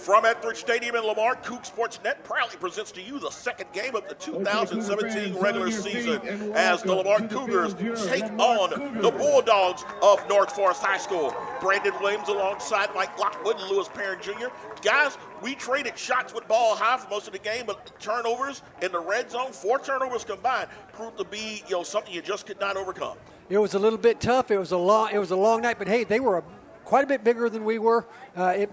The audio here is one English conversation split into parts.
From Etheridge Stadium in Lamar, Coug Sportsnet proudly presents to you the second game of the 2017 regular season as the Lamar Cougars take on the Bulldogs of North Forest High School. Brandon Williams alongside Mike Lockwood and Lewis Perrin Jr. Guys, we traded shots with ball high for most of the game, but turnovers in the red zone, 4 turnovers combined, proved to be something you just could not overcome. It was a little bit tough. It was a long night, but hey, they were quite a bit bigger than we were,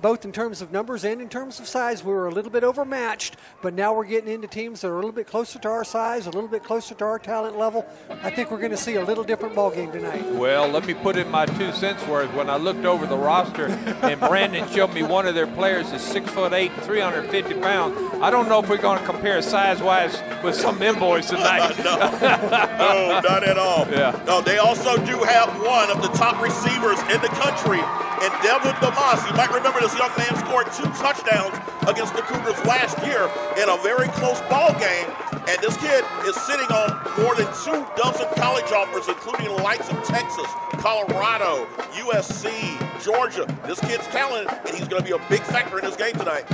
both in terms of numbers and in terms of size. We were a little bit overmatched, but now we're getting into teams that are a little bit closer to our size, a little bit closer to our talent level. I think we're going to see a little different ball game tonight. Well, let me put in my 2 cents worth. When I looked over the roster and Brandon showed me one of their players is 6'8", 350 pounds. I don't know if we're going to compare size-wise with some of them boys tonight. No, not at all. Yeah. No, they also do have one of the top receivers in the country. And Devon Woods, you might remember this young man scored 2 touchdowns against the Cougars last year in a very close ball game. And this kid is sitting on more than 2 dozen college offers, including the likes of Texas, Colorado, USC, Georgia. This kid's talented, and he's going to be a big factor in this game tonight.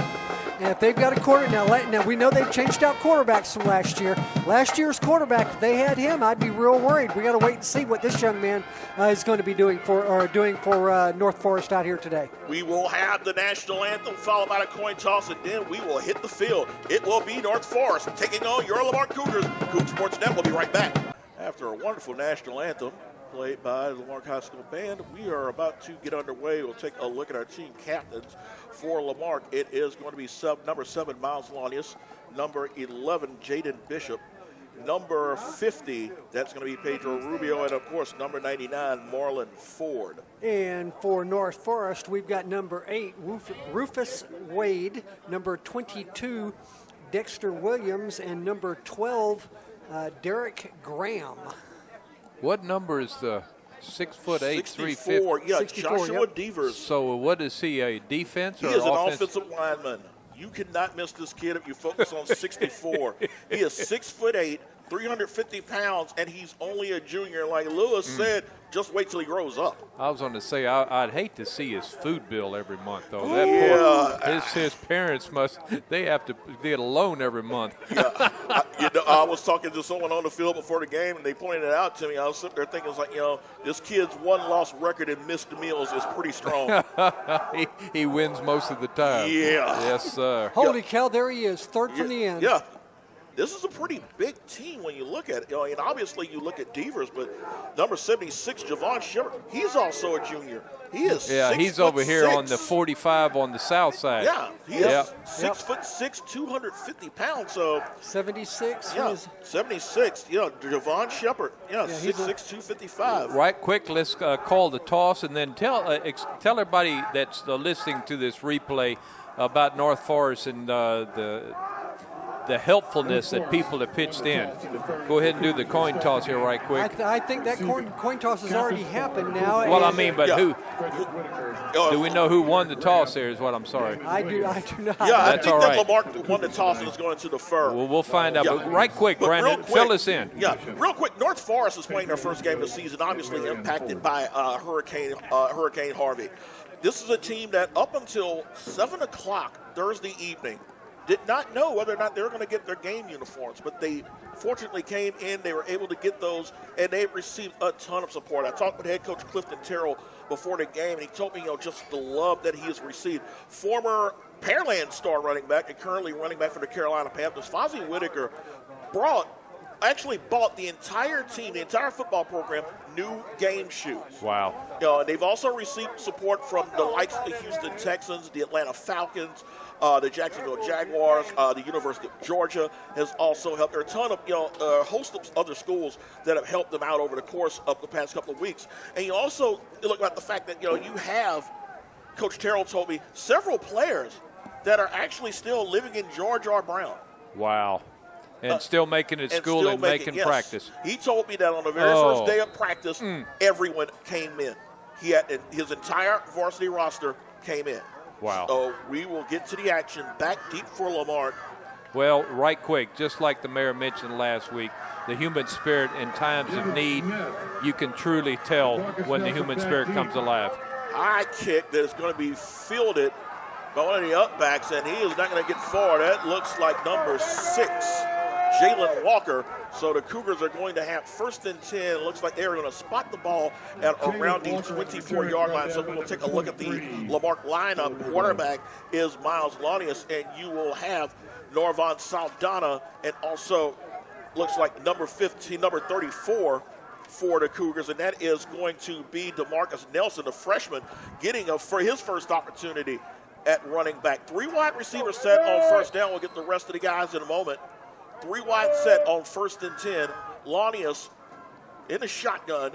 And if they've got a now we know they've changed out quarterbacks from last year. Last year's quarterback, if they had him, I'd be real worried. We got to wait and see what this young man is going to be doing for North Forest out here today. We will have the national anthem followed by a coin toss, and then we will hit the field. It will be North Forest taking on your Lamar Cougars. Coug Sportsnet will be right back. After a wonderful national anthem played by the Lamar High School Band, we are about to get underway. We'll take a look at our team captains for Lamar. It is going to be number 7, Miles Lanius, number 11, Jaden Bishop, number 50, that's going to be Pedro Rubio, and of course, number 99, Marlon Ford. And for North Forest, we've got number 8, Rufus Wade, number 22, Dexter Williams, and number 12, Derek Graham. What number is the 6'8", 350? Yeah, 64, Joshua yep. Devers. So what is he, a defense or He is an offense? offensive lineman. You cannot miss this kid if you focus on 64. He is 6'8", 350 pounds, and he's only a junior. Like Lewis said, just wait till he grows up. I was going to say, I'd hate to see his food bill every month, though. That Yeah. his parents they have to get a loan every month. Yeah, I was talking to someone on the field before the game, and they pointed it out to me. I was sitting there thinking, this kid's 1-loss record in missed meals is pretty strong. he wins most of the time. Yeah. Yes, sir. Holy cow, there he is, third from the end. Yeah. This is a pretty big team when you look at it. And obviously you look at Devers, but number 76, Javon Shepard, he's also a junior. He is 6'6". He's over here on the 45 on the south side. Yeah, he is 6'6", 250 pounds. So 76. yeah, 76. Javon Shepard. Yeah, 6'6", 255. Right quick, let's call the toss and then tell everybody that's listening to this replay about North Forest and the helpfulness that people have pitched in. Go ahead and do the coin toss here right quick. I think that coin toss has already happened now. Well, I mean, but Yeah. who? Do we know who won the toss there is what I'm sorry. I do not. Yeah, That's I think all that right. Lamar won the toss and is going to defer. Well, we'll find out. Yeah. But right quick, But Brandon, real quick, fill us in. Yeah, real quick, North Forest is playing their first game of the season, obviously impacted by Hurricane Harvey. This is a team that up until 7 o'clock Thursday evening did not know whether or not they were going to get their game uniforms, but they fortunately came in, they were able to get those, and they received a ton of support. I talked with head coach Clifton Terrell before the game, and he told me, just the love that he has received. Former Pearland star running back and currently running back for the Carolina Panthers, Fozzie Whitaker, actually bought the entire team, the entire football program, new game shoes. Wow. They've also received support from the likes of the Houston Texans, the Atlanta Falcons, the Jacksonville Jaguars, the University of Georgia has also helped. There are a ton of, a host of other schools that have helped them out over the course of the past couple of weeks. And you also look at the fact that, you have, Coach Terrell told me, several players that are actually still living in George R. Brown. Wow. And still making it school and making practice. He told me that on the very first day of practice, everyone came in. He had his entire varsity roster came in. Wow. So we will get to the action back deep for Lamar. Well, right quick, just like the mayor mentioned last week, the human spirit in times of need, you can truly tell when the human spirit comes alive. High kick that is going to be fielded by one of the upbacks, and he is not going to get far. That looks like number 6, Jalen Walker. So the Cougars are going to have 1st and 10. It looks like they're going to spot the ball at around the 24-yard line. So we'll take a look at the Lamarque lineup. Quarterback is Miles Launius, and you will have Norvon Saldana, and also looks like number 15, number 34 for the Cougars, and that is going to be DeMarcus Nelson, the freshman, getting for his first opportunity at running back. 3 wide receiver set on 1st down. We'll get the rest of the guys in a moment. 3 wide set on 1st and 10. Launius in the shotgun.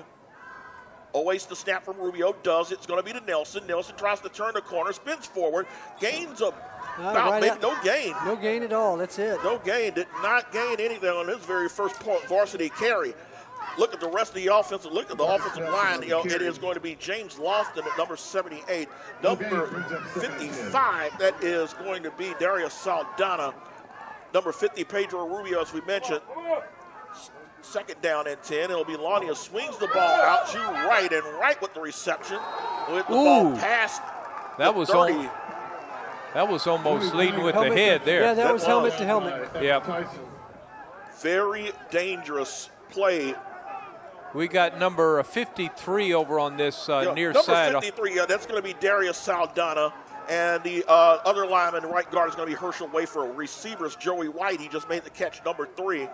Awaits the snap from Rubio. Does. It's going to be to Nelson. Nelson tries to turn the corner. Spins forward. Gains about maybe no gain. No gain at all. That's it. No gain. Did not gain anything on his very first varsity carry. Look at the rest of the offensive. Look at the offensive line. It is going to be James Lofton at number 78. Number 55, that is going to be Darius Saldana. Number 50, Pedro Rubio, as we mentioned. 2nd down and 10. It'll be Launius swings the ball out to right, and right with the reception. With the ball past that was 30. That was almost leading with the head there. Yeah, that was helmet to helmet. Yeah. Very dangerous play. We got number 53 over on this near number side. Number 53, that's going to be Darius Saldana. And the other lineman, right guard, is going to be Herschel Wafer. Receivers, Joey White. He just made the catch, number 3.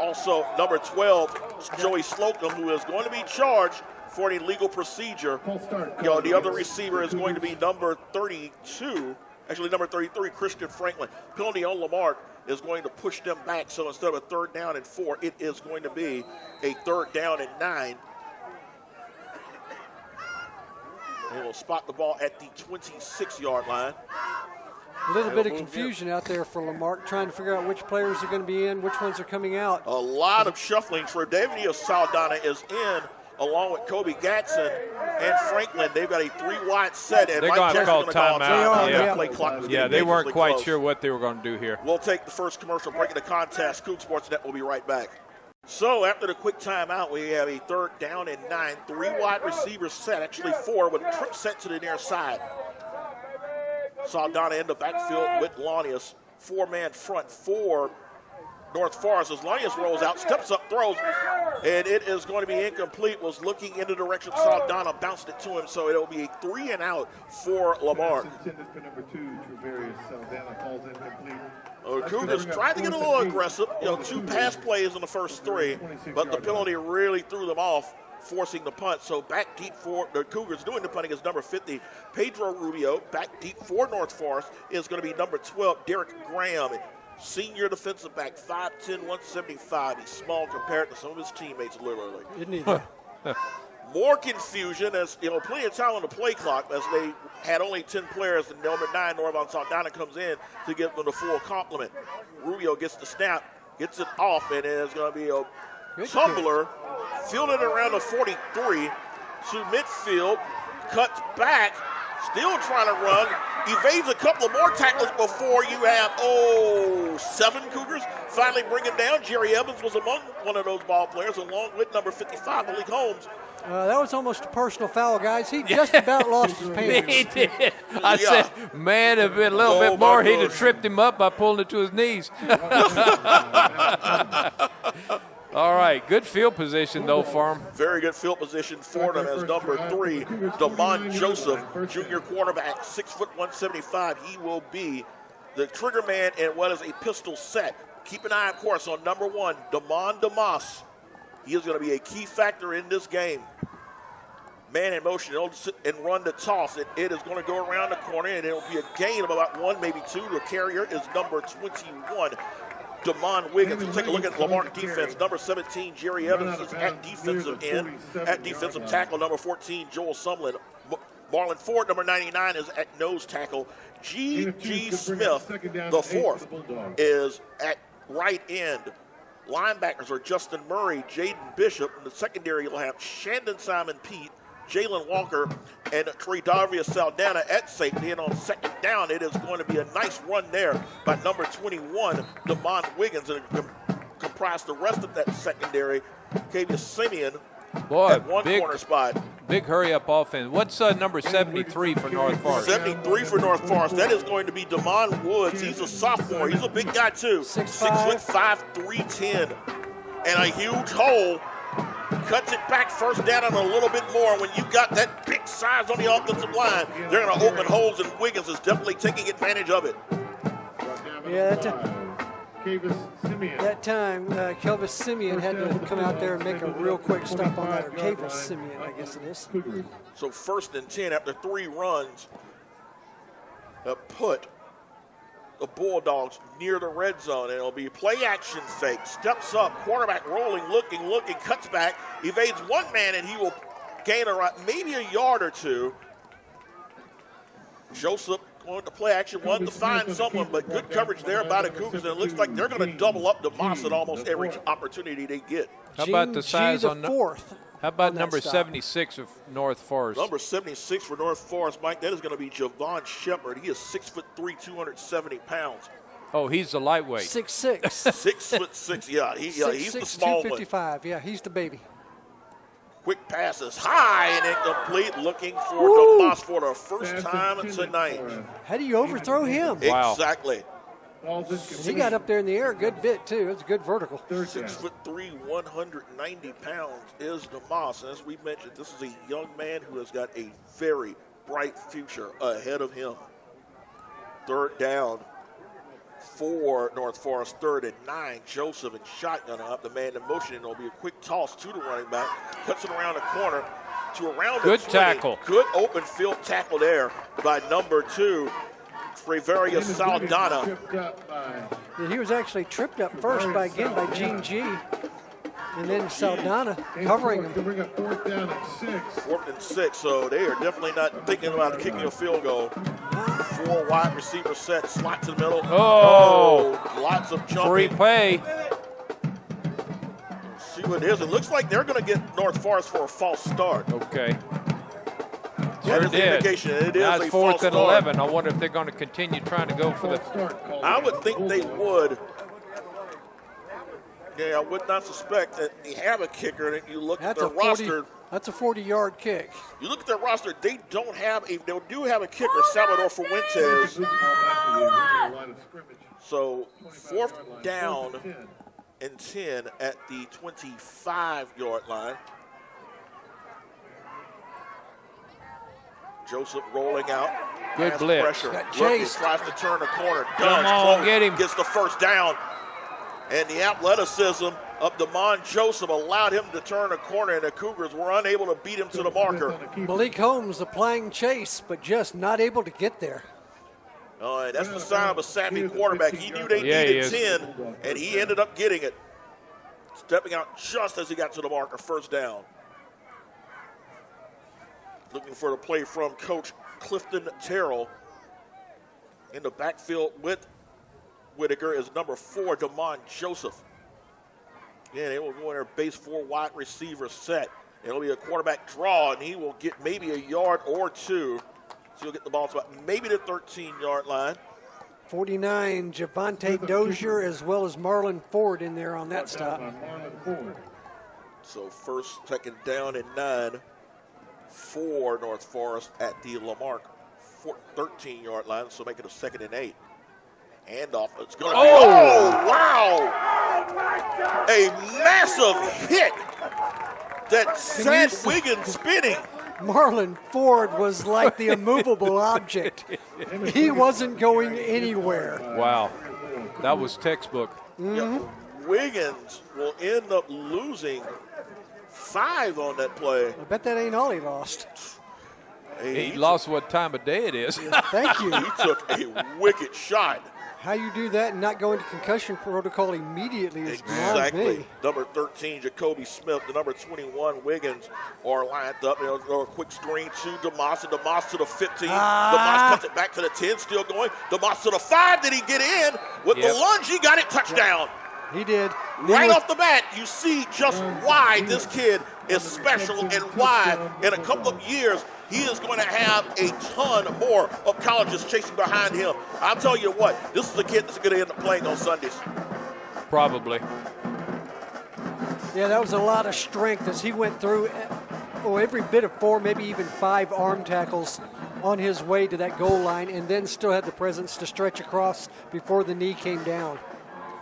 Also, number 12, Joey Slocum, who is going to be charged for an illegal procedure. The other receiver is going to be number 32. Actually, number 33, Christian Franklin. Penalty on Lamarque is going to push them back. So instead of a 3rd down and 4, it is going to be a 3rd down and 9. They will spot the ball at the 26-yard line. A little bit of confusion out there for Lamarque, trying to figure out which players are going to be in, which ones are coming out. A lot of shuffling. Tre'Davious Saldana is in, along with Kobe Gatson and Franklin. They've got a 3 wide set. And they're going to call timeout. Yeah, they weren't quite sure what they were going to do here. We'll take the first commercial break of the contest. Coug Sportsnet will be right back. So after the quick timeout, we have a 3rd down and 9. 3 wide receivers set, actually 4, with a trip set to the near side. Saldana in the backfield with Launius. 4-man front for North Forest. As Launius rolls out, steps up, throws, and it is going to be incomplete. Was looking in the direction Saldana, bounced it to him, so it'll be a 3 and out for Lamarque. The Cougars tried to get a little aggressive. 2 pass plays in the first 3, but the penalty really threw them off, forcing the punt. So back deep for the Cougars doing the punting is number 50, Pedro Rubio. Back deep for North Forest is going to be number 12, Derek Graham. Senior defensive back, 5'10", 175. He's small compared to some of his teammates, literally. Isn't he? More confusion as, plenty of time on the play clock as they had only 10 players, and number 9, Norvon Saldana, comes in to give them the full complement. Rubio gets the snap, gets it off, and it's going to be a tumbler, fielded around the 43 to midfield, cuts back, still trying to run, evades a couple of more tackles before you have, 7 Cougars finally bring him down. Jerry Evans was among one of those ball players, along with number 55, Malik Holmes. That was almost a personal foul, guys. He just about lost his pants. He did. I said, man, if it been a little bit more, he'd have tripped him up by pulling it to his knees. All right, good field position, though, for him. Very good field position for them as number 3, Damon Joseph, junior quarterback, 6', 175. He will be the trigger man in what is a pistol set. Keep an eye, of course, on number 1, Damon DeMoss. He is going to be a key factor in this game. Man in motion, he'll sit and run the toss. It is going to go around the corner, and it'll be a gain of about 1, maybe 2. The carrier is number 21, Damon Wiggins. We'll take a look at Lamarque defense. Number 17, Jerry Evans, is at defensive end. At defensive tackle, number 14, Joel Sumlin. Marlon Ford, number 99, is at nose tackle. G.G. Smith, the 4th, is at right end. Linebackers are Justin Murray, Jaden Bishop. In the secondary, you'll have Shandon Simon Pete, Jalen Walker, and Tre'Davious Saldana at safety. And on 2nd down, it is going to be a nice run there by number 21, Damon Wiggins, and comprise the rest of that secondary. Kavius Simeon at one corner spot. Big hurry-up offense. What's number 73 for North Forest? 73 for North Forest. That is going to be Devon Woods. He's a sophomore. He's a big guy, too. 6'5", 310. And a huge hole. Cuts it back first down and a little bit more. When you've got that big size on the offensive line, they're going to open holes, and Wiggins is definitely taking advantage of it. Yeah, that time, Kelvis Simeon had to come out there and make a real quick stop on that, or Kelvis Simeon, I guess it is. So 1st and 10 after 3 runs put the Bulldogs near the red zone. And it'll be play action fake. Steps up, quarterback rolling, looking, cuts back, evades one man, and he will gain maybe a yard or two. Joseph going to play action, wanted to find someone, but good coverage there by the Cougars, and it looks like they're going to double up DeMoss at almost every opportunity they get. How about the size on fourth? How about number 76 of North Forest? Number 76 for North Forest, Mike, that is going to be Javon Shepard. He is 6'3", 270 pounds. Oh, he's the lightweight. 6'6". 6'6", yeah. He's the small 255, yeah, he's the baby. Quick passes high and incomplete, looking for DeMoss for the first time tonight. How do you overthrow him? Wow. Exactly. He got up there in the air a good bit, too. It's a good vertical. 6'3", 190 pounds is DeMoss. And as we mentioned, this is a young man who has got a very bright future ahead of him. 3rd down for North Forest, 3rd and 9. Joseph and shotgun up, the man in motion, and it'll be a quick toss to the running back. Cuts it around the corner to around the 20. Good tackle. Good open field tackle there by number 2, Treveria Saldana. Yeah, he was actually tripped up first by Gene G. And then Saldana covering him. 4th and 6, so they are definitely not thinking about kicking a field goal. 4 wide receiver set, slot to the middle. Oh, lots of jumping. Free play. See what it is. It looks like they're going to get North Forest for a false start. Okay. Sure did. Indication it is now a it's 4th false and start. 11. I wonder if they're going to continue trying to go for the. I would think they would. Yeah, I would not suspect that they have a kicker. And you look at their roster. That's a 40-yard kick. You look at their roster. They don't have a. They do have a kicker, Salvador Fuentes. So 4th down and 10 at the 25-yard line. Joseph rolling out. Good blitz. Pressure. Got chased. Tries to turn the corner. Come on, get him. Gets the first down. And the athleticism of Devon Joseph allowed him to turn a corner, and the Cougars were unable to beat him to the marker. Malik Holmes applying chase, but just not able to get there. That's the sign of a savvy quarterback. He knew they needed 10, and he ended up getting it. Stepping out just as he got to the marker, first down. Looking for the play from Coach Clifton Terrell. In the backfield with Whitaker is number 4, Devon Joseph. Yeah, they will go in their base 4 wide receiver set. It'll be a quarterback draw, and he will get maybe a yard or two. So he'll get the ball to about maybe the 13-yard line. 49, Javante Dozier, as well as Marlon Ford in there on that stop. So 1st, 2nd down and 9 for North Forest at the Lamarck 13-yard line, so make it a 2nd and 8. Handoff. It's going to be. Oh, wow! A massive hit that sent Wiggins spinning. Marlon Ford was like the immovable object. He wasn't going anywhere. Wow. That was textbook. Mm-hmm. Yeah, Wiggins will end up losing 5 on that play. I bet that ain't all he lost. He lost what time of day it is. Thank you. He took a wicked shot. How you do that and not go into concussion protocol immediately is beyond me. Number 13, Jacoby Smith. The number 21, Wiggins, are lined up. They'll throw a quick screen to DeMoss, and DeMoss to the 15. DeMoss cuts it back to the 10, still going. DeMoss to the 5. Did he get in? With the lunge, he got it. Touchdown. He did. Right off the bat, you see just why this kid is special and why in a couple of years he is going to have a ton more of colleges chasing behind him. I'll tell you what, this is a kid that's going to end up playing on Sundays. Probably. Yeah, that was a lot of strength as he went through. every bit of 4, maybe even 5 arm tackles on his way to that goal line, and then still had the presence to stretch across before the knee came down.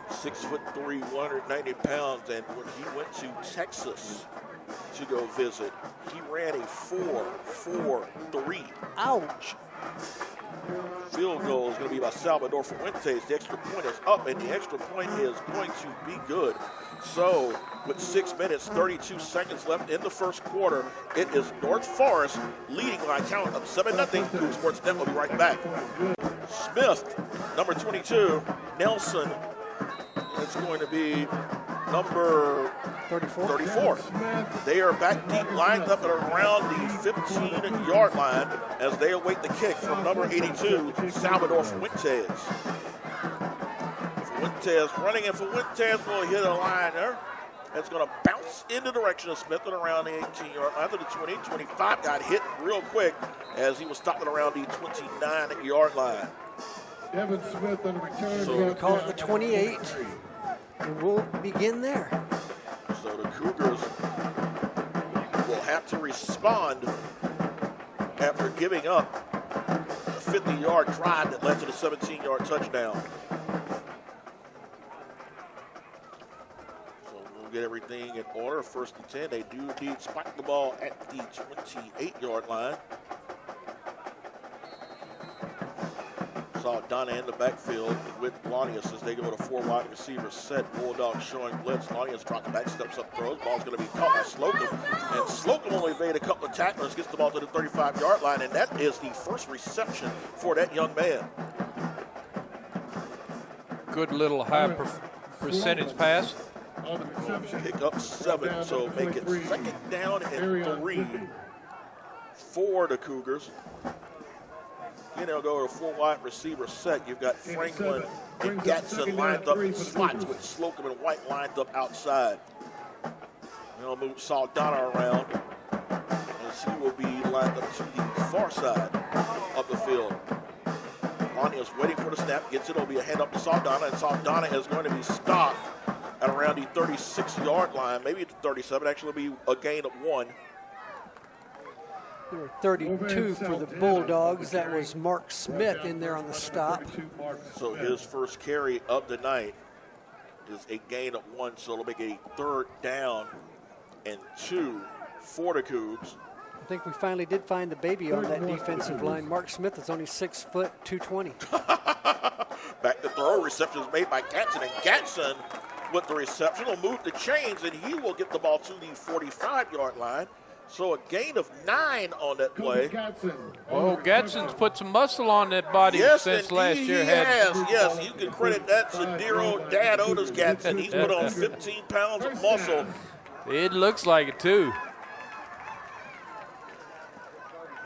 6'3", 190 pounds, and when he went to Texas to go visit, he ran a 4.43. Ouch. Field goal is going to be by Salvador Fuentes. The extra point is up, and the extra point is going to be good. So, with 6 minutes, 32 seconds left in the first quarter, it is North Forest leading by a count of 7-0. Coug Sports Net will be right back. Smith, number 22. Nelson, it's going to be number 34. They are back deep, lined up at around the 15-yard line as they await the kick from number 82, Salvador Fuentes. Fuentes running, and Fuentes will hit a line there. That's going to bounce in the direction of Smith at around the 18-yard line. The 20, 25 got hit real quick as he was stopped at around the 29-yard line. Devon Smith on the return. So we'll call it the 28, and we'll begin there. So the Cougars will have to respond after giving up a 50-yard drive that led to the 17-yard touchdown. So we'll get everything in order. 1st and 10. They do indeed spike the ball at the 28-yard line. Saw Donna in the backfield with Lanius as they go to 4 wide receiver set. Bulldogs showing blitz. Lanius dropping back, steps up, throws. Ball's going to be caught by Slocum. And Slocum only evaded a couple of tacklers, gets the ball to the 35-yard line, and that is the first reception for that young man. Good little high percentage pass. Pick up 7, so make it 2nd down and 3 for the Cougars. Then they'll go to a 4 wide receiver set. You've got Franklin and Gatson lined up in slots with Slocum and White lined up outside. They'll move Saldana around as he will be lined up to the far side of the field. Lonnie is waiting for the snap, gets it. It'll be a hand up to Saldana, and Saldana is going to be stopped at around the 36-yard line, maybe the 37. Actually, it'll be a gain of 1. There were 32 for the Bulldogs. That was Mark Smith in there on the stop. So his first carry of the night is a gain of 1. So it'll make a 3rd down and 2 for the Cougs. I think we finally did find the baby on that defensive line. Mark Smith is only 6 foot 220. Back to throw. Reception is made by Gatson, and Gatson with the reception will move the chains, and he will get the ball to the 45-yard line. So a gain of 9 on that play. Oh, Gadson's put some muscle on that body since last year. Yes, you can credit that to dear old Dad Otis Gatson. He's put on 15 pounds of muscle. It looks like it, too.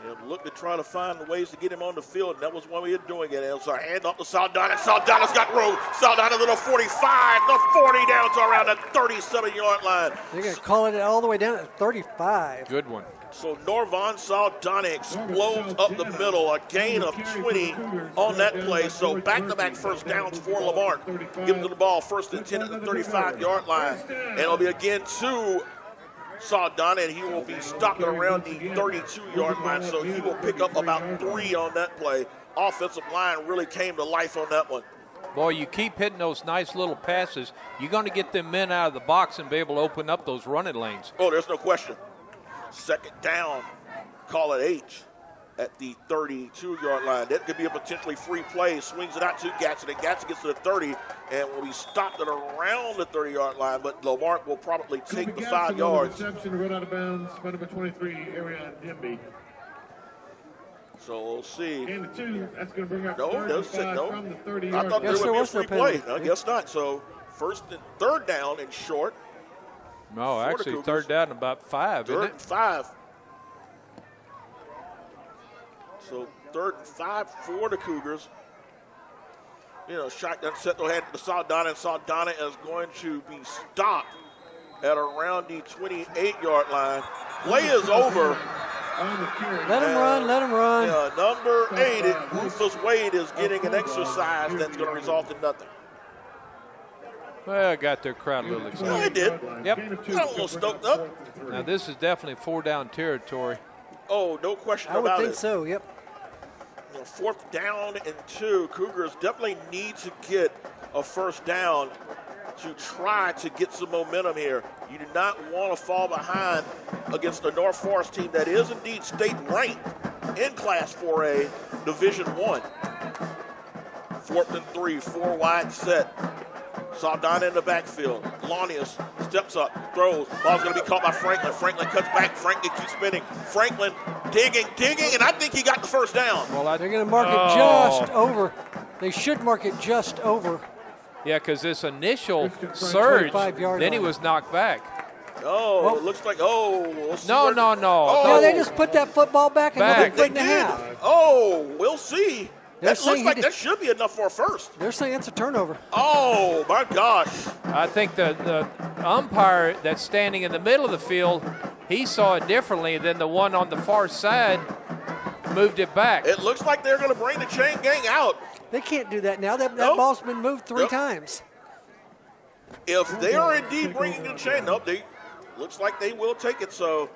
And look to try to find the ways to get him on the field, and that was one way of doing it. And so hand off to Saldana. Saldana's got room. Saldana to the 45, the 40 down to around the 37-yard line. They're going to call it all the way down at 35. Good one. So Norvon Saldana explodes up the middle, a gain of 20 on that play. So back-to-back first downs for Lamar. Give him the ball 1st and 10 at the 35-yard line. And it'll be again 2 Saldana, and he will be stopped at around the 32-yard line, so he will pick up about 3 on that play. Offensive line really came to life on that one. Boy, you keep hitting those nice little passes, you're going to get them men out of the box and be able to open up those running lanes. Oh, there's no question. 2nd down, call it H at the 32-yard line. That could be a potentially free play. Swings it out to Gatson, and Gatson gets to the 30 and will be stopped at around the 30-yard line, but Lamarck will probably take the 5 yards. Reception run out of bounds by number 23, Arian Demby. So we'll see. And the 2, that's going to bring up No, from the 30-yard I thought Yes, there would be a free play. penalty. I guess not. So 1st and 3rd down and short. No, actually 3rd down and about 5, isn't 3rd it? and 5. So 3rd and 5 for the Cougars. You know, shotgun set to hand to Saldana, and Saldana is going to be stopped at around the 28-yard line. Play is over. Let him run, let him run. Yeah, number 8, Rufus Wade, is getting an exercise that's going to result in nothing. Well, got their crowd a little Yeah, excited. it did. Yep. Got a little stoked up. Now, this is definitely 4-down territory. Oh, no question I would about think it. so, yep. 4th down and 2. Cougars definitely need to get a first down to try to get some momentum here. You do not want to fall behind against a North Forest team that is indeed state ranked in Class 4A Division 1. 4th and 3, 4 wide set. Saldana in the backfield. Launius steps up, throws. Ball's going to be caught by Franklin. Franklin cuts back. Franklin keeps spinning. Franklin digging, and I think he got the first down. Well, They're going to mark it just over. They should mark it just over. Yeah, because this initial surge, 25-yard then he line. was knocked back. Oh, Well- it looks like, we'll see No, where- no, no. Oh, No, they just put that football back and Back. they'll be they put in did. half. Oh, we'll see. They're That saying looks he like did- that should be enough for a first. They're saying it's a turnover. Oh, my gosh. I think the umpire that's standing in the middle of the field, he saw it differently than the one on the far side moved it back. It looks like they're going to bring the chain gang out. They can't do that now. That Nope. ball's been moved 3 Nope. times. If they are indeed bringing the chain up, they looks like they will take it. So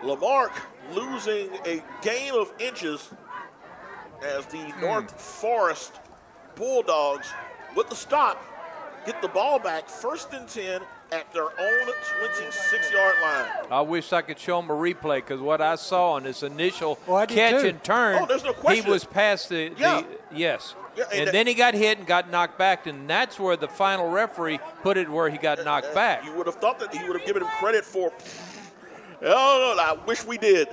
Lamarck losing a gain of inches as the North Forest Bulldogs with the stop get the ball back 1st and 10 at their own 26-yard line. I wish I could show him a replay because what I saw on this initial Oh, I did catch too. and turn, Oh, there's no he question. was past the yes. Yeah, and and that- then he got hit and got knocked back, and that's where the final referee put it where he got knocked back. You would have thought that he would have given him credit for. Oh, I wish we did.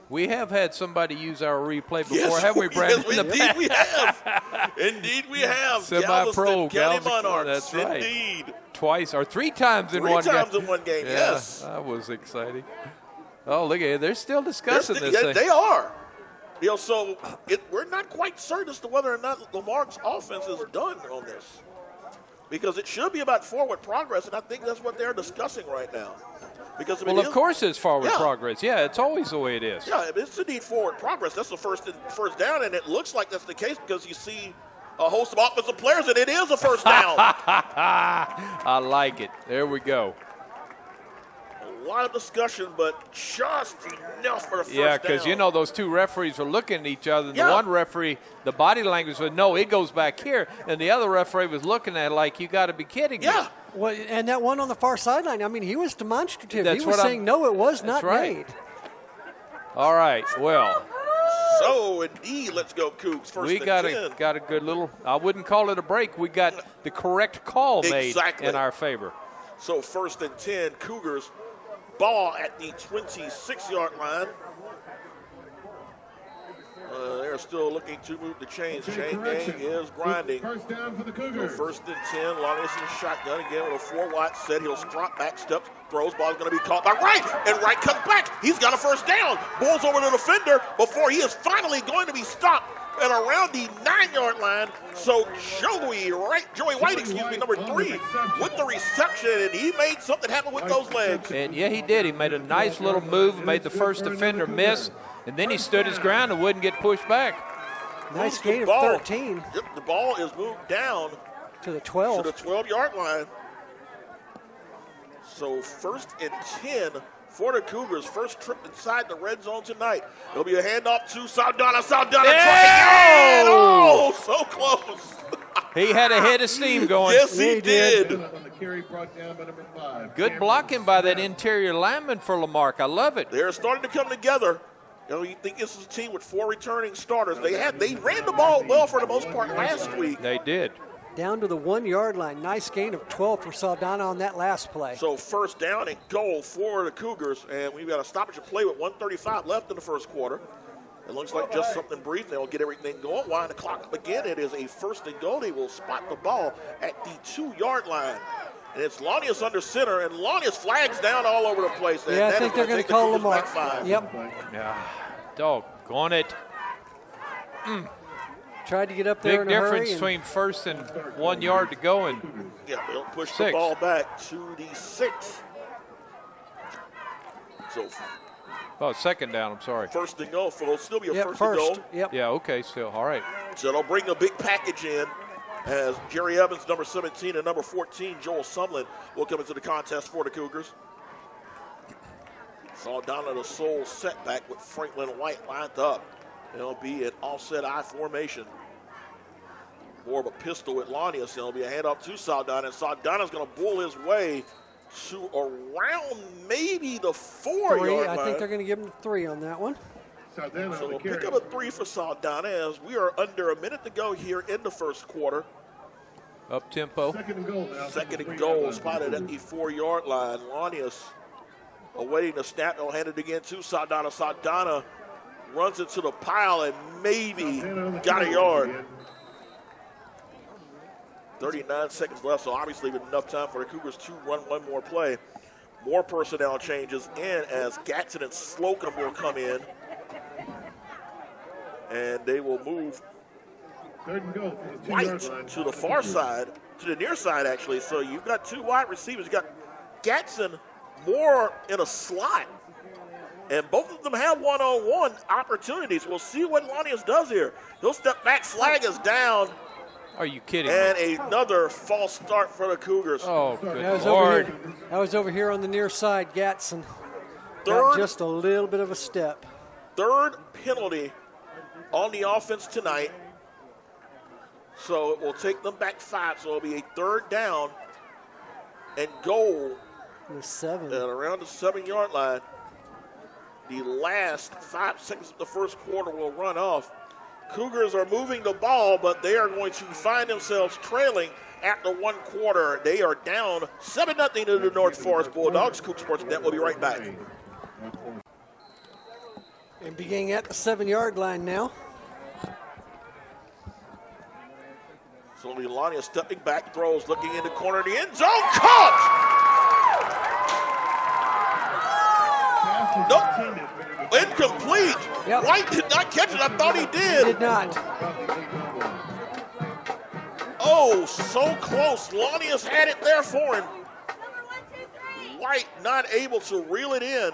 We have had somebody use our replay before, Yes, haven't we, Brandon? Yes, indeed we have. Indeed we have. Semi-pro, Galveston County Galveston, Monarchs. that's right. Indeed. Twice or 3 times in 3 one game. times in one game, Yeah, yes. that was exciting. Oh, look at it. They're still discussing this Yeah, thing. they are. So we're not quite certain as to whether or not Lamarck's offense is done on this. Because it should be about forward progress, and I think that's what they're discussing right now. Because Well, of course it's forward Yeah. progress. Yeah, it's always the way it is. Yeah, it's indeed forward progress. That's the first down, and it looks like that's the case because you see a host of offensive players, and it is a first down. I like it. There we go. A lot of discussion, but just enough for the first down. Yeah, because, you know, those 2 referees were looking at each other. And Yeah. the one referee, the body language was, no, it goes back here. And the other referee was looking at it like, you got to be kidding me. Yeah. Well, and that one on the far sideline, I mean, he was demonstrative. That's He was what saying, no, it was not right. made. All right, well, So, indeed, let's go Cougs. First we and got 10. got a good little, I wouldn't call it a break. We got the correct call made Exactly. in our favor. So, 1st and 10, Cougars. Ball at the 26-yard line. They're still looking to move the chains. Chain gang is grinding. First down for the So Cougars. 1st and 10, Launius in shotgun again with a 4 wide set. He'll drop back, steps, throws. Ball's going to be caught by Wright, and Wright comes back. He's got a first down. Bulls over the defender before he is finally going to be stopped at around the 9-yard line. So Joey White, number 3, with the reception, and he made something happen with those legs. And, yeah, he did. He made a nice little move, made the first defender miss, and then he stood his ground and wouldn't get pushed back. Nice Moves the gain of ball. 13 Yep, the ball is moved down to the to 12. the 12-yard line. So 1st and 10 for the Cougars. First trip inside the red zone tonight. It'll be a handoff to Saldana. Saldana trying again. Oh, so close. He had a head of steam going. Yes, he He did. did. On the carry brought down by number 5. Good blocking by that interior lineman for Lamarck. I love it. They're starting to come together. You know, you think this is a team with 4 returning starters. They ran the ball well for the most part last week. They did. Down to the 1-yard line. Nice gain of 12 for Saldana on that last play. So first down and goal for the Cougars, and we've got a stoppage of play with 1:35 left in the first quarter. It looks like just something brief. They'll get everything going. Wind the clock up again. It is a 1st and goal. They will spot the ball at the 2-yard line. And it's Launius under center, and Launius flags down all over the place. And Yeah, I that think is they're gonna going to take the call Cougars Lamar. back 5. Yep. Yeah. Doggone it. Tried to get up there Big in a hurry. difference and- between 1st and 1 yard to go and Yeah, they'll push the 6. ball back to the 6. So oh, 2nd down. I'm sorry. 1st and goal. So it'll still be a Yep, first and first. goal. Yep. Yeah, okay, still. All right. So they'll bring the big package in. as Jerry Evans, number 17, and number 14, Joel Sumlin, will come into the contest for the Cougars. Saldana, the sole setback with Franklin White lined up. It'll be an offset I formation. More of a pistol with Lanius. It'll be a handoff to Saldana, and Saldana's going to bull his way to around maybe the 4-yard line. I think they're going to give him 3 on that one. So we'll pick up a 3 for Saldana as we are under a minute to go here in the first quarter. Up tempo. Second and goal, spotted at the 4-yard line. Lanius awaiting the snap. They'll hand it again to Saldana. Saldana runs into the pile and maybe got a yard. 39 seconds left, so obviously with enough time for the Cougars to run one more play. More personnel changes in as Gatson and Slocum will come in. And they will move White to the far side, to the near side actually. So you've got 2 wide receivers. You've got Gatson more in a slot. And both of them have one-on-one opportunities. We'll see what Lanius does here. He'll step back, flag is down. Are you kidding and me? Another false start for the Cougars. Oh, good Lord. That was over here on the near side, Gatson. Got just a little bit of a step. 3rd penalty on the offense tonight. So it will take them back 5. So it'll be a 3rd down and goal. The 7. And around the 7-yard line. The last 5 seconds of the first quarter will run off. Cougars are moving the ball, but they are going to find themselves trailing after 1 quarter. They are down 7-0 to the North Forest Bulldogs. Coug Sports Net will be right back. And beginning at the 7-yard line now. So Lanius stepping back, throws, looking in the corner of the end zone, caught! Nope. Incomplete. Yep. White did not catch it. I thought he did. He did not. Oh, so close. Lanius had it there for him. White not able to reel it in.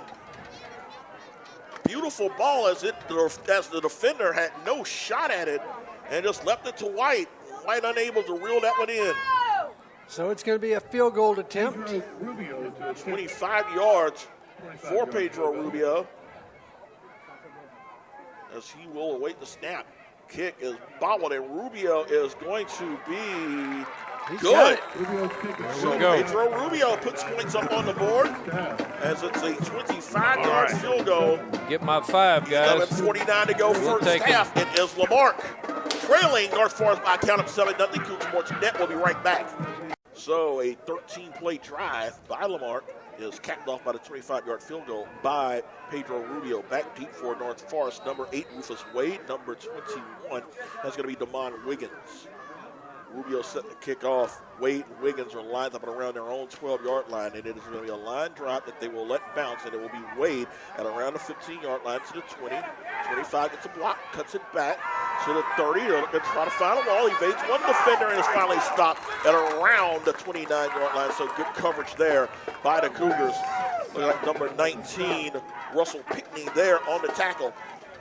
Beautiful ball as the defender had no shot at it and just left it to White. White unable to reel that one in. So it's going to be a field goal attempt. 25 yards for Pedro Rubio, as he will await the snap. Kick is bobbled, and Rubio is going to be good. So Pedro Rubio puts points up on the board as it's a 25-yard field goal. Get my 5, guys. 11:49 to go first half. It is Lamarck trailing North Forest by a count of 7-0. Coug Sports Net will be right back. So a 13-play drive by Lamarck is capped off by the 25-yard field goal by Pedro Rubio. Back deep for North Forest, number 8, Rufus Wade. Number 21, that's going to be Damon Wiggins. Rubio set the kick off. Wade and Wiggins are lined up around their own 12-yard line, and it is going to be a line drop that they will let bounce, and it will be Wade at around the 15-yard line to the 20. 25 gets a block, cuts it back to the 30. They're looking to try to find a wall. Evades one defender and is finally stopped at around the 29-yard line, so good coverage there by the Cougars. Look at number 19, Russell Pickney there on the tackle.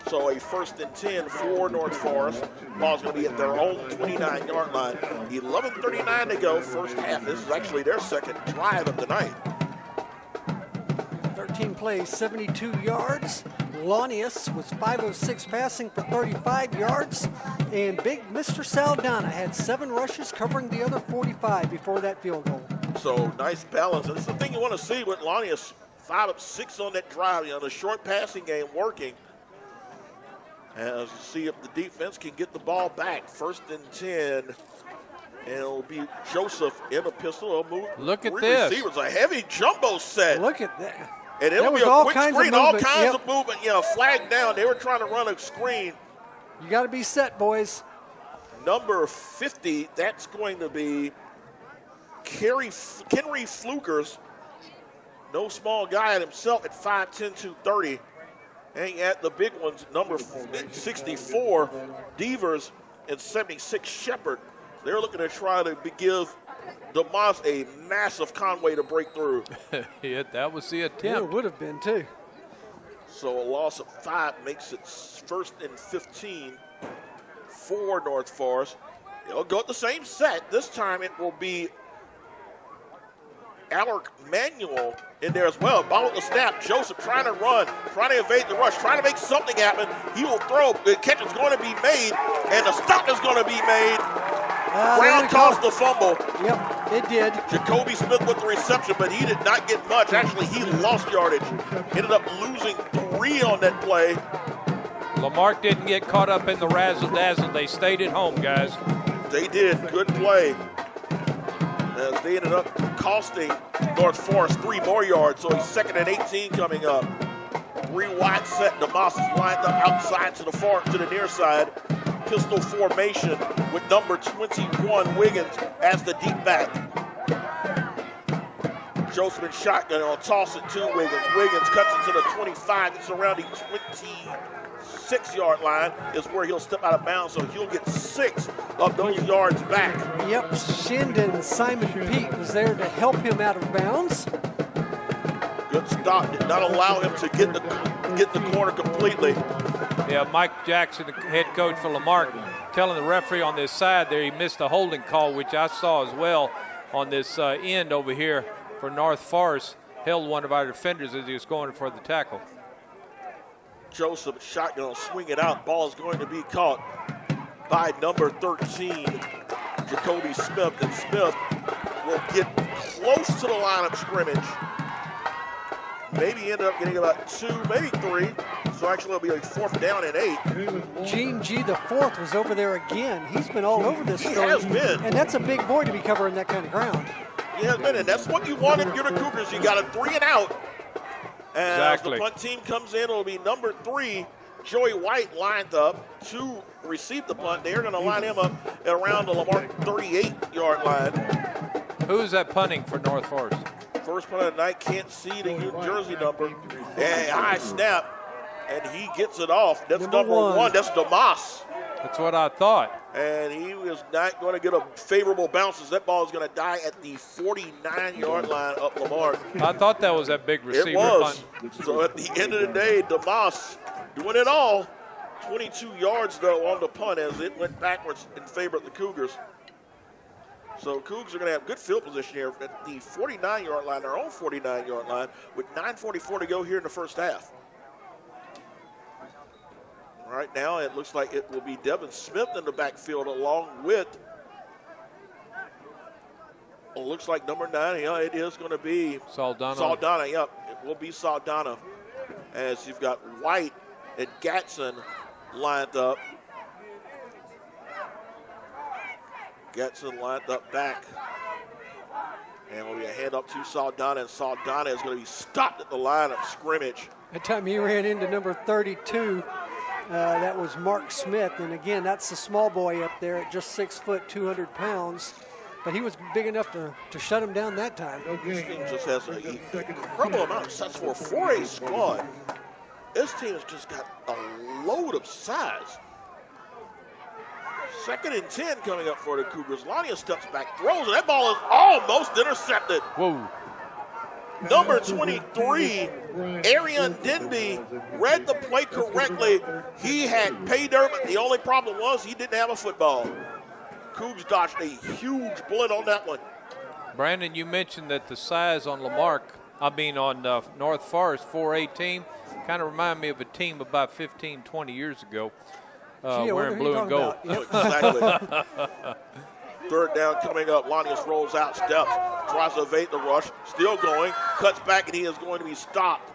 So a 1st and 10 for North Forest. Ball's going to be at their own 29-yard line. 11:39 to go, first half. This is actually their second drive of the night. 13 plays, 72 yards. Lanius was 506 passing for 35 yards. And big Mr. Saldana had 7 rushes covering the other 45 before that field goal. So nice balance. And it's the thing you want to see with Lanius. 5 of 6 on that drive. The short passing game working. As you see if the defense can get the ball back. 1st and 10. And it'll be Joseph in a pistol. He'll move. Look at this. Receivers, a heavy jumbo set. Look at that. And it'll be a quick screen, all kinds of movement. Flag down. They were trying to run a screen. You got to be set, boys. Number 50, that's going to be Kenry Flukers. No small guy at himself at 5'10", 230. And at the big ones, number 64, Devers, and 76, Shepard. They're looking to try to give DeMoss a massive Conway to break through. Yeah, that was the attempt. Yeah, it would have been, too. So a loss of 5 makes it 1st and 15 for North Forest. They'll go at the same set. This time it will be Alec Manuel in there as well. Ball with the snap. Joseph trying to run, trying to evade the rush, trying to make something happen. He will throw. The catch is going to be made, and the stop is going to be made. Brown caused the fumble. Yep, it did. Jacoby Smith with the reception, but he did not get much. Actually, he lost yardage. Ended up losing 3 on that play. Lamarck didn't get caught up in the razzle-dazzle. They stayed at home, guys. They did. Good play. As they ended up costing North Forest 3 more yards, so he's 2nd and 18 coming up. 3 wide set. DeMoss is lined up outside to the near side. Pistol formation with number 21 Wiggins as the deep back. Joseph in shotgun. I'll toss it to Wiggins. Wiggins cuts it to the 25. It's around the 26-yard line is where he'll step out of bounds, so he'll get 6 of those yards back. Yep, Shendon Simon Pete was there to help him out of bounds. Good stop. Did not allow him to get the corner completely. Yeah, Mike Jackson, the head coach for Lamarck, telling the referee on this side there he missed a holding call, which I saw as well on this end over here for North Forest. Held one of our defenders as he was going for the tackle. Joseph shotgun will swing it out. Ball is going to be caught by number 13, Jacoby Smith. And Smith will get close to the line of scrimmage. Maybe end up getting about 2, maybe 3. So actually it'll be a 4th down and 8. Gene G. the 4th was over there again. He's been all over this story. He has been. And that's a big boy to be covering that kind of ground. He has been, and that's what you want if you're the Cougars. You got a 3 and out. And exactly. As the punt team comes in, it'll be number 3, Joey White, lined up to receive the punt. They're going to line him up at around the Lamarck 38-yard line. Who is that punting for North Forest? First punt of the night, can't see the jersey number. And high snap, and he gets it off. That's number 1. That's DeMoss. That's what I thought. And he is not going to get a favorable bounce as that ball is going to die at the 49-yard line up Lamarck. I thought that was that big receiver. It was. So at the end of the day, DeMoss doing it all. 22 yards, though, on the punt as it went backwards in favor of the Cougars. So Cougs are going to have good field position here at the 49-yard line, their own 49-yard line, with 9:44 to go here in the first half. Right now, it looks like it will be Devon Smith in the backfield along with, looks like number 9. Yeah, it is going to be Saldana. Saldana, yep. It will be Saldana as you've got White and Gatson lined up. Gatson lined up back. And will be a hand up to Saldana, and Saldana is going to be stopped at the line of scrimmage. That time he ran into number 32. That was Mark Smith, and again, that's the small boy up there at just 6 foot, 200 pounds. But he was big enough to shut him down that time. This team just has an incredible amount of size for a 4A squad. This team has just got a load of size. 2nd and 10 coming up for the Cougars. Lania steps back, throws, and that ball is almost intercepted. Whoa. Number 23, Arian Denby, read the play correctly. He had pay dirt, but the only problem was he didn't have a football. Cougs dodged a huge bullet on that one. Brandon, you mentioned that the size on on North Forest 4A team kind of remind me of a team about 15, 20 years ago wearing blue and gold. Yep. Exactly. 3rd down coming up. Lanius rolls out, steps, tries to evade the rush, still going, cuts back, and he is going to be stopped.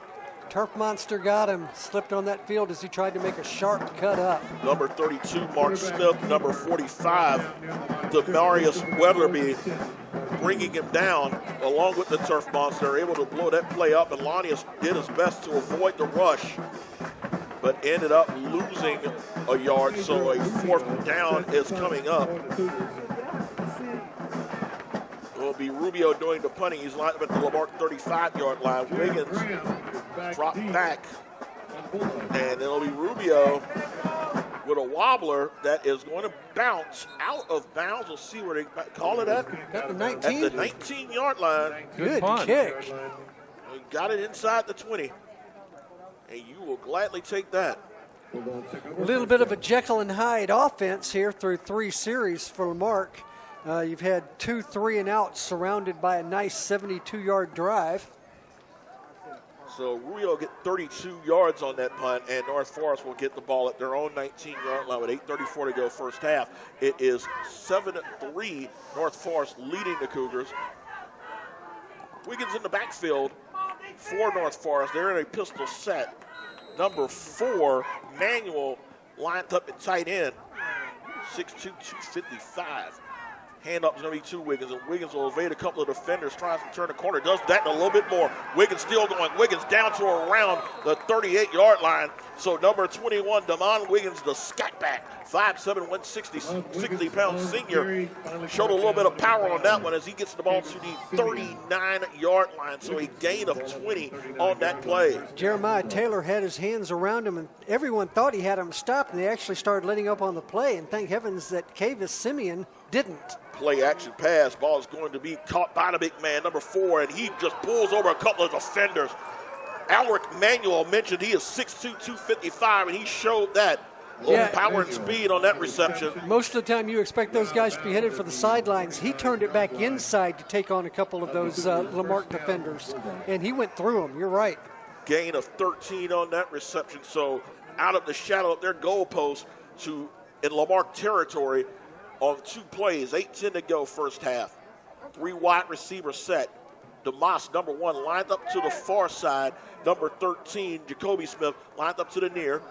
Turf Monster got him, slipped on that field as he tried to make a sharp cut up. Number 32, Mark Smith. Number 45, Demarius Weatherby, bringing him down along with the Turf Monster, able to blow that play up, and Lanius did his best to avoid the rush, but ended up losing a yard, so a 4th down is coming up. It will be Rubio doing the punting. He's lined up at the Lamarck 35-yard line. Wiggins dropped back, and it'll be Rubio with a wobbler that is going to bounce out of bounds. We'll see where they call it at. Got the 19. At the 19-yard line. Good punt. kick. Got it inside the 20. And you will gladly take that. A little bit of a Jekyll and Hyde offense here through 3 series for Marque. You've had 2 3-and-outs surrounded by a nice 72-yard drive. So Rubio get 32 yards on that punt, and North Forest will get the ball at their own 19-yard line with 8:34 to go first half. It is 7-3, North Forest leading the Cougars. Wiggins in the backfield for North Forest. They're in a pistol set. Number 4, Manuel, lined up at tight end, 6'2", 255. Handoff is going to be to Wiggins, and Wiggins will evade a couple of defenders, tries to turn the corner, does that and a little bit more. Wiggins still going. Wiggins down to around the 38-yard line. So number 21, Devon Wiggins, the scat back, 5'7", 60-pound senior, showed a little bit of power on that one as he gets the ball to the 39-yard line. So a gain of 20 on that play. Jeremiah Taylor had his hands around him, and everyone thought he had him stopped, and they actually started letting up on the play. And thank heavens that Cavis Simeon didn't. Play action pass. Ball is going to be caught by the big man, number 4, and he just pulls over a couple of defenders. Alric Manuel mentioned he is 6'2", 255, and he showed that. Power and speed on that reception. Most of the time you expect those guys to be headed for the sidelines. He turned it back inside to take on a couple of those Lamarque defenders, and he went through them. You're right. Gain of 13 on that reception. So out of the shadow of their goalpost in Lamarque territory on 2 plays, 8:10 to go first half. 3 wide receiver set. DeMoss, number 1, lined up to the far side. Number 13, Jacoby Smith, lined up to the near.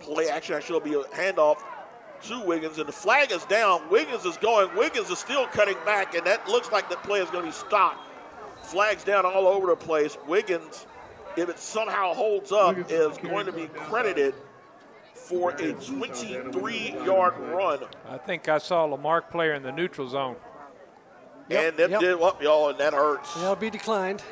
Play action actually will be a handoff to Wiggins, and the flag is down. Wiggins is going. Wiggins is still cutting back, and that looks like that play is going to be stopped. Flags down all over the place. Wiggins, if it somehow holds up, is going to be credited for a 23-yard run. I think I saw a Lamarque player in the neutral zone. And that did up, y'all, and that hurts. That'll be declined.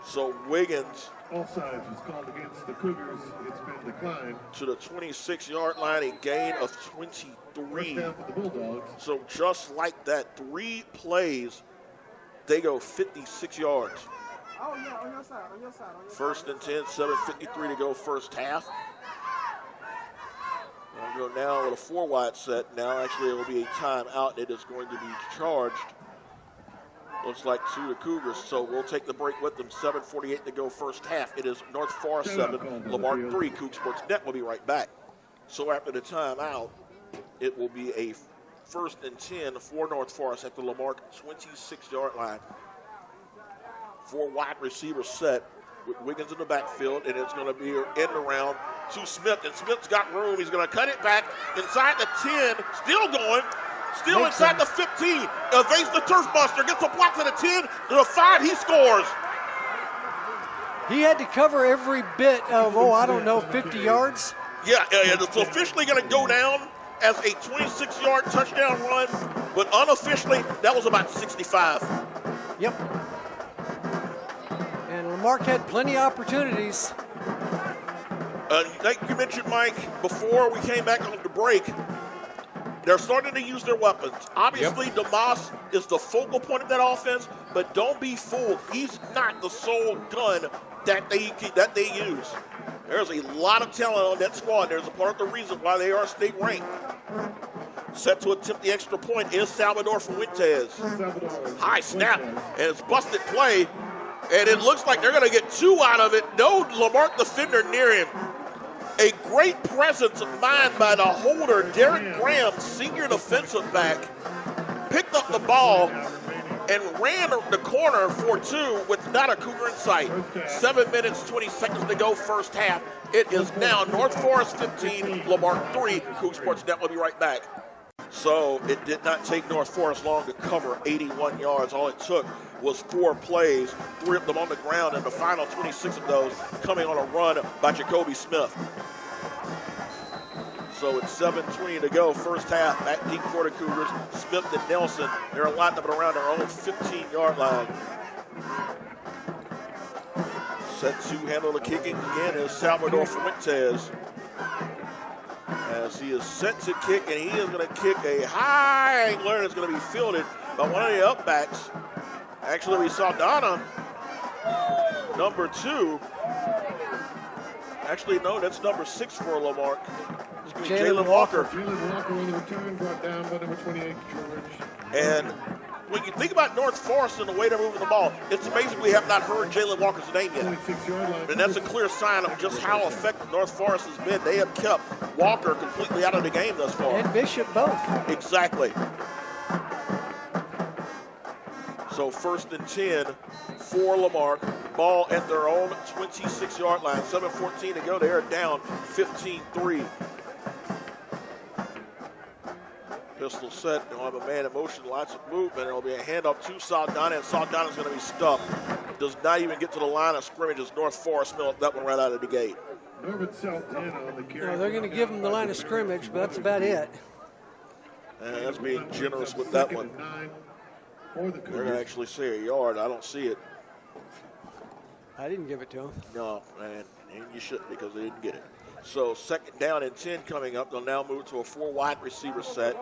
So Wiggins. Offsides was called against the Cougars. It's been declined. To the 26-yard line, a gain of 23. First down for the Bulldogs. So just like that, 3 plays, they go 56 yards. Oh, yeah, on your side, on your side. First and 10, 7:53 to go first half. We'll go now with a 4 wide set. Now actually it will be a timeout. It is going to be charged. Looks like to the Cougars, so we'll take the break with them. 7:48 to go first half. It is North Forest 7, Lamarque 3. Coug Sports Net will be right back. So after the timeout, it will be a first and 10 for North Forest at the Lamarque 26-yard line. 4 wide receiver set with Wiggins in the backfield, and it's going to be in around to Smith, and Smith's got room. He's going to cut it back inside the 10, still going. Still inside the 15, evades the turf buster, gets a block to the 10, to the 5, he scores. He had to cover every bit of, 50 yards. Yeah, it's officially going to go down as a 26-yard touchdown run, but unofficially, that was about 65. Yep. And Lamarque had plenty of opportunities. Like you mentioned, Mike, before we came back on the break, they're starting to use their weapons. Obviously, DeMoss is the focal point of that offense, but don't be fooled. He's not the sole gun that they use. There's a lot of talent on that squad. There's a part of the reason why they are state ranked. Set to attempt the extra point is Salvador Fuentes. High snap, and it's busted play, and it looks like they're going to get 2 out of it. No Lamarque defender near him. A great presence of mind by the holder, Derek Graham, senior defensive back, picked up the ball and ran the corner for 2 with not a Cougar in sight. 7 minutes, 20 seconds to go first half. It is now North Forest 15, Lamarque 3. Coug Sports Net will be right back. So it did not take North Forest long to cover 81 yards. All it took was 4 plays, 3 of them on the ground, and the final 26 of those coming on a run by Jacoby Smith. So it's 7:20 to go first half. Back deep for the Cougars. Smith and Nelson, they're lined up around their own 15-yard line. Set to handle the kicking again is Salvador Fuentes. As he is set to kick, and he is going to kick a high angler, and it's going to be fielded by one of the upbacks. Actually, we saw Donna, number 2, Actually, no, that's number 6 for Lamarck. It's going to be Jalen Jalen Walker. Jalen Walker on the return, brought down by number 28, George. And when you think about North Forest and the way they're moving the ball, it's amazing we have not heard Jalen Walker's name yet. 26-yard line. And that's a clear sign of just how effective North Forest has been. They have kept Walker completely out of the game thus far. And Bishop both. Exactly. So 1st and 10 for Lamarck. Ball at their own 26-yard line. 7:14 to go. They are down 15-3. Pistol set. They'll have a man in motion. Lots of movement. It'll be a handoff to Saldana, and Saldana's going to be stuffed. Does not even get to the line of scrimmage as North Forest milled that one right out of the gate. Norman Saldana on the carry. They're going to give him the line of scrimmage, but that's about it. And that's being generous with that one. 2nd and 9 for the They're going to Cougars. actually say a yard. I don't see it. I didn't give it to him. No, and you shouldn't because they didn't get it. So 2nd down and 10 coming up. They'll now move to a 4 wide receiver set.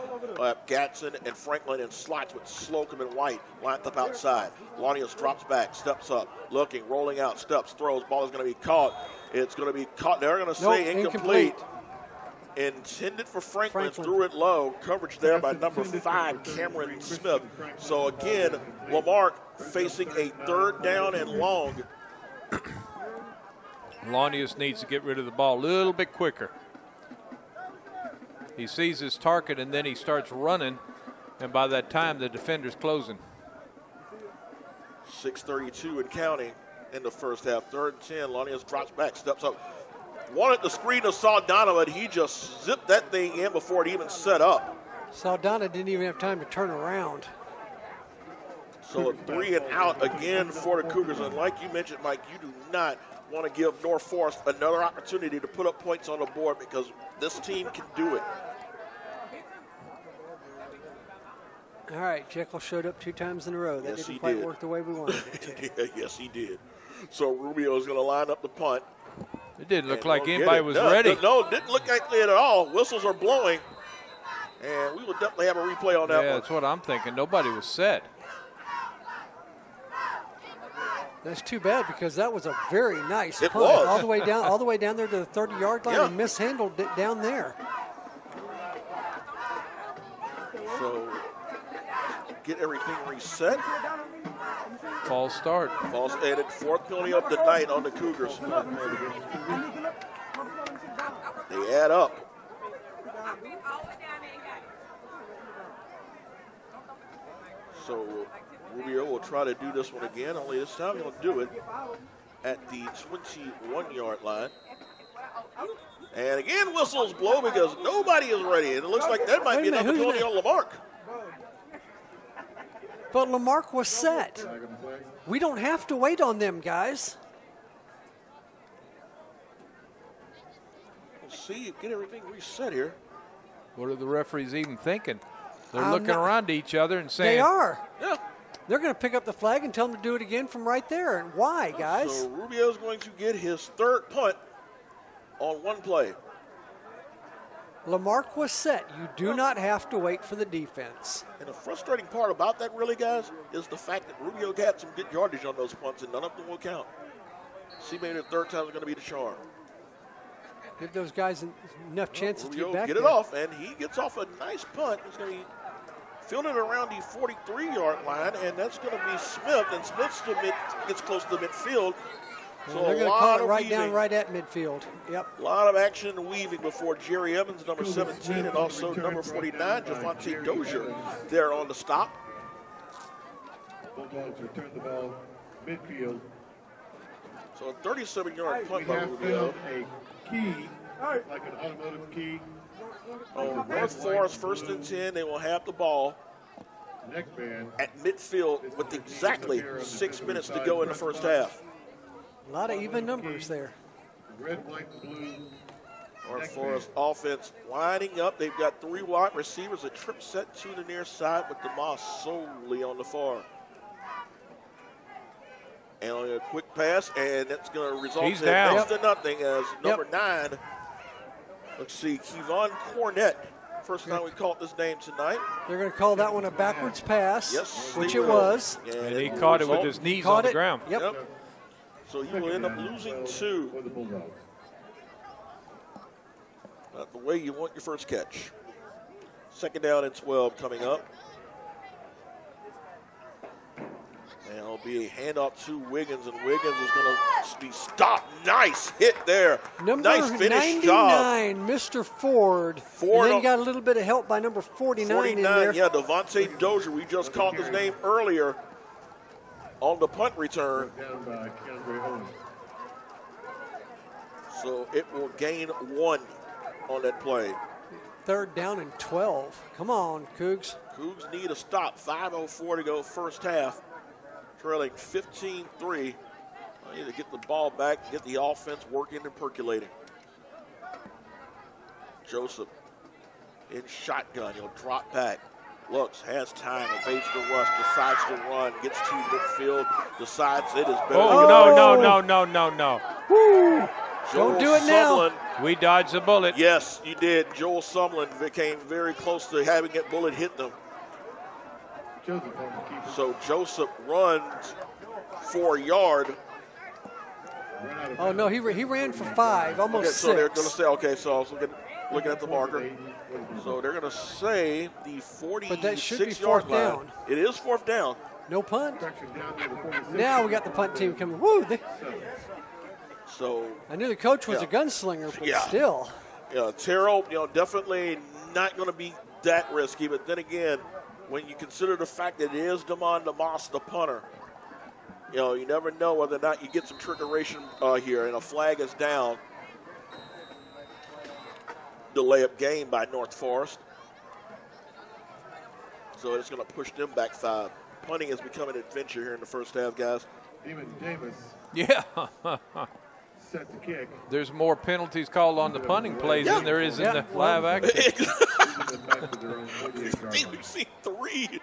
Gatson and Franklin in slots with Slocum and White lined up outside. Lanius drops back, steps up, looking, rolling out, steps, throws. Ball is going to be caught. It's going to be caught. They're going to say incomplete. Intended for Franklin, threw it low. Coverage there by number 5, Cameron Smith. So again, Lamarck facing a 3rd down and long. Lanius needs to get rid of the ball a little bit quicker. He sees his target and then he starts running, and by that time the defender's closing. 6:32 and counting in the first half. 3rd and 10. Lanius drops back, steps up. Wanted the screen of Saldana, but he just zipped that thing in before it even set up. Saldana didn't even have time to turn around. So a 3 and out again for the Cougars. And like you mentioned, Mike, you do not want to give North Forest another opportunity to put up points on the board because this team can do it. All right, Jekyll showed up 2 times in a row. That Yes, didn't he quite did. work the way we wanted it to. Yes, he did. So Rubio is going to line up the punt. It didn't look And like they'll get anybody it. was No, ready. No, didn't look like it at all. Whistles are blowing. And we will definitely have a replay on that Yeah, one. that's what I'm thinking. Nobody was set. That's too bad because that was a very nice It punt. was. All the way down there to the 30-yard line Yeah. and mishandled it down there. So get everything reset. False start. Falls added 4th penalty of the night on the Cougars. They add up. So Rubio will try to do this one again, only this time he'll do it at the 21-yard line. And again, whistles blow because nobody is ready. And it looks like that might Wait be a minute, another who's penalty on Lamarck. But Lamarck was set. We don't have to wait on them, guys. We'll see, get everything reset here. What are the referees even thinking? They're I'm looking not- around to each other and saying, They are. Yeah. They're going to pick up the flag and tell them to do it again from right there. And why, guys? So Rubio's going to get his 3rd punt on one play. Lamarck was set. You do not have to wait for the defense. And the frustrating part about that, really, guys, is the fact that Rubio got some good yardage on those punts, and none of them will count. See, maybe the 3rd time is going to be the charm. Give those guys enough chances to Rubio get back get it there. off, and he gets off a nice punt. It's going to be fielded around the 43-yard line, and that's going to be Smith. And Smith still gets close to midfield. So They're a going to lot call of it right weaving. down, right at midfield. Yep. A lot of action and weaving before Jerry Evans, number 17, and also number 49, Javante Dozier, there on the stop. Bulldogs return the ball midfield. So a 37-yard We punt by have Rubio. found a key, like an automotive key. On North Forest, 1st and 10, they will have the ball Neckband. at midfield with exactly 6 minutes to go in the first half. A lot of even numbers there. Red, white, and blue. North Forest offense lining up. They've got 3 wide receivers, a trip set to the near side with the Moss solely on the far. And on a quick pass, and that's going to result He's in down. next to nothing as number 9, let's see, Kevon Cornett. First time we called this name tonight. They're going to call that one a backwards pass, Yes, which they it will. was. and he caught it with his knees on Caught the it. ground. Yep. Yep. So you will end up losing 2. For the Bulldogs. Not the way you want your first catch. 2nd down and 12 coming up. And it'll be a handoff to Wiggins, and Wiggins is going to be stopped. Nice hit there. Nice finish 99, job. Mr. Ford. Ford And then got a little bit of help by number 49 in there. Yeah, Devontae Dozier. We just called his name earlier on the punt return. Down by Keandre Owens. So it will gain 1 on that play. 3rd down and 12. Come on, Cougs. Cougs need a stop. 5:04 to go first half. Trailing 15-3. I need to get the ball back, get the offense working and percolating. Joseph in shotgun. He'll drop back. Looks, has time, evades the rush, decides to run, gets to midfield, decides it is better. Oh, no. Woo. Joel Don't do it now. Sumlin, We dodged the bullet. yes, you did. Joel Sumlin became very close to having that bullet hit them. Joseph on the keeper. So Joseph runs for a yard. Run out of Oh, no, he ran for 5, almost Okay, 6. so they're going to say, okay, so I was looking at the marker. So they're going to say the 46-yard But that should be 4th line. down. It is 4th down. No punt. Infraction down near the 46. Now we got the punt team coming. Woo! So, I knew the coach was Yeah. a gunslinger, but Yeah. still. Terrell, definitely not going to be that risky. But then again, when you consider the fact that it is Damon DeMoss, the punter, you never know whether or not you get some trickeration here, and a flag is down. The layup game by North Forest. So it's going to push them back 5. Punting has become an adventure here in the first half, guys. Even Davis Yeah. set the kick. There's more penalties called on the punting plays than there is in the live action. Using the back of their own 48-yard line. We've seen three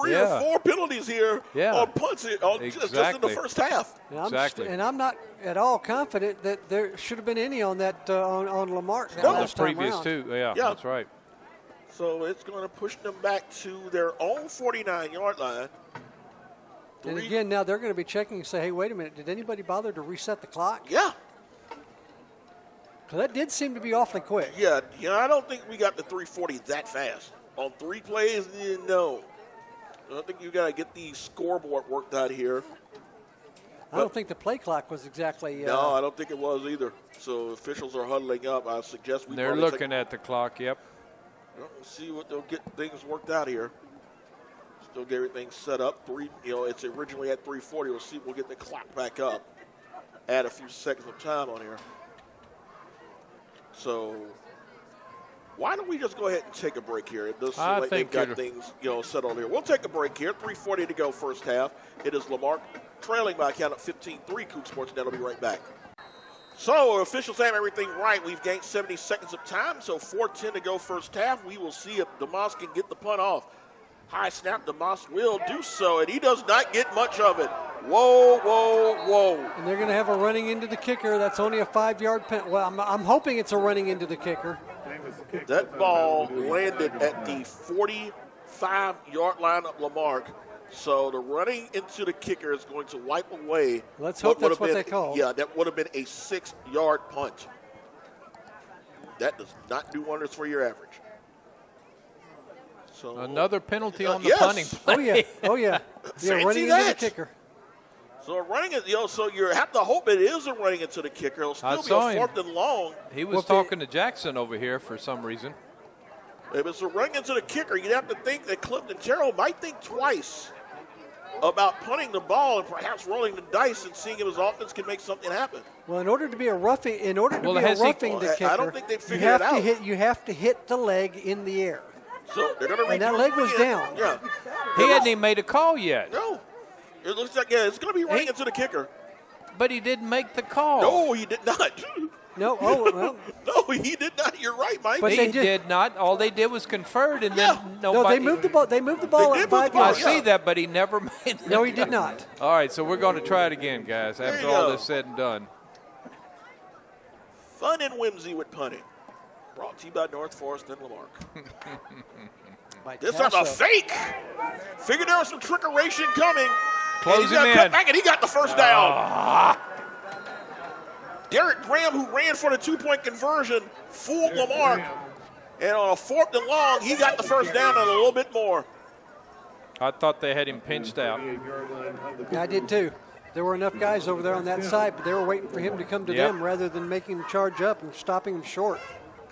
Yeah. or 4 penalties here Yeah. on punts just in the Exactly. first half. And I'm, Exactly. and I'm not at all confident that there should have been any on that on Lamarck that No. On the last time previous around. 2. Yeah, Yeah. that's right. So it's going to push them back to their own 49-yard line. And 3 again, now they're going to be checking and say, hey, wait a minute, did anybody bother to reset the clock? Yeah. Because that did seem to be awfully quick. Yeah, I don't think we got the 340 that fast. On 3 plays, no. I don't think you got to get the scoreboard worked out here. I don't think the play clock was exactly. No, I don't think it was either. So officials are huddling up. I suggest we They're probably looking at the clock, yep. see what they'll get things worked out here. Still get everything set up. It's originally at 340. We'll see. We'll get the clock back up. Add a few seconds of time on here. So why don't we just go ahead and take a break here? It does seem I like they've think got things settled here. We'll take a break here. 3:40 to go first half. It is Lamarque trailing by a count of 15-3. Coug Sports Net will be right back. So officials have everything right. We've gained 70 seconds of time, so 4:10 to go first half. We will see if DeMoss can get the punt off. High snap, DeMoss will do so, and he does not get much of it. Whoa, whoa, whoa. And they're going to have a running into the kicker. That's only a 5-yard penalty. Well, I'm hoping it's a running into the kicker. Davis kicked That ball landed at the 45-yard line of Lamarque. So the running into the kicker is going to wipe away. Let's hope that's what been, they call. Yeah, that would have been a 6-yard punt. That does not do wonders for your average. So Another penalty on the yes. punting play. Oh, yeah. Oh, yeah. Yeah, Fancy running into that. the kicker. So running it, so you have to hope it is a running into the kicker. It'll I still saw be a him. 4th and long. He was talking to Jackson over here for some reason. If it's a running into the kicker, you'd have to think that Clifton Terrell might think twice about punting the ball and perhaps rolling the dice and seeing if his offense can make something happen. Well, in order to be a roughing, Well, the I kicker, don't think they've you figured have it out. you have to hit the leg in the air. So they're going to And that leg was down. Yeah. He hadn't even made a call yet. No. It looks like, it's going to be running into the kicker. But he didn't make the call. No, he did not. No, well, No, he did not. You're right, Mike. But He they did not. All they did was conferred, and Yeah. then no, nobody. they moved the ball. They moved the ball They at did move the 5 ball, I yards. yeah. see that, but he never made the No, he did not. All right, so we're going to try it again, guys, after you all go. this said and done. Fun and whimsy with punting. Brought to you by North Forest and Lamarque. By This time a Tasso. fake. Figured there was some trickeration coming. Close and he's him gonna cut in. back, and he got the first down. Derek Graham, who ran for the 2-point conversion, fooled Lamarck. And on a 4th and long, he got the first down and a little bit more. I thought they had him pinched out. Yeah, I did too. There were enough guys over there on that side, but they were waiting for him to come to them rather than making him charge up and stopping him short.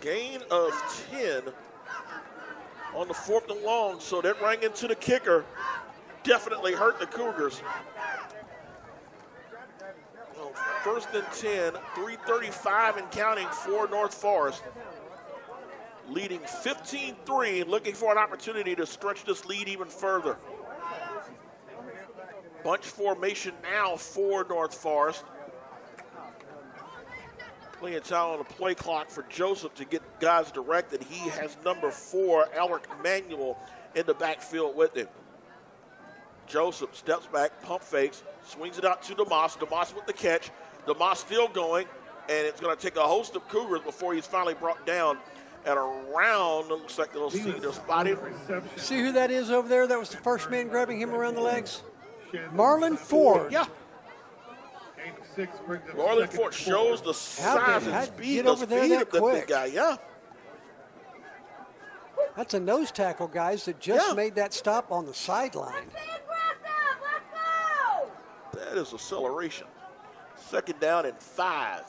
Gain of 10 on the 4th and long, so that rang into the kicker. Definitely hurt the Cougars. Well, 1st and 10, 3:35 and counting for North Forest. Leading 15-3, looking for an opportunity to stretch this lead even further. Bunch formation now for North Forest. Plenty of time on the play clock for Joseph to get guys directed. He has number 4, Alec Manuel, in the backfield with him. Joseph steps back, pump fakes, swings it out to DeMoss. DeMoss with the catch. DeMoss still going, and it's going to take a host of Cougars before he's finally brought down at around, looks like they'll see the spot him. See who that is over there? That was the first man grabbing him around the legs? Marlon Ford. Yeah. Marlon Ford shows the size and speed of that big guy, yeah. That's a nose tackle, guys, that just made that stop on the sideline. That is acceleration. 2nd down and 5.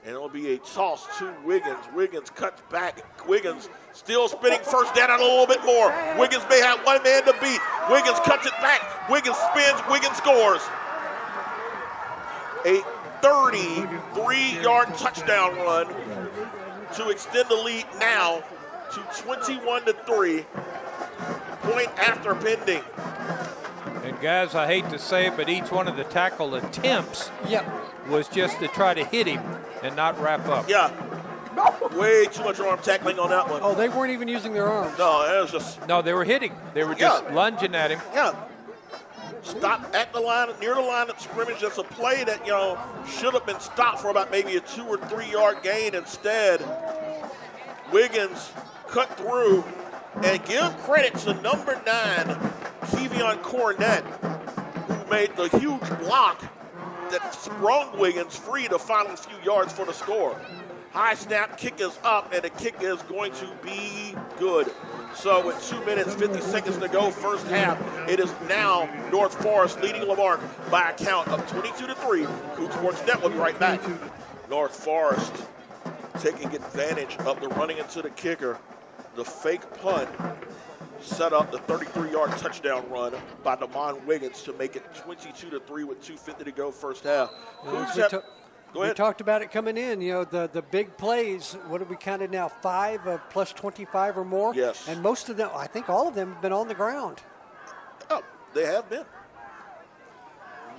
And it'll be a toss to Wiggins. Wiggins cuts back. Wiggins still spinning, first down and a little bit more. Wiggins may have one man to beat. Wiggins cuts it back. Wiggins spins. Wiggins scores. A 33-yard touchdown run to extend the lead now to 21-3. Point after pending. And guys, I hate to say it, but each one of the tackle attempts was just to try to hit him and not wrap up. Yeah. Way too much arm tackling on that one. Oh, they weren't even using their arms. No, it was just. No, they were hitting. They were just lunging at him. Yeah. Stop at the line, near the line of scrimmage. That's a play that, should have been stopped for about maybe a 2 or 3 yard gain. Instead, Wiggins cut through, and give credit to number 9, Kevion Cornett, who made the huge block that sprung Wiggins free the final few yards for the score. High snap, kick is up, and the kick is going to be good. So with 2 minutes, 50 seconds to go, first half, it is now North Forest leading Lamarque by a count of 22-3. Coug Sports Net will be right back. North Forest taking advantage of the running into the kicker. The fake punt set up the 33-yard touchdown run by Devon Wiggins to make it 22-3 with 2:50 to go first half. Go ahead. We talked about it coming in, the big plays. What have we counted now? 5 of plus 25 or more? Yes. And most of them, I think all of them have been on the ground. Oh, they have been.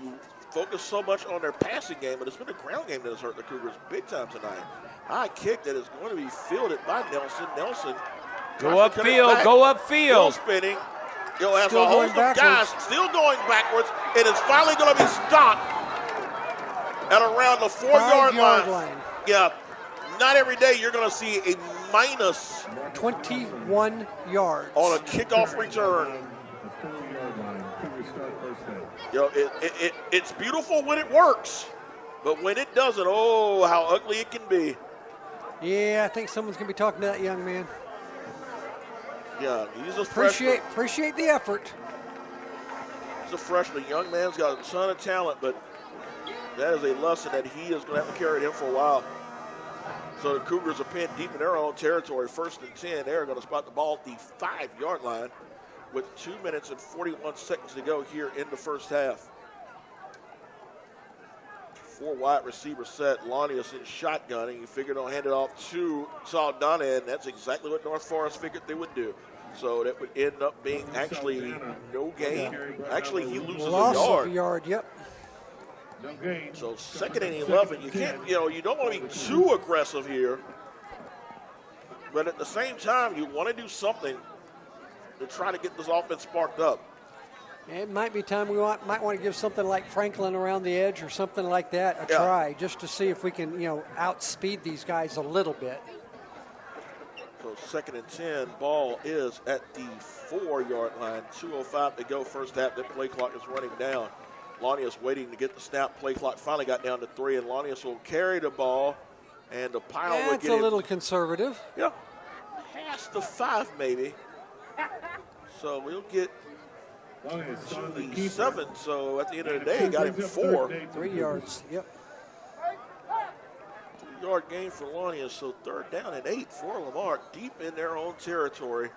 You focus so much on their passing game, but it's been a ground game that has hurt the Cougars big time tonight. High kick that is going to be fielded by Nelson. Nelson. Go upfield, go upfield. Still spinning. He'll have a host of guys still going backwards. It is finally going to be stopped at around the 4-yard line. Yeah, not every day you're going to see a minus 21 yards on a kickoff return. It's beautiful when it works, but when it doesn't, oh, how ugly it can be. Yeah, I think someone's going to be talking to that young man. Yeah, he's a freshman. Appreciate the effort. He's a freshman. Young man's got a ton of talent, but that is a lesson that he is going to have to carry him for a while. So the Cougars are pinned deep in their own territory. 1st and 10. They're going to spot the ball at the 5-yard line with 2 minutes and 41 seconds to go here in the first half. 4 wide receiver set. Lanius in shotgunning. He figured he'll hand it off to Saldana, and that's exactly what North Forest figured they would do. So that would end up being actually no gain. Actually, he loses a yard. Yep. So 2nd and 11. You can't, you don't want to be too aggressive here. But at the same time, you want to do something to try to get this offense sparked up. It might be time we might want to give something like Franklin around the edge or something like that a try, just to see if we can, outspeed these guys a little bit. So 2nd and 10, ball is at the 4-yard line. 2:05 to go first half. The play clock is running down. Lanius waiting to get the snap. Play clock finally got down to 3, and Lanius will carry the ball, and the pile will That's get a him. little conservative. Yeah, past the 5 maybe. So we'll get to the 7. So at the end of the day, got him 4. 3 yards. Yep. 2-yard gain for Lanius. So 3rd down and 8 for Lamar, deep in their own territory.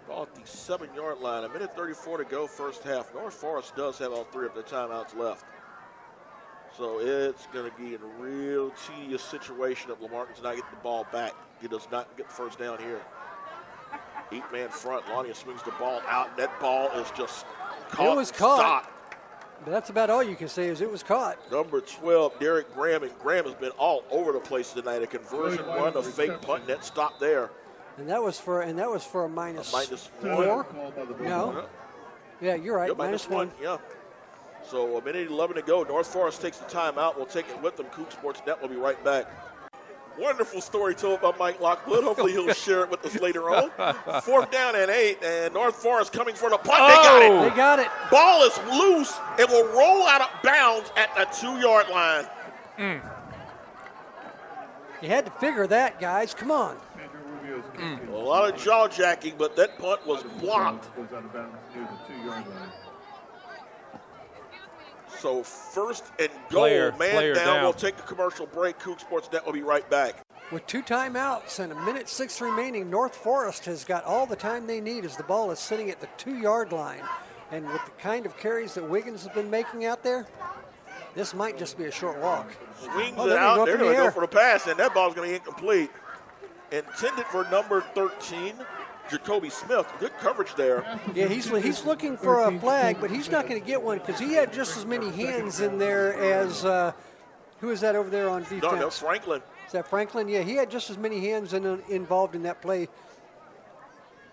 Ball at the 7-yard line. 1:34 to go, first half. North Forest does have all 3 of their timeouts left. So it's going to be a real tedious situation if Lamar does not get the ball back. He does not get the first down here. 8-man front. Lanius swings the ball out. That ball is just caught. It was caught. Stopped. But that's about all you can say is it was caught. Number 12, Derek Graham. And Graham has been all over the place tonight. A conversion run, a fake punt, net stop there. And that was for a minus -4. 4. No. Yeah, you're right. Yep, -1. Yeah. So 1:11 to go. North Forest takes the timeout. We'll take it with them. Coug Sports Net will be right back. Wonderful story told by Mike Lockwood. Hopefully he'll share it with us later on. 4th down and 8, and North Forest coming for the punt. They got it. They got it. Ball is loose. It will roll out of bounds at the 2-yard line. You had to figure that, guys. Come on. A lot of jaw jacking, but that punt was blocked. So 1st and goal, man down. We'll take a commercial break. Coug Sports Net will be right back. With 2 timeouts and 1:06 remaining, North Forest has got all the time they need as the ball is sitting at the 2-yard line. And with the kind of carries that Wiggins has been making out there, this might just be a short walk. Swings it out. They're going to go for the pass, and that ball's going to be incomplete. Intended for number 13, Jacoby Smith. Good coverage there. Yeah, he's looking for a flag, but he's not going to get one because he had just as many hands in there as who is that over there on defense? No, Franklin. Is that Franklin? Yeah, he had just as many hands involved in that play.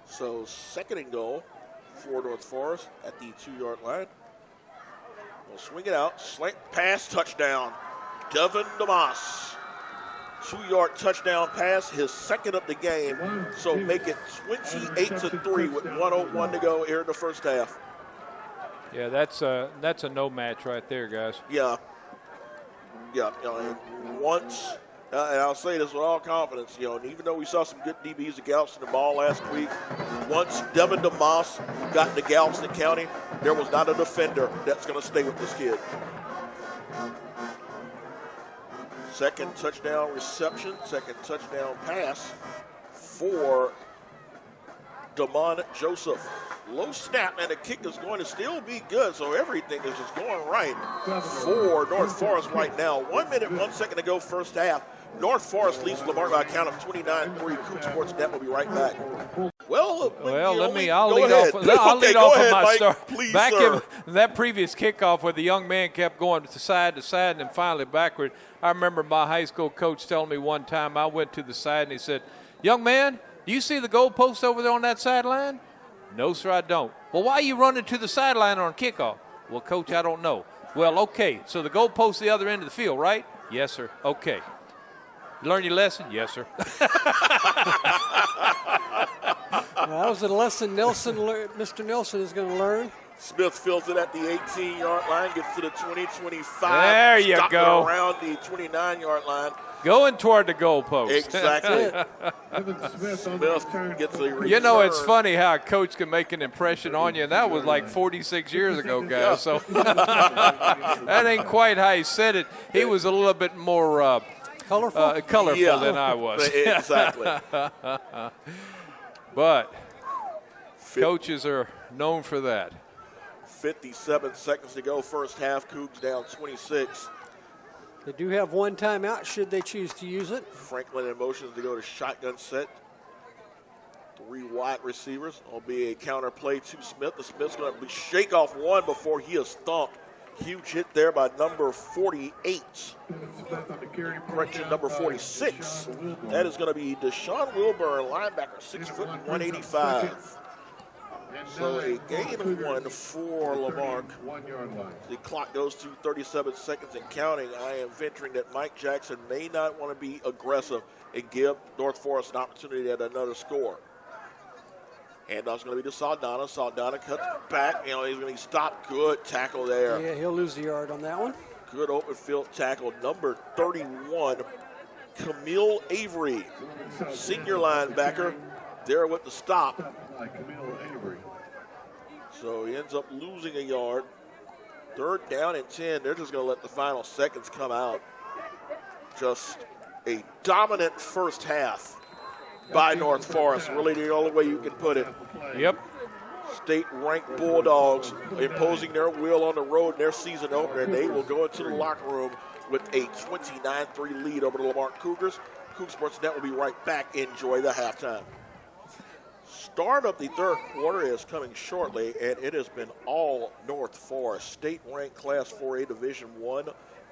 So 2nd and goal for North Forest at the 2-yard line. We'll swing it out. Slant pass, touchdown. Devon Woods. 2-yard touchdown pass, his 2nd of the game. So make it 28-3 with 1:01 to go here in the first half. Yeah, that's a no match right there, guys. Yeah. Yeah. And once, and I'll say this with all confidence, and even though we saw some good DBs at Galveston the ball last week, once Devon Woods got into Galveston County, there was not a defender that's going to stay with this kid. 2nd touchdown reception, 2nd touchdown pass for Damon Joseph. Low snap, and the kick is going to still be good, so everything is just going right for North Forest right now. 1 minute, 1 second to go, first half. North Forest leads Lamar by a count of 29-3. Coug Sports Net will be right back. I'll lead off of my start. Please, back sir. in that previous kickoff where the young man kept going to side and then finally backward. I remember my high school coach telling me one time I went to the side and he said, "Young man, do you see the goalpost over there on that sideline?" "No, sir, I don't." "Well, why are you running to the sideline on kickoff?" "Well, coach, I don't know." "Well, okay, so the goalpost the other end of the field, right?" "Yes, sir." "Okay. You learn your lesson?" "Yes, sir." Well, that was a lesson Mr. Nelson is going to learn. Smith fills it at the 18-yard line, gets to the 20-25. There you go. Around the 29-yard line. Going toward the goalpost. Exactly. Smith gets a return. You know, it's funny how a coach can make an impression on you, and that was like 46 years ago, guys. So that ain't quite how he said it. He was a little bit more colorful than I was. Exactly. But coaches are known for that. 57 seconds to go, first half. Cougs down 26. They do have 1 timeout should they choose to use it. Franklin in motion to go to shotgun set. 3 wide receivers. Will be a counter play to Smith. The Smith's going to shake off one before he is thumped. Huge hit there by number 48. Correction, number 46. That is going to be Deshaun Wilburn, linebacker, 6 foot 185. So a gain of 1 for Lamar. The clock goes to 37 seconds and counting. I am venturing that Mike Jackson may not want to be aggressive and give North Forest an opportunity at another score. Handoff's going to be to Saldana. Saldana cuts back. He's going to be stopped. Good tackle there. Yeah, he'll lose the yard on that one. Good open field tackle. Number 31, Camille Avery, senior linebacker, there with the stop. Camille Avery. So he ends up losing a yard. 3rd down and 10. They're just going to let the final seconds come out. Just a dominant first half by North Forest. Really the only way you can put it. Yep. State-ranked Bulldogs imposing their will on the road in their season opener. They will go into the locker room with a 29-3 lead over the Lamar Cougars. Coug Sports Net will be right back. Enjoy the halftime. Start of the 3rd quarter is coming shortly, and it has been all North Forest. State-ranked Class 4A Division I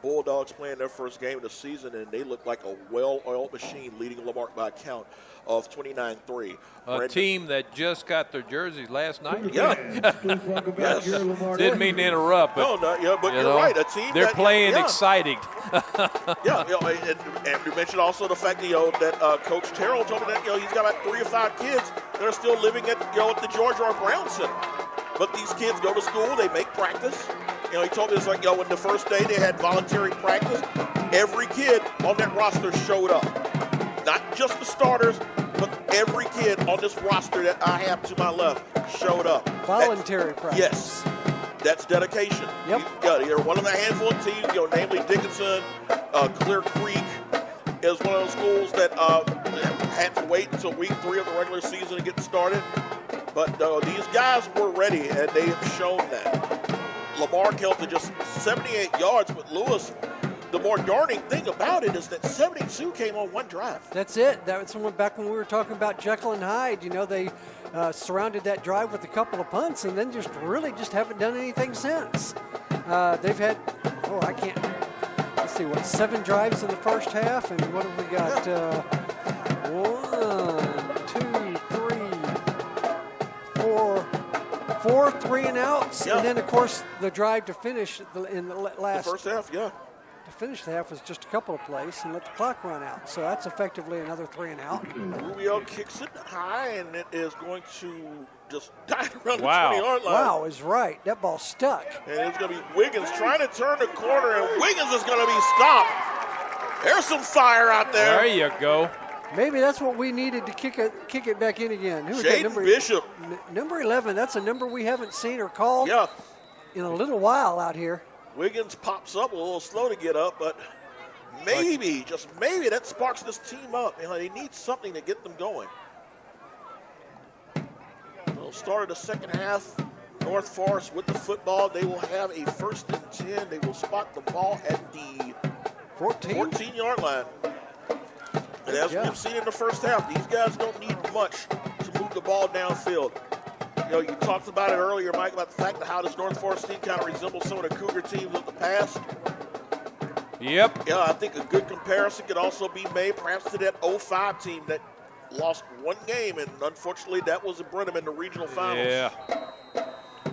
Bulldogs playing their first game of the season, and they look like a well-oiled machine, leading Lamar by a count of 29-3. A team that just got their jerseys last night. Yeah. Yes. Didn't mean to interrupt, but but you're right. A team they're playing exciting. And you mentioned also the fact that Coach Terrell told me that he's got about 3 or 5 kids that are still living at the George R. Brown Center. But these kids go to school, they make practice. He told me it's like when the first day they had voluntary practice, every kid on that roster showed up. Not just the starters, but every kid on this roster that I have to my left showed up. Voluntary practice. Yes. That's dedication. Yep. They're one of a handful of teams, namely Dickinson, Clear Creek is one of those schools that had to wait until week 3 of the regular season to get started. But these guys were ready, and they have shown that. Lamar held to just 78 yards with Lewis. The more darning thing about it is that 72 came on one drive. That's it. That was someone back when we were talking about Jekyll and Hyde. They surrounded that drive with a couple of punts and then just haven't done anything since. They've had, let's see, 7 drives in the first half, and what have we got? 4 3-and-outs, and then, of course, the drive to finish in the last. The first half, yeah. To finish the half was just a couple of plays and let the clock run out. So that's effectively another 3-and-out. Rubio kicks it high, and it is going to just die around the 20-yard line. Wow is right. That ball stuck. And it's going to be Wiggins trying to turn the corner, and Wiggins is going to be stopped. There's some fire out there. There you go. Maybe that's what we needed to kick it back in again. Who's that Jaden Bishop. Number 11. That's a number we haven't seen or called in a little while out here. Wiggins pops up a little slow to get up, but maybe, just maybe, that sparks this team up. They need something to get them going. Well, start of the second half, North Forest with the football. They will have a 1st and 10. They will spot the ball at the 14-yard line. And as we've seen in the first half, these guys don't need much to move the ball downfield. You talked about it earlier, Mike, about the fact that how this North Forest team kind of resembles some of the Cougar teams of the past. Yep. Yeah, I think a good comparison could also be made perhaps to that 05 team that lost 1 game, and unfortunately that was at Brenham in the regional finals. Yeah.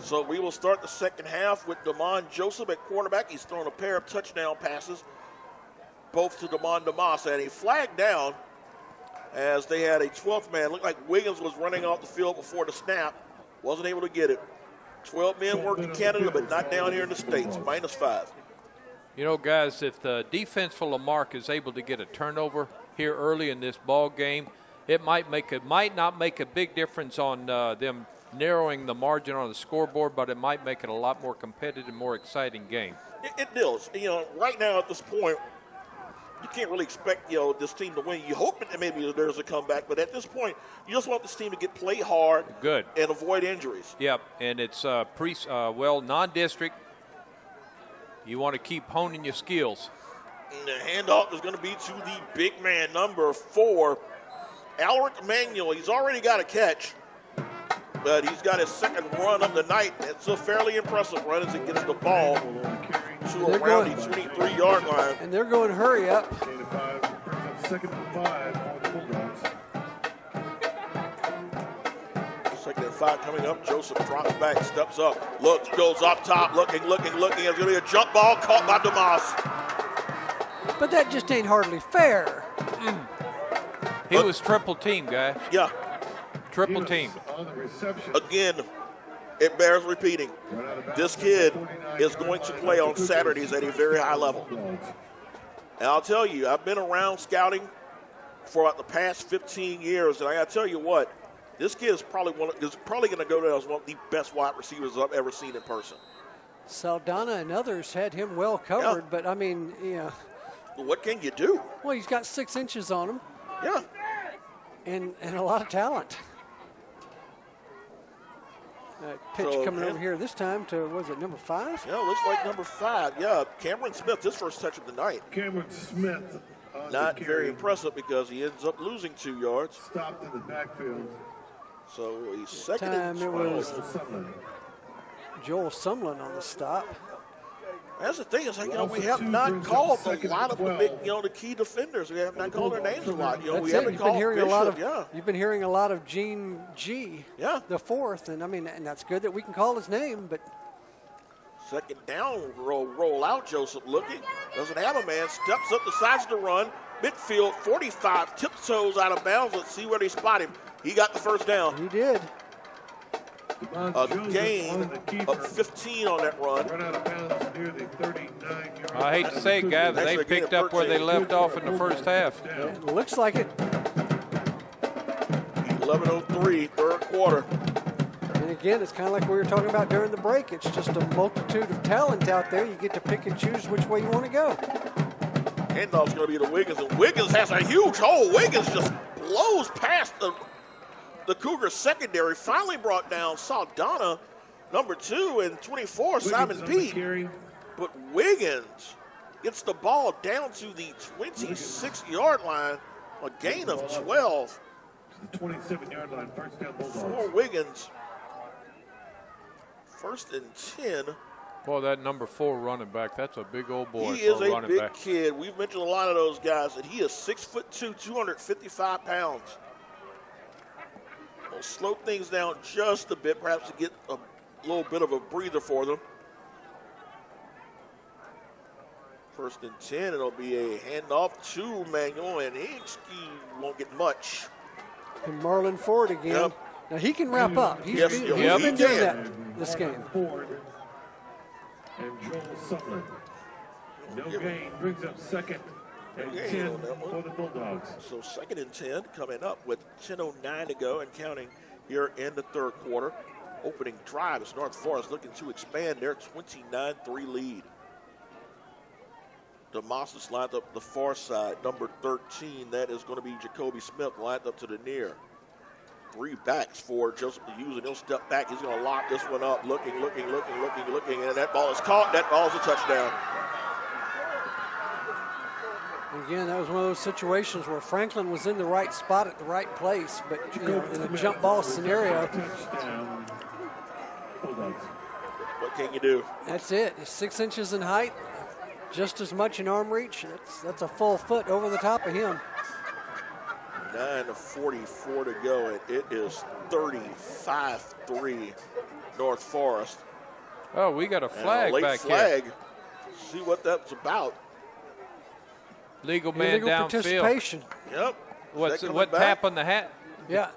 So we will start the second half with Damon Joseph at quarterback. He's thrown a pair of touchdown passes, both to Damon DeMoss, and a flag down as they had a 12th man. Looked like Wiggins was running off the field before the snap. Wasn't able to get it. 12 men worked in Canada, but not down here in the States. -5. Guys, if the defense for Lamarck is able to get a turnover here early in this ball game, it might not make a big difference on them narrowing the margin on the scoreboard, but it might make it a lot more competitive, more exciting game. It does. Right now at this point, you can't really expect, this team to win. You hope that maybe there's a comeback, but at this point, you just want this team to play hard and avoid injuries. Yep, and it's non-district. You want to keep honing your skills. And the handoff is going to be to the big man, number 4, Alaric Emanuel. He's already got a catch, but he's got his second run of the night. It's a fairly impressive run as he gets the ball to around the 23-yard line. And they're going to hurry up. 2nd and 5 on the Bulldogs. 2nd and 5 coming up. Joseph drops back, steps up, looks, goes up top, looking. It's going to be a jump ball caught by DeMoss. But that just ain't hardly fair. He was triple team, guy. Yeah. triple team. On the reception. Again, it bears repeating. This kid is going to play on Saturdays at a very high level. And I'll tell you, I've been around scouting for about the past 15 years, and I got to tell you what, this kid is probably going to go down as one of the best wide receivers I've ever seen in person. Saldana and others had him well covered, Yeah. but I mean, What can you do? well, he's got 6 inches on him Yeah. and a lot of talent. Pitch So, coming yeah. over here this time to, was it number 5? Yeah, looks like number 5. Yeah, Cameron Smith, his first touch of the night. Cameron Smith. On Not the very carry. impressive because he ends up losing 2 yards. Stopped in the backfield. So he's second Time and it 12. was- Sumlin. Joel Sumlin on the stop. That's the thing is, like, we Loss of have 2 not brings called up a second lot and of the big, 12. the key defenders. We have not called their names a lot. We That's it. haven't You've called been hearing Bishop. a lot of Yeah. You've been hearing a lot of Gene G. Yeah. The 4th, and I mean, and that's good that we can call his name, but Second down, roll out. Joseph looking, doesn't have a man. Steps up, decides to run. Midfield, 45, tiptoes out of bounds. Let's see where they spot him. He got the first down. he did. A gain of 15 on that run. Run out of bounds near the 39-yard line. I hate to say, guys, they Actually, picked again, up where they 13. left off in the first half. It looks like it. 11:03, third quarter. And again, it's kind of like we were talking about during the break. It's just a multitude of talent out there. You get to pick and choose which way you want to go. Handoff's going to be to Wiggins, and Wiggins has a huge hole. Wiggins just blows past the Cougars secondary. Finally brought down Saldana, number 2, and 24, Simon Wiggins on the Pete. carry. But Wiggins gets the ball down to the 26-yard line, a gain of 12 The 27-yard line, first down for Bulldogs. Wiggins. First and 10. Boy, that number 4 running back, that's a big old boy He is for a a running big back. kid. We've mentioned a lot of those guys, and he is 6'2", 255 pounds. Will slow things down just a bit, perhaps to get a little bit of a breather for them. First and 10, it'll be a handoff to Manuel, and he won't get much. And Marlon Ford again. Yep. Now he can wrap up. He's Yes, been, yeah, he's he been doing can. that this game. Ford and Joel Sumlin. No gain, brings up second and gain 10 on that one. for the Bulldogs. So second and 10 coming up with 10:09 to go and counting here in the third quarter. Opening drive is North Forest looking to expand their 29-3 lead. DeMoss is lined up the far side. Number 13, that is going to be Jacoby Smith lined up to the near. 3 backs for Joseph to use, and he'll step back. He's going to lock this one up. Looking, and that ball is caught. That ball is a touchdown. Again, that was one of those situations where Franklin was in the right spot at the right place, but in a jump ball scenario, Touchdown, Bulldogs. What can you do? that's it. It's 6 inches in height, just as much in arm reach. That's a full foot over the top of him. 9:44 to go, and it is 35-3 North Forest. Oh, we got a And flag a late back flag. here. See what that's about. Legal man Illegal downfield. participation. Yep. What's Is that what coming tap back? on the hat? Yeah.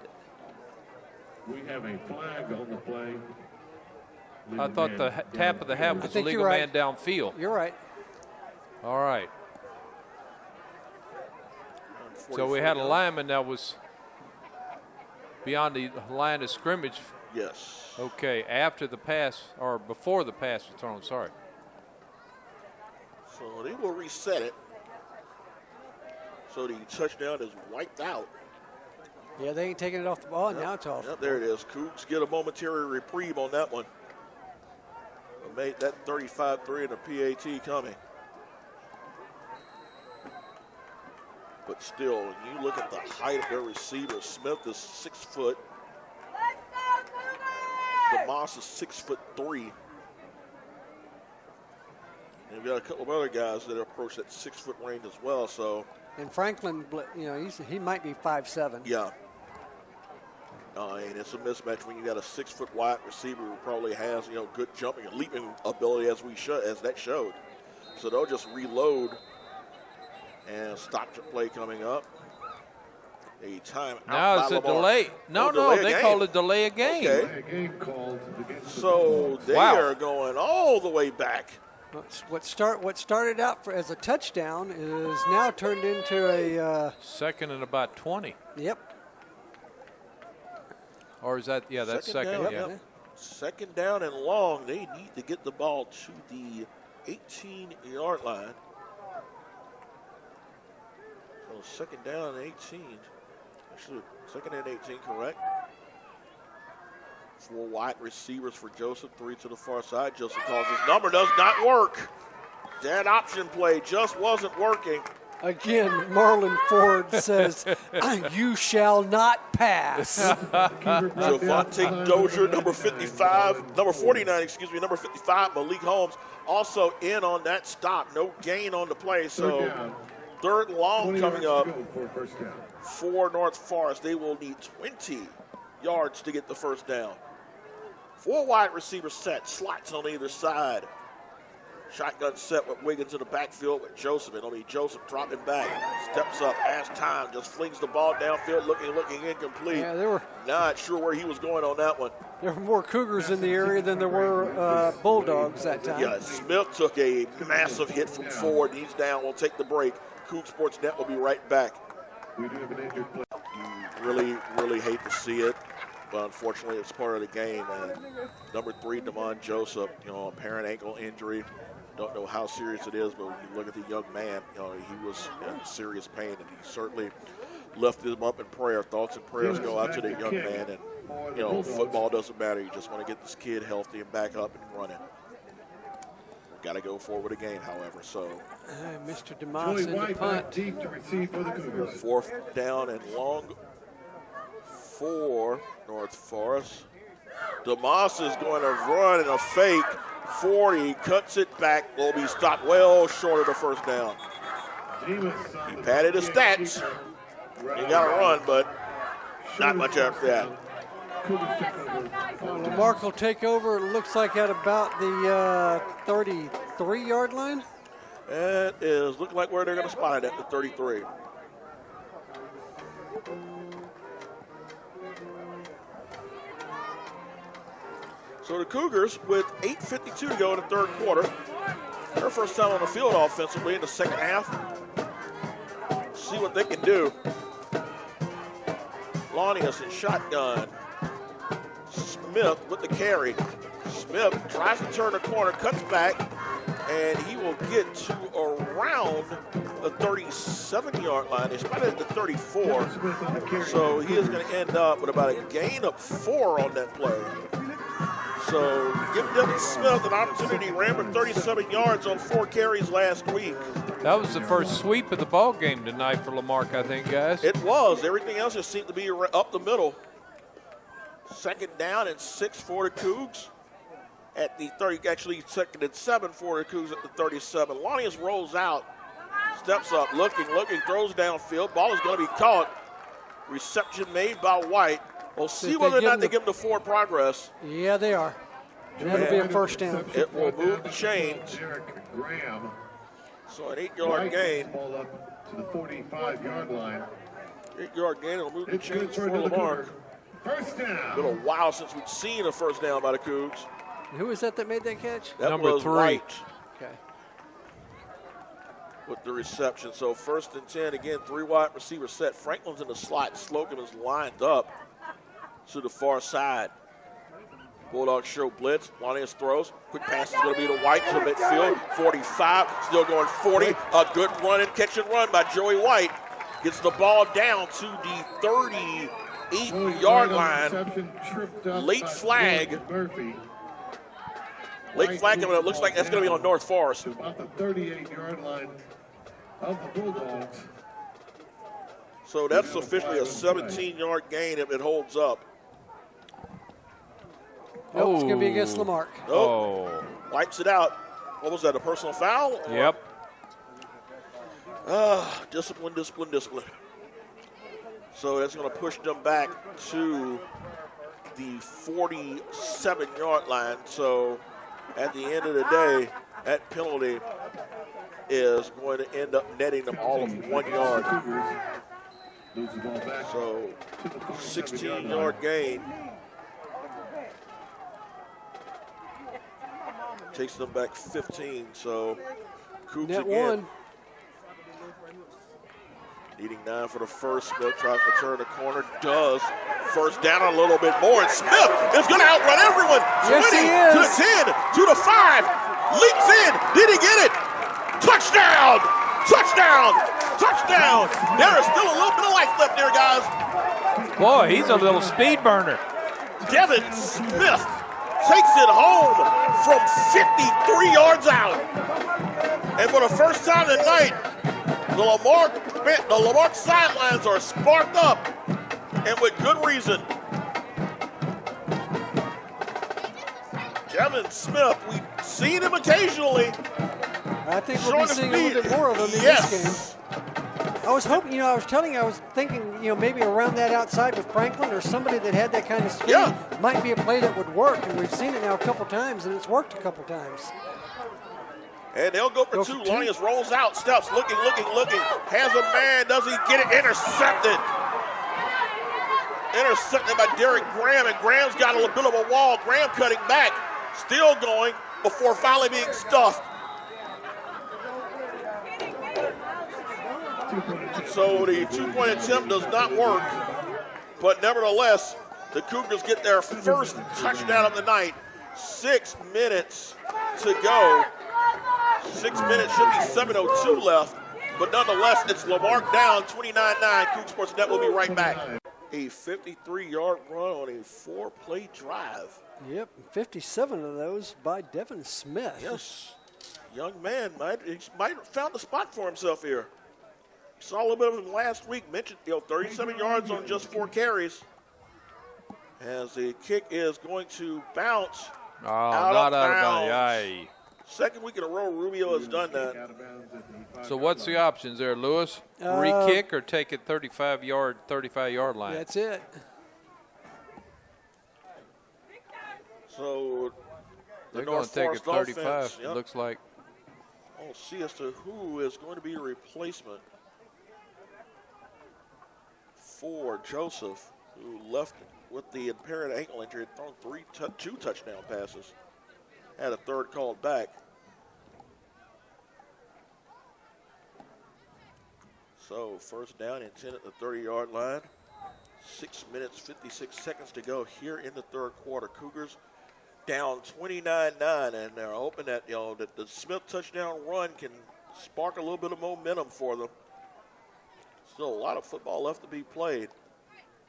We have a flag on the play. I thought the tap of the hat was the think legal you're man right. downfield. You're right. All right. So we had a lineman that was beyond the line of scrimmage. Yes. Okay, after the pass or before the pass was thrown. Sorry. So they will reset it. So the touchdown is wiped out. Yeah, they ain't taking it off the ball. Now it's off. Yep, there it is. Cougs get a momentary reprieve on that one. Made that 35-3 and a PAT coming. But still, when you look at the height of their receiver, Smith is 6 foot. DeMoss is 6'3". And we've got a couple of other guys that approach that 6 foot range as well. So And Franklin, he might be 5'7". yeah. And it's a mismatch when you got a 6 foot wide receiver who probably has, good jumping and leaping ability as that showed. So they'll just reload and stop the play coming up. A timeout. Now it's a delay. No, they called it delay a game. Okay. A game called against the So they are going all the way back. What started out as a touchdown is now turned into a second and about 20. Yep. Or is that? Yeah, that's second. Down, yeah. yep. Second down and long. They need to get the ball to the 18-yard line. So second down and 18. Actually, second and 18, correct. 4 wide receivers for Joseph, 3 to the far side. Joseph calls his number, does not work. That option play just wasn't working. Again, Marlon Ford says, you shall not pass. Javante Dozier, number 55, Malik Holmes also in on that stop. No gain on the play, so third long coming up for North Forest. They will need 20 yards to get the first down. 4 wide receiver set, slots on either side. Shotgun set with Wiggins in the backfield with Joseph. And Joseph dropping back, steps up, has time, just flings the ball downfield, looking incomplete. Yeah, they were not sure where he was going on that one. There were more Cougars in the area than there were Bulldogs that time. Yeah, Smith took a massive hit from Ford. He's down. We'll take the break. Coug Sports Net will be right back. We do have an injured player. You really hate to see it, but unfortunately it's part of the game. And number 3, Devon Joseph, apparent ankle injury. Don't know how serious it is, but when you look at the young man, he was in serious pain, and he certainly lifted him up in prayer. Thoughts and prayers go out to the young man, and football doesn't matter. You just want to get this kid healthy and back up and running. Got to go forward with the game, however. So, Mr. DeMoss in the punt. Deep to receive for the Cougars. 4th down and long for North Forest. DeMoss is going to run in a fake. 40, cuts it back, will be stopped well short of the first down. He padded his stats. He got to run, but not much after that. Marque will take over, it looks like at about the 33-yard line. It is looking like where they're going to spot it at the 33. So the Cougars, with 8:52 to go in the third quarter, their first time on the field offensively in the second half. See what they can do. Launius in shotgun. Smith with the carry. Smith tries to turn the corner, cuts back, and he will get to around the 37-yard line. They spotted at the 34, so he is going to end up with about a gain of 4 on that play. So give Devon Smith an opportunity. Ran for 37 yards on 4 carries last week. That was the first sweep of the ball game tonight for Lamarque, I think, guys. It was. Everything else just seemed to be up the middle. Second down and 6 for the Cougs at the 30. Actually, second and 7 for the Cougs at the 37. Launius rolls out, steps up, looking, throws downfield. Ball is going to be caught. Reception made by White. We'll see whether or not they give him the forward progress. Yeah, they are. That'll be a first down. It will move the chains. So an 8-yard gain. Ball up to the 45-yard line. 8-yard gain will move the chains for Lamarque. First down. Been a while since we've seen a first down by the Cougs. Who was that made that catch? That Number was 3. White. Okay. With the reception. So first and 10, again, 3 wide receivers set. Franklin's in the slot. Slocum is lined up to the far side. Bulldogs show blitz. Launius throws. Quick pass is going to be to White to midfield. 45, still going 40. A good run and catch and run by Joey White. Gets the ball down to the 38-yard line. Late flag. Late flag, and it looks like that's going to be on North Forest. About the 38-yard line of the Bulldogs. So that's officially a 17-yard gain if it holds up. Nope, it's going to be against Lamarque. Nope. Wipes it out. What was that, a personal foul? Or? Yep. Discipline. So that's going to push them back to the 47-yard line. So at the end of the day, that penalty is going to end up netting them all of 1 yard. Moves the ball back So to the 16-yard gain. Takes them back 15. So Cougs Net again. one. Needing 9 for the first. Smith tries to turn the corner. Does. First down a little bit more. And Smith is going to outrun everyone. Yes, 20 he to is. the 10 to the 5. Leaps in. Did he get it? Touchdown! Touchdown! Touchdown! There is still a little bit of life left there, guys. Boy, he's a little speed burner. Devon Smith takes it home from 53 yards out. And for the first time tonight, the Lamar sidelines are sparked up, and with good reason. Devon Smith, we've seen him occasionally. I think we'll Showing be his seeing a little speed. bit more of him in Yes. this game. I was hoping, I was thinking, maybe around that outside with Franklin or somebody that had that kind of speed might be a play that would work. And we've seen it now a couple times, and it's worked a couple times. And they'll go for two. Lonius rolls out, steps, looking. Has a man, does he get it? Intercepted. Intercepted by Derek Graham, and Graham's got a little bit of a wall. Graham cutting back, still going before finally being stuffed. So the two-point attempt does not work, but nevertheless, the Cougars get their first touchdown of the night. 6 minutes to go. 6 minutes, should be 7:02 left, but nonetheless, it's Lamar down 29-9. Coug Sports Net will be right back. A 53-yard run on a 4-play drive. Yep, 57 of those by Devon Smith. Yes, young man might have found a spot for himself here. Saw a little bit of him last week. Mentioned 37 yards on just 4 carries. As the kick is going to bounce out of bounds. Second week in a row, Rubio has done that. So what's the options there, Lewis? Re-kick or take it 35-yard line? That's it. So they're going to take it 35, offense, it looks like. We'll see as to who is going to be a replacement for Joseph, who left with the apparent ankle injury, had thrown 2 touchdown passes. Had a third called back. So first down and 10 at the 30-yard line. 6 minutes, 56 seconds to go here in the third quarter. Cougars down 29-9, and they're hoping that that the Smith touchdown run can spark a little bit of momentum for them. Still a lot of football left to be played,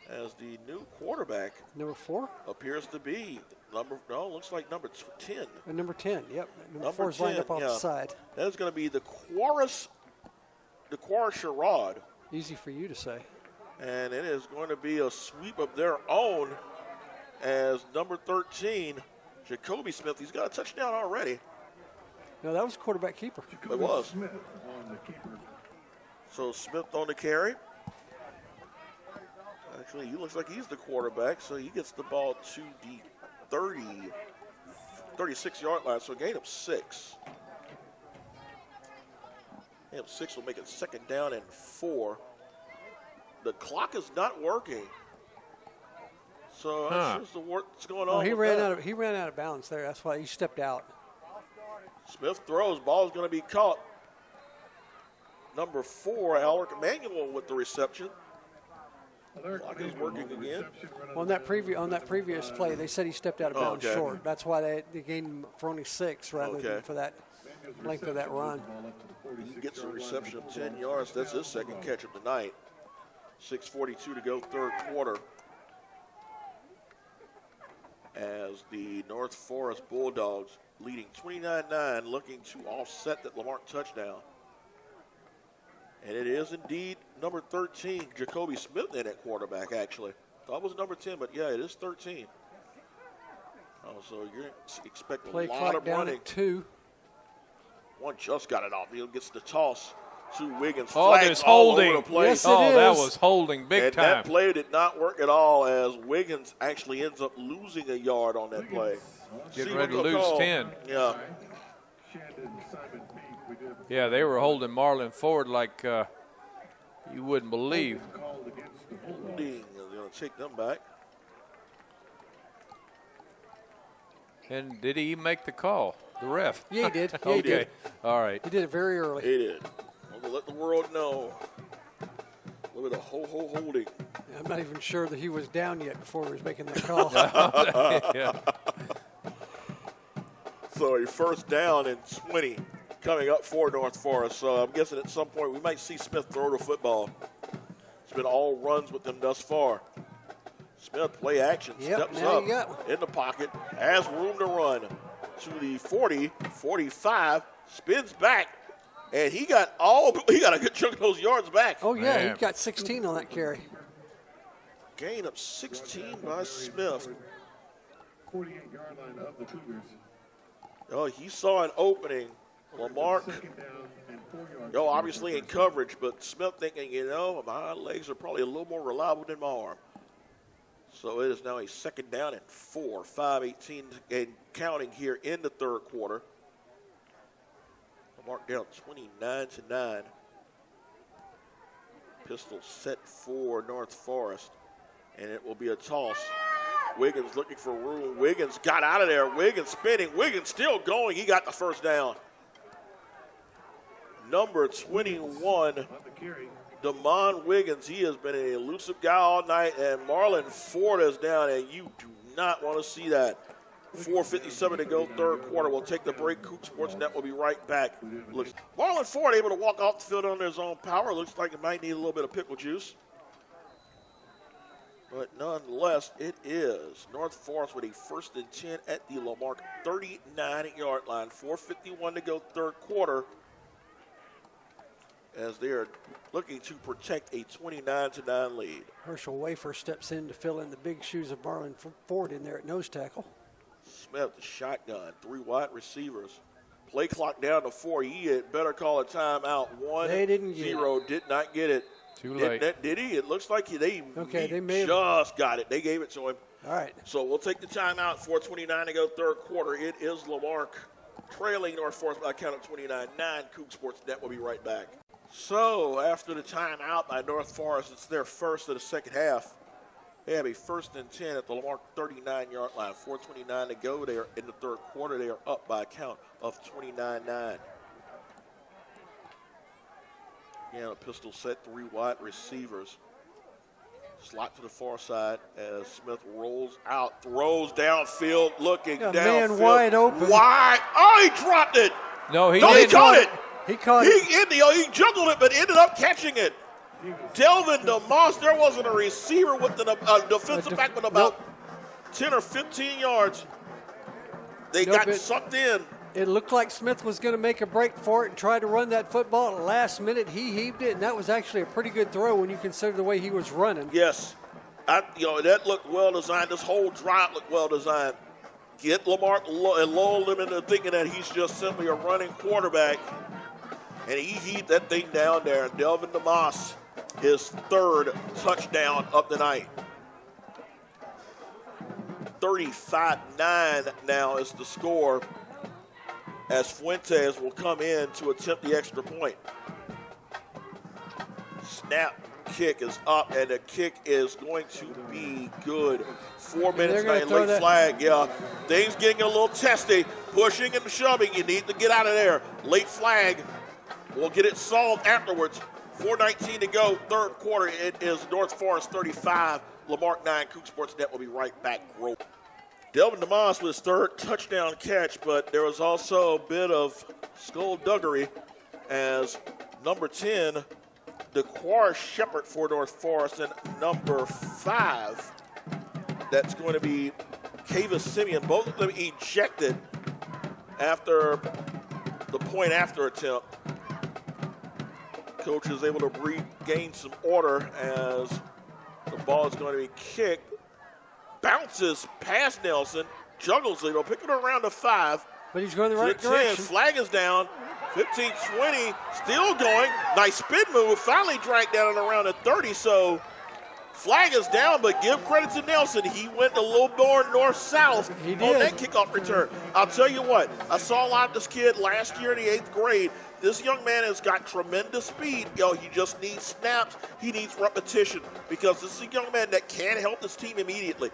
as the new quarterback Number 4? appears to be looks like number 10. Number 10, yep. Number 4 is 10, lined up off the side. That is going to be the Quaris Sherrod. Easy for you to say. And it is going to be a sweep of their own, as number 13, Jacoby Smith, he's got a touchdown already. No, that was quarterback keeper. It was. Smith on the keeper. So Smith on the carry. Actually, he looks like he's the quarterback, so he gets the ball to the 36-yard line, so a gain of 6. Gain of 6 will make it second down and 4. The clock is not working. So I'm sure what's going on. He ran out of bounds there. That's why he stepped out. Smith throws. Ball is going to be caught. Number 4, Alaric Emanuel with the reception. Clock is working again. On that previous play, they said he stepped out of bounds short. That's why they gained him for only 6 rather than for that length of that run. He gets a reception of 10 yards. That's his second catch of the night. 6:42 to go, third quarter. As the North Forest Bulldogs leading 29-9, looking to offset that Lamar touchdown. And it is indeed number 13, Jacoby Smith, in at quarterback, actually. Thought it was number 10, but yeah, it is 13. So you're expecting Play a lot clock of down running. at 2. One just got it off. He gets the toss to Wiggins. Oh, Flags there's all holding. over the place. Yes, it that is. was holding big time. That play did not work at all, as Wiggins actually ends up losing a yard on that play. Getting See ready to what they'll lose call. 10. Yeah. Yeah, they were holding Marlin Ford like you wouldn't believe. going to take them back. And did he make the call, the ref? Yeah, he did. Yeah, Okay. he did. All right. He did it very early. He did. I'm going to let the world know. Look at the holding. I'm not even sure that he was down yet before he was making that call. Yeah. So a first down and 20 coming up for North Forest. So I'm guessing at some point we might see Smith throw the football. It's been all runs with them thus far. Smith play action, steps up in the pocket, has room to run to the 40, 45, spins back, and he got a good chunk of those yards back. Oh, yeah, Man. he got 16 on that carry. Gain of 16 by Smith. 48-yard line of the Cougars. Oh, he saw an opening. Lamarck, Second down and 4 yards. obviously in coverage, but Smith thinking, my legs are probably a little more reliable than my arm. So it is now a second down and 4, 5:18 and counting here in the third quarter. Lamarck down 29-9. Pistol set for North Forest, and it will be a toss. Wiggins looking for room. Wiggins got out of there. Wiggins spinning. Wiggins still going. He got the first down. Number 21, On the carry. Devon Wiggins. He has been an elusive guy all night, and Marlon Ford is down, and you do not want to see that. 4:57 to go, third quarter. We'll take the break. Cook Sports Net will be right back. Looks Marlon Ford able to walk off the field under his own power. Looks like it might need a little bit of pickle juice. But nonetheless, it is North Forest with a 1st and 10 at the Lamarck 39-yard line. 4:51 to go, third quarter, as they are looking to protect a 29-9 lead. Herschel Wafer steps in to fill in the big shoes of Marlon Ford in there at nose tackle. Smith, the shotgun, 3 wide receivers. Play clock down to 4. He had better call a timeout. 1-0, did not get it. Too late. Did he? It looks like they may have just got it. They gave it to him. All right. So we'll take the timeout. 4:29 to go, third quarter. It is Lamarck trailing North Forest by a count of 29-9. Coug Sports Net will be right back. So after the timeout by North Forest, it's their first of the second half. They have a 1st and 10 at the Lamarck 39-yard line. 4:29 to go. They are in the third quarter. They are up by a count of 29-9. Again, a pistol set, 3 wide receivers. Slot to the far side as Smith rolls out, throws downfield, looking downfield. Man wide open. Wide. Oh, he dropped it. No, he He didn't. caught it. He caught it. He juggled it, but ended up catching it. Delvin DeMoss, there wasn't a receiver with a defensive back with about 10 or 15 yards. They got sucked in. It looked like Smith was going to make a break for it and try to run that football. At the last minute, he heaved it, and that was actually a pretty good throw when you consider the way he was running. Yes. That looked well designed. This whole drive looked well designed. Get Lamarck and lull him into thinking that he's just simply a running quarterback. And he heaved that thing down there. Delvin DeMoss, his 3rd touchdown of the night. 35-9 now is the score, as Fuentes will come in to attempt the extra point. Snap, kick is up, and the kick is going to be good. 4 minutes now, late flag. Yeah, things getting a little testy. Pushing and shoving. You need to get out of there. Late flag. We'll get it solved afterwards. 4:19 to go, third quarter. It is North Forest 35, Lamarck 9. Coug Sports Net will be right back. Delvin DeMoss with his 3rd touchdown catch, but there was also a bit of skullduggery as number 10, DeQuar Shepard for North Forest, and number 5, that's going to be Kavis Simeon. Both of them ejected after the point after attempt. Coach is able to regain some order as the ball is going to be kicked. Bounces past Nelson, juggles it. He'll pick it around to 5. But he's going the right 10, direction. flag is down. 15-20, still going. Nice spin move. Finally dragged down and around at 30. So flag is down, but give credit to Nelson. He went a little more north-south on that kickoff return. I'll tell you what, I saw a lot of this kid last year in the 8th grade. This young man has got tremendous speed. He just needs snaps. He needs repetition because this is a young man that can help this team immediately.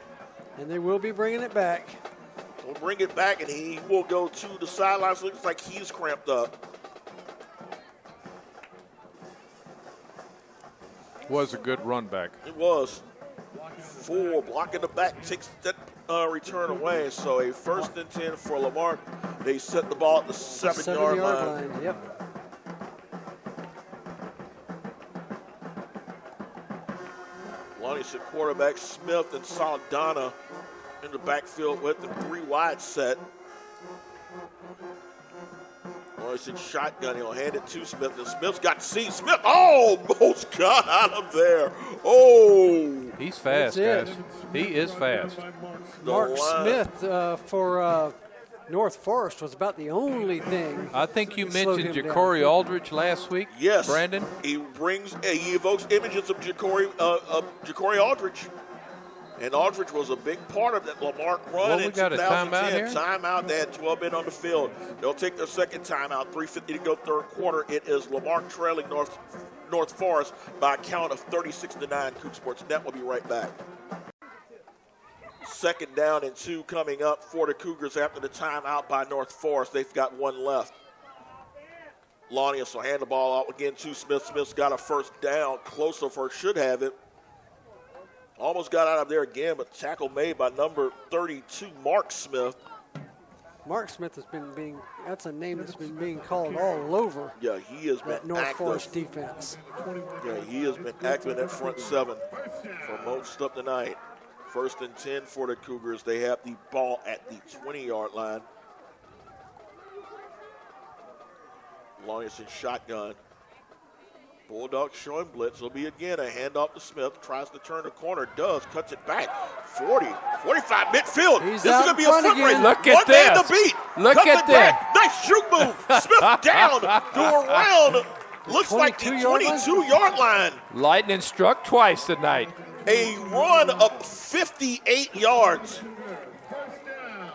And they will be bringing it back. We'll bring it back, and he will go to the sidelines. Looks like he's cramped up. Was a good run back. It was. 4 blocking the back takes that return away. So a 1st and 10 for Lamarque. They set the ball at the 7-yard line. Yep. Lonnie said quarterback Smith and Saldana in the backfield with the 3 wide set. Lonnie said shotgun. He'll hand it to Smith, and Smith's got C. Smith almost got out of there. Oh. He's fast, guys. He is fast. Mark Smith for North Forest was about the only thing. I think you that slowed mentioned him Ja'Cory down. Aldridge last week. Yes. Brandon? He evokes images of Ja'Cory Aldridge. And Aldridge was a big part of that Lamarque run Well, we in got a 2010. timeout here? Timeout. They had 12 men on the field. They'll take their second timeout. 3:50 to go third quarter. It is Lamarque trailing North Forest by a count of 36-9. Coug Sports Net will be right back. 2nd down and 2 coming up for the Cougars after the timeout by North Forest. They've got 1 left. Lanius will hand the ball out again to Smith. Smith's got a 1st down. Closer for should have it. Almost got out of there again, but tackle made by number 32, Mark Smith. Mark Smith has been that's a name that's been being called all over. Yeah, he has been that North active. Forest defense. Yeah, he has been active in that front 7 for most of the night. 1st and 10 for the Cougars. They have the ball at the 20-yard line. Longest in shotgun. Bulldogs showing blitz. It'll be again a handoff to Smith. Tries to turn the corner. Does. Cuts it back. 40, 45 midfield. He's this is going to be a foot race. Look at One man this. to beat. Look Cuts at it that. back. Nice shoot move. Smith down to around. Looks like the 22-yard line. Lightning struck twice tonight. A run of 58 yards.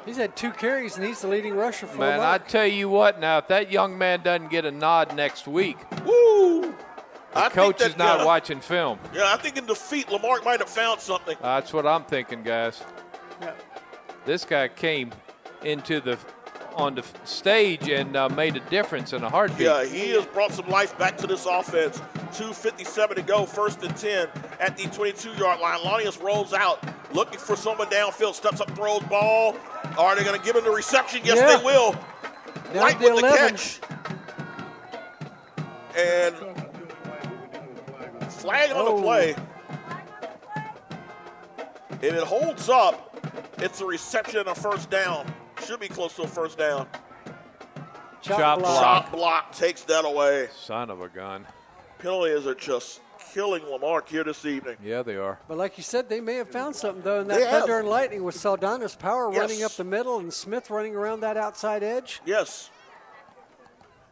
He's had 2 carries, and he's the leading rusher for Man, I Lamarque. tell you what now, if that young man doesn't get a nod next week, Woo! the coach is not watching film. Yeah, I think in defeat, Lamarque might have found something. That's what I'm thinking, guys. Yeah. This guy came on the stage and made a difference in a heartbeat. Yeah, he has brought some life back to this offense. 2:57 to go, 1st and 10 at the 22-yard line. Lanius rolls out, looking for someone downfield, steps up, throws ball. Are they going to give him the reception? Yes, Yeah. they will. Down Right at with the 11. catch. And flag on the play. If it holds up, it's a reception and a 1st down. Should be close to a 1st down. Chop block. Shot block takes that away. Son of a gun. Penalties are just killing Lamarque here this evening. Yeah, they are. But like you said, they may have found something, though, in They that have. Thunder and Lightning with Saldana's power Yes. running up the middle and Smith running around that outside edge. Yes.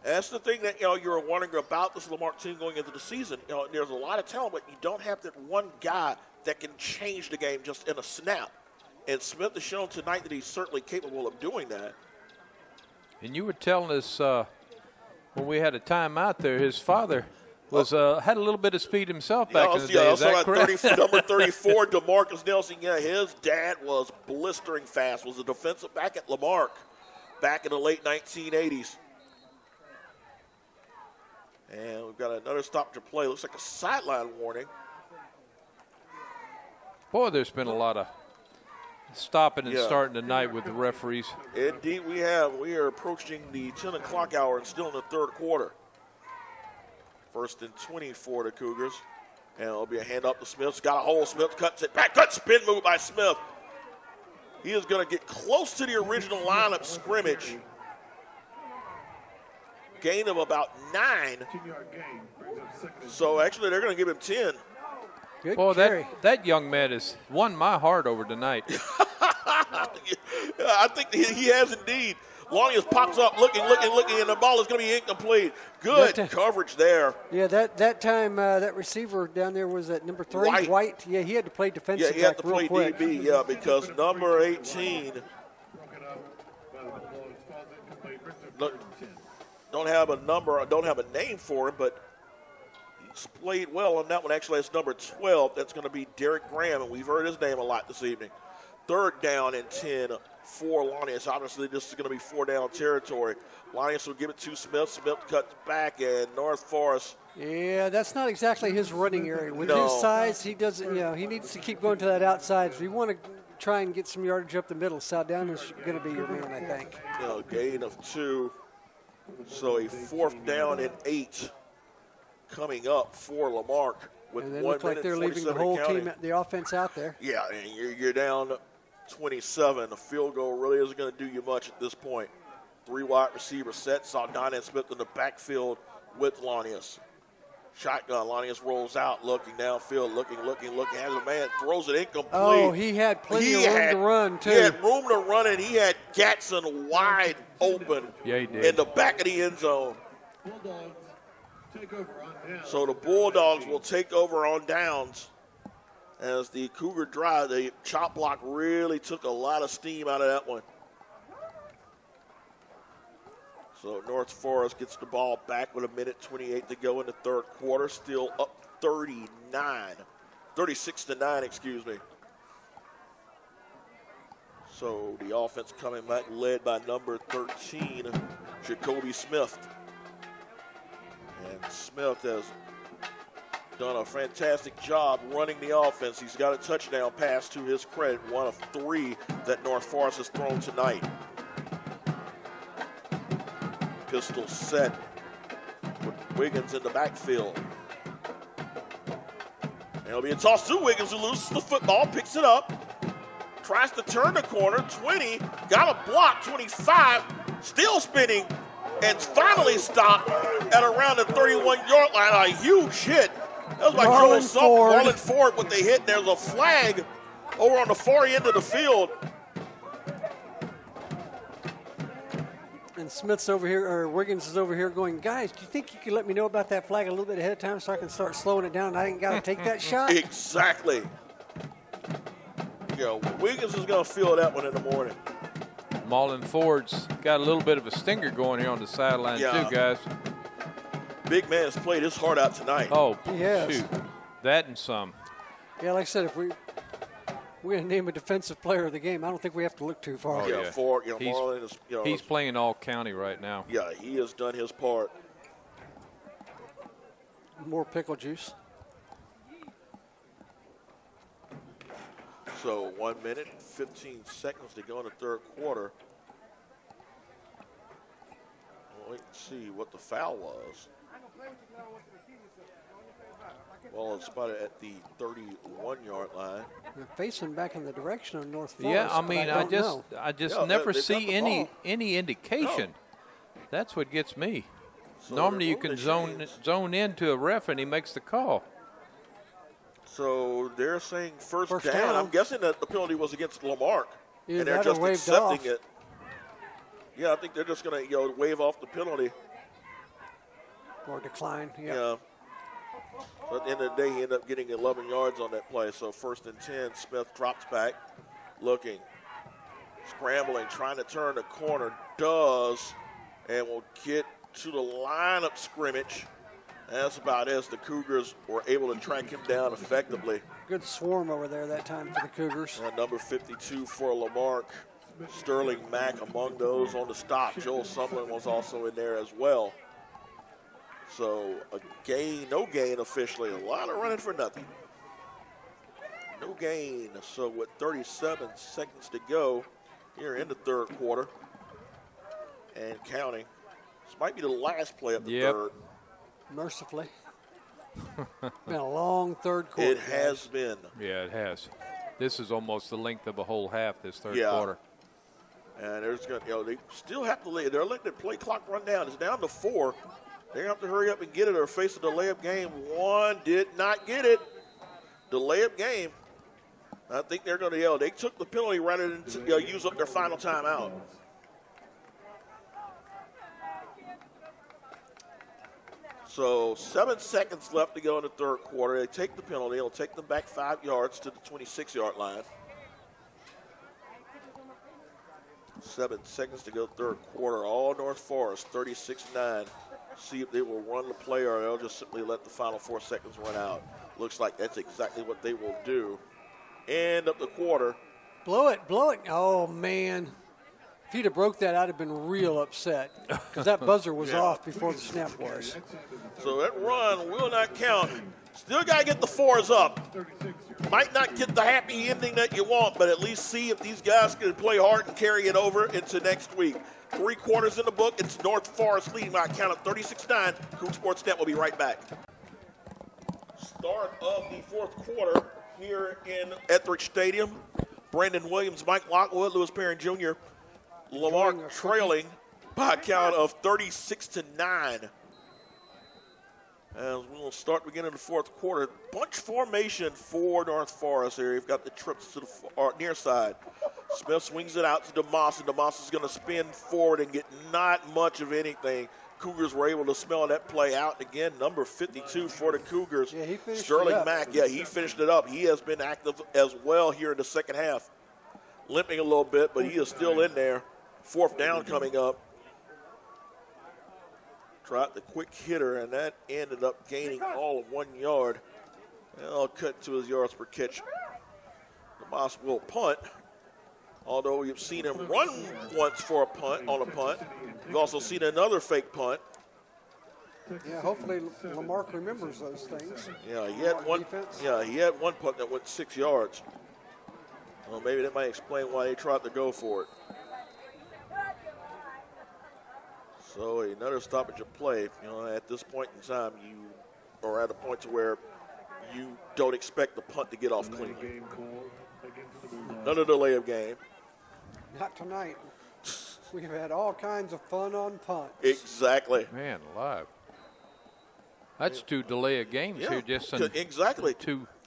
And that's the thing that you're wondering about this Lamarque team going into the season. There's a lot of talent, but you don't have that one guy that can change the game just in a snap. And Smith has shown tonight that he's certainly capable of doing that. And you were telling us when we had a timeout there, his father was had a little bit of speed himself back in the day. Is that also correct? number 34, DeMarcus Nelson. Yeah, his dad was blistering fast, was a defensive back at Lamarque back in the late 1980s. And we've got another stop to play. Looks like a sideline warning. Boy, there's been a lot of stopping and Yeah. starting tonight with the referees. Indeed, we have. We are approaching the 10 o'clock hour and still in the 3rd quarter. 1st and 20 for the Cougars. And it'll be a hand up to Smith. Got a hole. Smith cuts it back. Good spin move by Smith. He is going to get close to the original line of scrimmage. Gain of about 9. 10-yard gain brings up 2nd and So actually, they're going to give him 10. Good Boy, carry. that young man has won my heart over tonight. I think he has indeed. Longest pops up, looking, and the ball is going to be incomplete. Good coverage there. Yeah, that time that receiver down there was at number 3, White. Yeah, he had to play defensive Yeah, he had back to real play quick. DB, yeah, because number 18, broken up by the Bulldogs. Falls incomplete. Brings up Look. 3rd and 10. don't have a number, don't have a name for him, but he's played well on that one. Actually, it's number 12. That's going to be Derek Graham, and we've heard his name a lot this evening. 3rd down and 10 for Lonnius. Obviously, this is going to be 4-down territory. Lonnius will give it to Smith. Smith cuts back, and North Forest. Yeah, that's not exactly his running area. With No. his size, he doesn't. He needs to keep going to that outside. If you want to try and get some yardage up the middle, Saldown is going to be your man, I think. Gain of 2. So a 4th down and 8 coming up for Lamarck with And they 1 look like minute they're leaving the 47 whole counting. team, the offense out there. Yeah, and you're down 27. A field goal really isn't going to do you much at this point. 3 wide receivers set. Saldana Smith in the backfield with Lonnius. Shotgun. Lonnius rolls out, looking downfield, looking. Has a man, throws it incomplete. Oh, he had plenty of room to run, too. He had room to run, and he had Gatson wide open Yeah, he did. in the back of the end zone. Bulldogs take over on down. So the Bulldogs will take over on downs as the Cougar drive. The chop block really took a lot of steam out of that one. So North Forest gets the ball back with 1:28 to go in the 3rd quarter. Still up 36-9, excuse me. So the offense coming back led by number 13, Jacoby Smith. And Smith has done a fantastic job running the offense. He's got a touchdown pass to his credit, 1 of 3 that North Forest has thrown tonight. Pistol set with Wiggins in the backfield. And it'll be a toss to Wiggins, who loses the football, picks it up, tries to turn the corner, 20, got a block, 25, still spinning, and finally stopped at around the 31-yard line. A huge hit. That was by Joel Marlon Ford with the hit. There's a flag over on the far end of the field. And Smith's over here, or Wiggins is over here going, guys, do you think you could let me know about that flag a little bit ahead of time so I can start slowing it down and I ain't got to take that shot? Exactly. Wiggins is going to feel that one in the morning. Marlon Ford's got a little bit of a stinger going here on the sideline, too, guys. Big man has played his heart out tonight. Oh, Yes. shoot. That and some. Yeah, like I said, if we're going to name a defensive player of the game, I don't think we have to look too far. Oh, yeah. Ford, Marlon is, He's playing all county right now. Yeah, he has done his part. More pickle juice. So 1 minute, 15 seconds to go in the 3rd quarter. We'll wait and see what the foul was. Well, it's about at the 31-yard line. They're facing back in the direction of North Forest. Yeah, I mean, but I just Yeah, never they've got see the any indication. That's what gets me. So Normally you they're can rolling the zone into a ref and he makes the call. So they're saying first First down. down. I'm guessing that the penalty was against Lamarck. Either And they're that or just waved accepting off. it. Yeah, I think they're just going to wave off the penalty. Or decline, yeah. Yeah. So at the end of the day, he ended up getting 11 yards on that play. So 1st and 10, Smith drops back, looking, scrambling, trying to turn the corner, does, and will get to the line of scrimmage. And that's about it. The Cougars were able to track him down effectively. Good swarm over there that time for the Cougars. And number 52 for Lamarck, Sterling Mack among those on the stop. Joel Sumlin was also in there as well. So a gain, no gain officially. A lot of running for nothing. No gain. So with 37 seconds to go here in the 3rd quarter and counting. This might be the last play of the 3rd. Mercifully. Been a long 3rd quarter. It has been. Yeah, it has. This is almost the length of a whole half, this 3rd Yeah. quarter. And there's going to, they still have to lead. They're letting the play clock run down. It's down to 4. They're going to have to hurry up and get it or face a delay-up game. One did not get it. Delay-up game. I think they're going to, they took the penalty rather than use up their final timeout. So 7 seconds left to go in the 3rd quarter. They take the penalty. It'll take them back 5 yards to the 26-yard line. 7 seconds to go third quarter. All North Forest, 36-9. See if they will run the play or they'll just simply let the final 4 seconds run out. Looks like that's exactly what they will do. End of the quarter. Blow it, blow it. Oh, man. If he'd have broke that, I'd have been real upset because that buzzer was off before the snap was. So that run will not count. Still got to get the 4s up. Might not get the happy ending that you want, but at least see if these guys can play hard and carry it over into next week. 3 quarters in the book. It's North Forest leading by a count of 36-9. Coug Sports Net will be right back. Start of the 4th quarter here in Etheridge Stadium. Brandon Williams, Mike Lockwood, Lewis Perrin Jr., Lamar trailing by a count of 36-9. As we'll start beginning the 4th quarter. Bunch formation for North Forest here. You've got the trips to the near side. Smith swings it out to DeMoss, and DeMoss is going to spin forward and get not much of anything. Cougars were able to smell that play out. Again, number 52 for the Cougars. Yeah, he finished Sterling it up. Mack, he finished it up. He has been active as well here in the second half. Limping a little bit, but he is still in there. 4th down coming up. Tried the quick hitter, and that ended up gaining all of 1 yard. And I'll cut to his yards per catch. DeMoss will punt, although we've seen him run once for a punt on a punt. We've also seen another fake punt. Yeah, hopefully Lamarck remembers those things. Yeah, he had one. Defense. Yeah, he had one punt that went 6 yards. Well, maybe that might explain why they tried to go for it. So another stoppage of play. At this point in time, you are at a point to where you don't expect the punt to get off clean. Another delay of game. Not tonight. We've had all kinds of fun on punts. Exactly. Man, alive. That's 2 delay of games here just in exactly.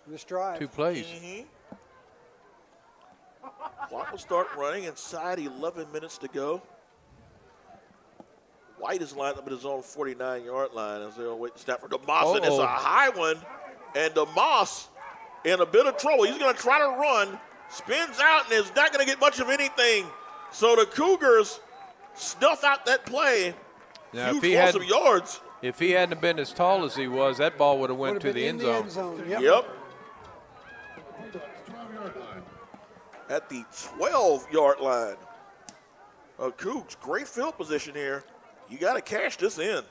This drive. 2 plays. Clock will start running inside 11 minutes to go. White is lined up at his own 49-yard line as they'll wait to snap for DeMoss, and it's a high one. And DeMoss in a bit of trouble. He's going to try to run, spins out, and is not going to get much of anything. So the Cougars snuff out that play. Now, huge loss of yards. If he hadn't been as tall as he was, that ball would have went to the end zone. Yep. At the 12-yard line. Cougs, great field position here. You got to cash this in.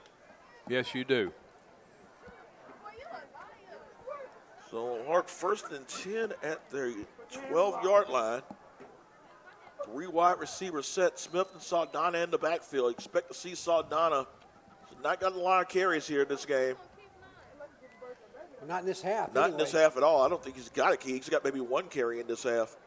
Yes, you do. So Mark 1st and 10 at their 12-yard line. 3 wide receivers set. Smith and Saldana in the backfield. Expect to see Saldana. He's not got a lot of carries here in this game. Not in this half. Not in this half at all. I don't think he's got a key. He's got maybe 1 carry in this half.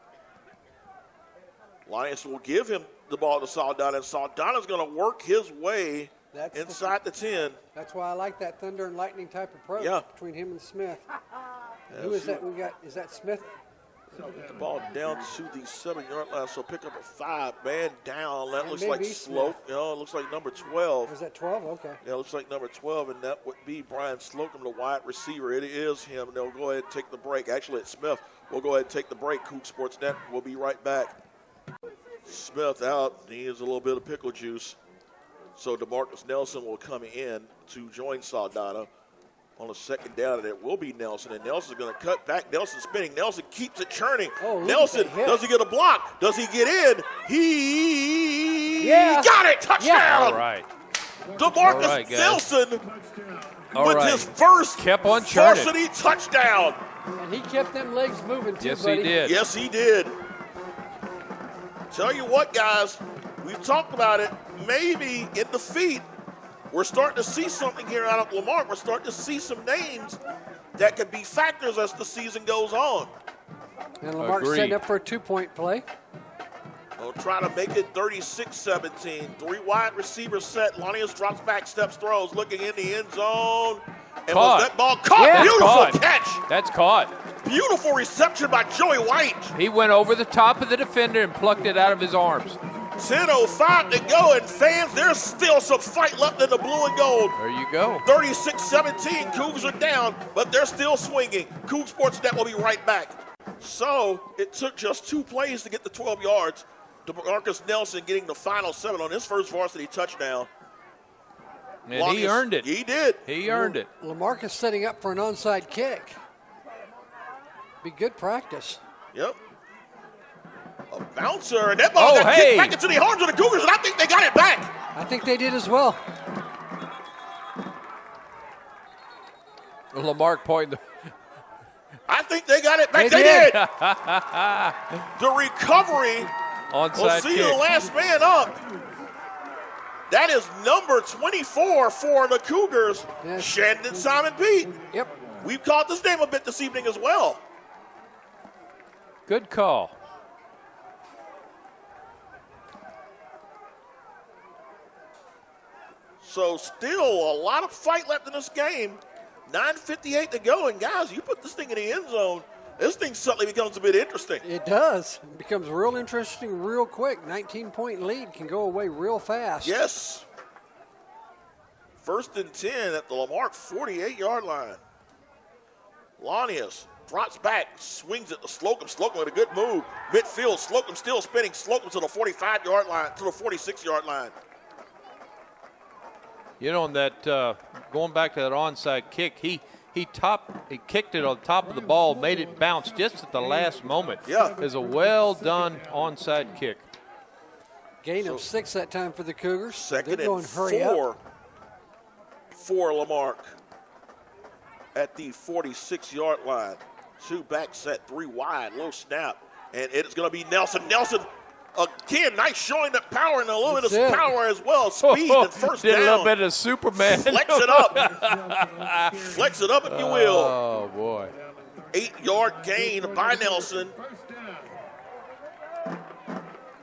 Lions will give him the ball to Saldana, and Saldana's going to work his way inside the 10. That's why I like that thunder and lightning type approach between him and Smith. Who is that we got? Is that Smith? Get the ball down to the 7-yard line, so pick up a 5. Man down. That looks like Smith. Slope. It looks like number 12. Is that 12? Okay. Yeah, it looks like number 12, and that would be Brian Slocum, the wide receiver. It is him. They'll go ahead and take the break. Actually, it's Smith. We'll go ahead and take the break. Coug Sports Net. We'll be right back. Smith out. He needs a little bit of pickle juice. So DeMarcus Nelson will come in to join Saldana on a 2nd down, and it will be Nelson. And Nelson's going to cut back. Nelson spinning. Nelson keeps it churning. Nelson, does he get a block? Does he get in? He got it. Touchdown. Yeah. All right. DeMarcus Nelson with his first varsity touchdown. And he kept them legs moving too, Yes, buddy. he did. Yes, he did. Tell you what, guys, we've talked about it. Maybe in the feet, we're starting to see something here out of Lamar. We're starting to see some names that could be factors as the season goes on. And Lamar's setting up for a 2-point play. They'll try to make it 36-17. 3 wide receivers set. Lanius drops back, steps, throws, looking in the end zone. And was that ball caught? Yeah, Beautiful catch. That's caught. Beautiful reception by Joey White. He went over the top of the defender and plucked it out of his arms. 10:05 to go, and fans, there's still some fight left in the blue and gold. There you go. 36-17, Cougs are down, but they're still swinging. Coug Sports Net will be right back. So it took just 2 plays to get the 12 yards. DeMarcus Nelson getting the final 7 on his first varsity touchdown. And he earned it. He did. He earned it. Lamarcus setting up for an onside kick. Be good practice. Yep. A bouncer, and that ball got kicked back into the arms of the Cougars, and I think they got it back. I think they did as well. Lamarck pointing. I think they got it back. They did. The recovery will see the last man up. That is number 24 for the Cougars, yes. Shandon Simon Pete. Yep. We've called this name a bit this evening as well. Good call. So still a lot of fight left in this game. 9:58 to go, and guys, you put this thing in the end zone, this thing suddenly becomes a bit interesting. It does. It becomes real interesting real quick. 19-point lead can go away real fast. Yes. 1st and 10 at the Lamarque 48-yard line. Lanius drops back, swings it to Slocum. Slocum with a good move. Midfield, Slocum still spinning. Slocum to the 45-yard line, to the 46-yard line. You know, on that going back to that onside kick, he kicked it on top of the ball, made it bounce just at the last moment. Yeah, it was a well done onside kick. Gain of 6 that time for the Cougars. 2nd and 4 for Lamarque at the 46-yard line. 2 back set, 3 wide, low snap, and it's going to be Nelson. Nelson. Again, nice showing that power and a little bit of power as well. Speed and first down. Did a little bit of Superman. Flex it up. Flex it up if you will. Oh, boy. 8-yard gain by Nelson.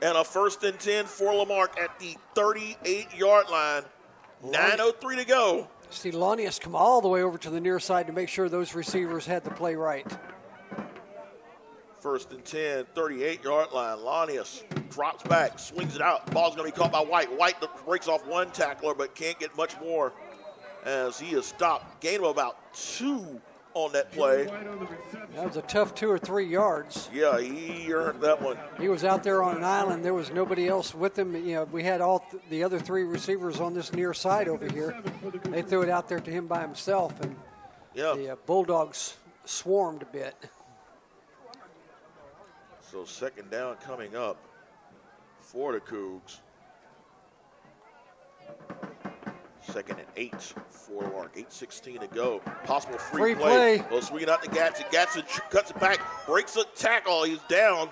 And a 1st and 10 for Lamarque at the 38-yard line. 9:03 to go. See Lanius come all the way over to the near side to make sure those receivers had the play right. 1st and 10, 38-yard line. Lanius drops back, swings it out. Ball's going to be caught by White. White breaks off one tackler, but can't get much more as he is stopped. Gain of about 2 on that play. That was a tough 2 or 3 yards. Yeah, he earned that one. He was out there on an island. There was nobody else with him. You know, we had all the other 3 receivers on this near side over here. They threw it out there to him by himself, and the Bulldogs swarmed a bit. So 2nd down coming up for the Cougs. 2nd and 8 for Lamarque. 8:16 to go. Possible free play. Well, swinging out to Gatson. Gatson cuts it back, breaks a tackle. He's down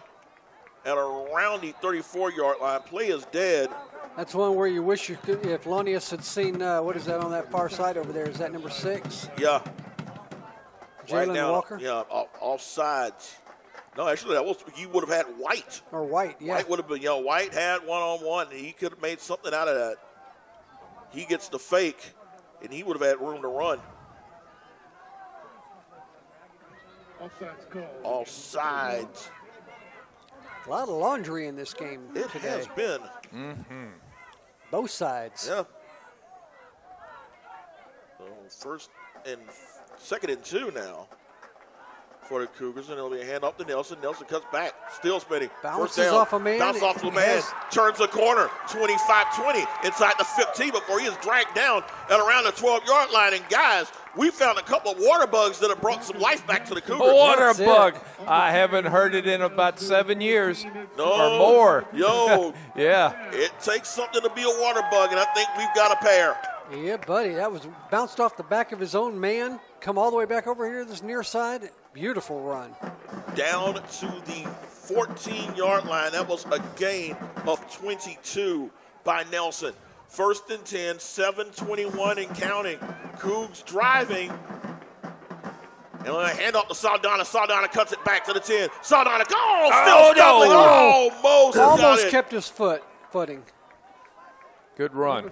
at around the 34-yard line. Play is dead. That's one where you wish you could, if Lanius had seen, what is that on that far side over there? Is that number 6? Yeah. Jalen Walker? Yeah, offsides. No, actually, he would have had White. Or White, yeah. White would have been, White had one-on-one. He could have made something out of that. He gets the fake, and he would have had room to run. Offsides. A lot of laundry in this game today. It has been. Mm-hmm. Both sides. Yeah. So 2nd and 2 now for the Cougars, and it'll be a hand off to Nelson. Nelson cuts back, still spinning. Bounces off a man. Bounces off the man, turns the corner, 25-20, inside the 15 before he is dragged down at around the 12-yard line. And guys, we found a couple of water bugs that have brought some life back to the Cougars. Water bug. I haven't heard it in about 7 years or more. Yeah. It takes something to be a water bug, and I think we've got a pair. Yeah, buddy, that was bounced off the back of his own man, come all the way back over here to this near side. Beautiful run. Down to the 14-yard line. That was a gain of 22 by Nelson. 1st and 10, 7:21 and counting. Cougs driving. And a hand off to Saldana. Saldana cuts it back to the 10. Saldana, still stumbling. Almost kept his footing. Good run.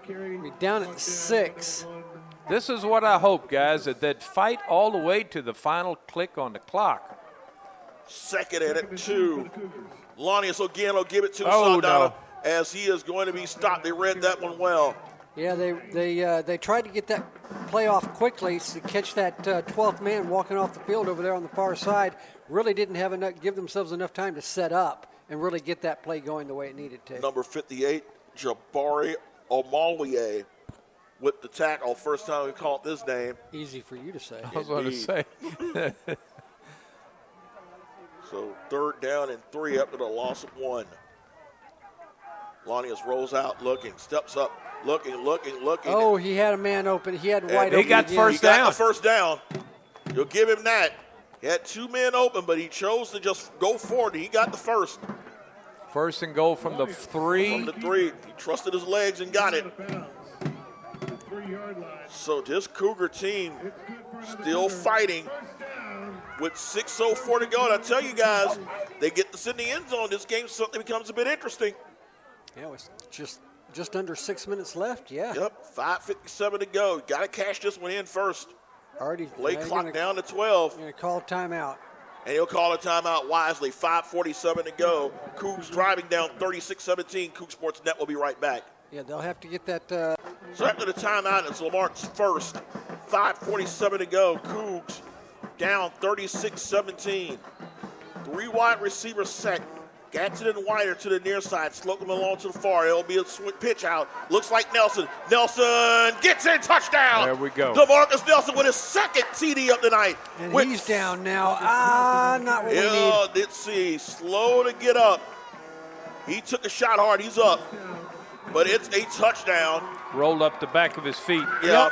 We're down at 6. This is what I hope, guys, that fight all the way to the final click on the clock. 2nd and 2. Lanius again will give it to Saldana as he is going to be stopped. They read that one well. Yeah, they tried to get that play off quickly to catch that 12th man walking off the field over there on the far side. Really didn't have give themselves enough time to set up. and really get that play going the way it needed to. Number 58, Jabari Omalwie with the tackle. First time we called this name. Easy for you to say. I was going to say. So 3rd down and 3 after the loss of 1. Lanius rolls out looking, steps up, looking. Oh, he had a man open. He had wide open. He got again. first He got down. the first down. You'll give him that. He had 2 men open, but he chose to just go forward. He got the first. First and goal from the 3. From the 3. He trusted his legs and got it. 3-yard line. So this Cougar team still fighting with 6:04 to go. And I tell you guys, they get this in the end zone. This game suddenly becomes a bit interesting. Yeah, it was just under 6 minutes left. Yeah. Yep, 5:57 to go. Got to cash this one in first. Already. Play clock down to 12. Going to call timeout. And he'll call a timeout wisely. 5:47 to go. Cougs driving down 36-17. Coug Sports Net will be right back. Yeah, they'll have to get that. So after the timeout, it's Lamarck's first. 5:47 to go. Cougs down 36-17. 3 wide receivers set. Gatson and Whiter to the near side. Slocum along to the far. It'll be a pitch out. Looks like Nelson. Nelson gets in. Touchdown. There we go. DeMarcus Nelson with his 2nd TD of the night. And he's down now. Not what we need. Let's see. Slow to get up. He took a shot hard. He's up. But it's a touchdown. Rolled up the back of his feet. Yeah.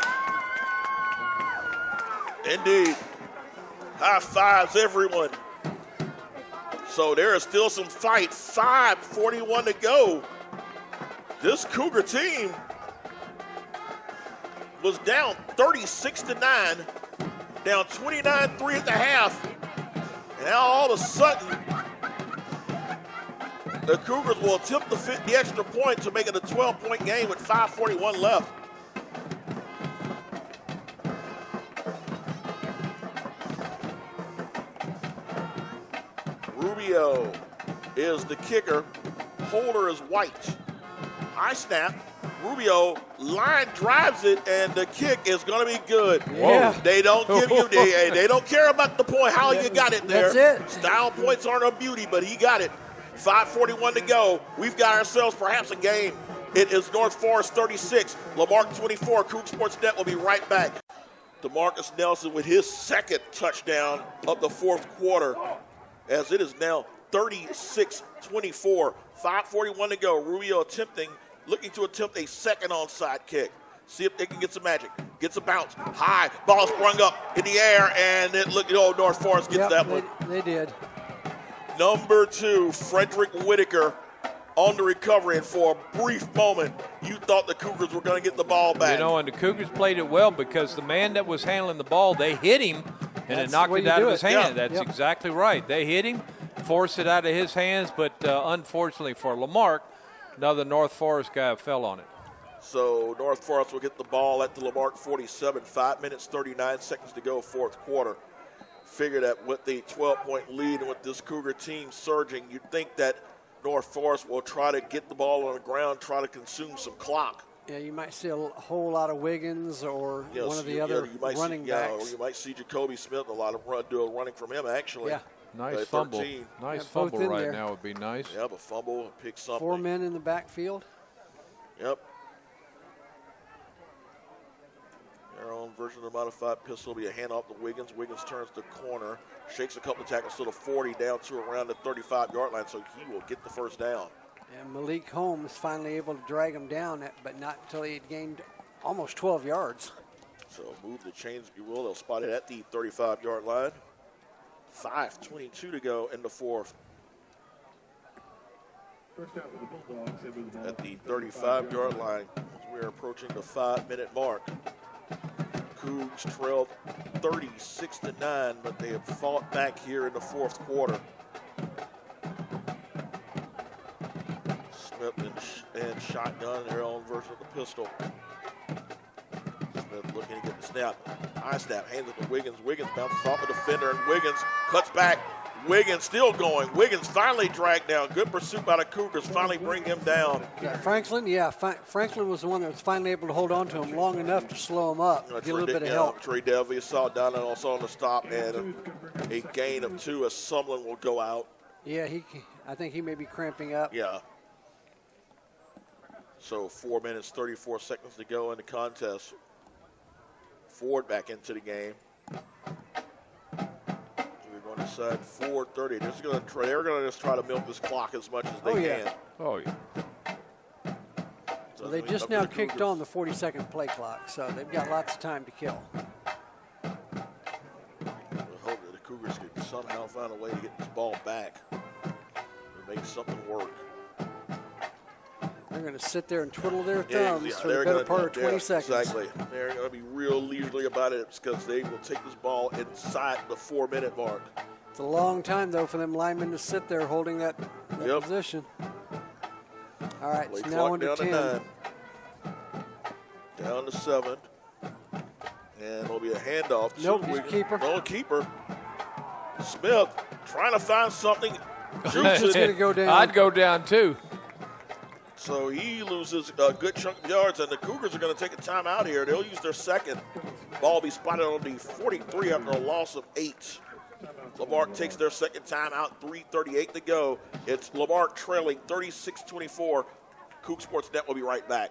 Indeed. High fives, everyone. So there is still some fight. 5:41 to go. This Cougar team was down 36-9, down 29-3 at the half. And now all of a sudden, the Cougars will attempt to fit the extra point to make it a 12-point game with 5:41 left. Rubio is the kicker. Holder is White. High snap. Rubio line drives it, and the kick is going to be good. Yeah. They don't give you they don't care about the point, how you got it there. That's it. Style points aren't a beauty, but he got it. 5:41 to go. We've got ourselves perhaps a game. It is North Forest 36, Lamarque 24. Coug Sports Net will be right back. DeMarcus Nelson with his 2nd touchdown of the 4th quarter, as it is now 36-24. 5:41 to go. Rubio looking to attempt a 2nd onside kick. See if they can get some magic. Gets a bounce. High. Ball sprung up in the air, and North Forest gets that one. They did. Number 2, Frederick Whitaker on the recovery, and for a brief moment, you thought the Cougars were going to get the ball back. And the Cougars played it well because the man that was handling the ball, they hit him, and it knocked it out of his hand. Yeah. That's exactly right. They hit him, forced it out of his hands, but unfortunately for Lamarque, another North Forest guy fell on it. So North Forest will get the ball at the Lamarque 47, 5 minutes, 39 seconds to go, 4th quarter. Figure that with the 12-point lead and with this Cougar team surging, you'd think that North Forest will try to get the ball on the ground, try to consume some clock. Yeah, you might see a whole lot of Wiggins or one of the other running backs. Or you might see Jacoby Smith, a lot of running from him, actually. Yeah. Nice fumble. 13. Nice both fumble in right there. now would be nice. Yeah, but fumble, pick something. 4 men in the backfield. Yep. Their own version of the modified pistol will be a handoff to Wiggins. Wiggins turns the corner, shakes a couple of tackles to the 40, down to around the 35-yard line, so he will get the first down. And Malik Holmes finally able to drag him down, but not until he had gained almost 12 yards. So move the chains, if you will. They'll spot it at the 35-yard line. 5:22 to go in the 4th. First down for the Bulldogs. They move the ball At the 35-yard line, we're approaching the 5-minute mark. Cougs trailed 36-9, but they have fought back here in the 4th quarter. Smith and shotgun, their own version of the pistol. Smith looking to get the snap. High snap, hands it to Wiggins. Wiggins bounces off a defender, and Wiggins cuts back. Wiggins still going. Wiggins finally dragged down. Good pursuit by the Cougars. Finally bring him down. Franklin was the one that was finally able to hold on to him long enough to slow him up, get a little bit of help. Trey Devy saw down and also on the stop, and a gain of 2 as Sumlin will go out. Yeah, I think he may be cramping up. Yeah. So 4 minutes, 34 seconds to go in the contest. Ford back into the game. We're going to set 4:30. They're going to just try to milk this clock as much as they can. Oh, yeah. So they just now kicked on the 40-second play clock, so they've got lots of time to kill. I hope that the Cougars can somehow find a way to get this ball back and make something work. They're going to sit there and twiddle their thumbs for the better part of 20 seconds. Exactly. They're going to be real leisurely about it because they will take this ball inside the 4-minute mark. It's a long time, though, for them linemen to sit there holding that position. All right, it's now under 10. Down to 9. Down to 7. And it'll be a handoff. Nope, he's a keeper. No keeper. Smith trying to find something. Juice is going to go down. I'd go down, too. So he loses a good chunk of yards, and the Cougars are going to take a timeout here. They'll use their second. Ball will be spotted on the 43 after a loss of 8. Lamarck takes their second timeout, 3:38 to go. It's Lamarck trailing 36-24. Coug Sports Net will be right back.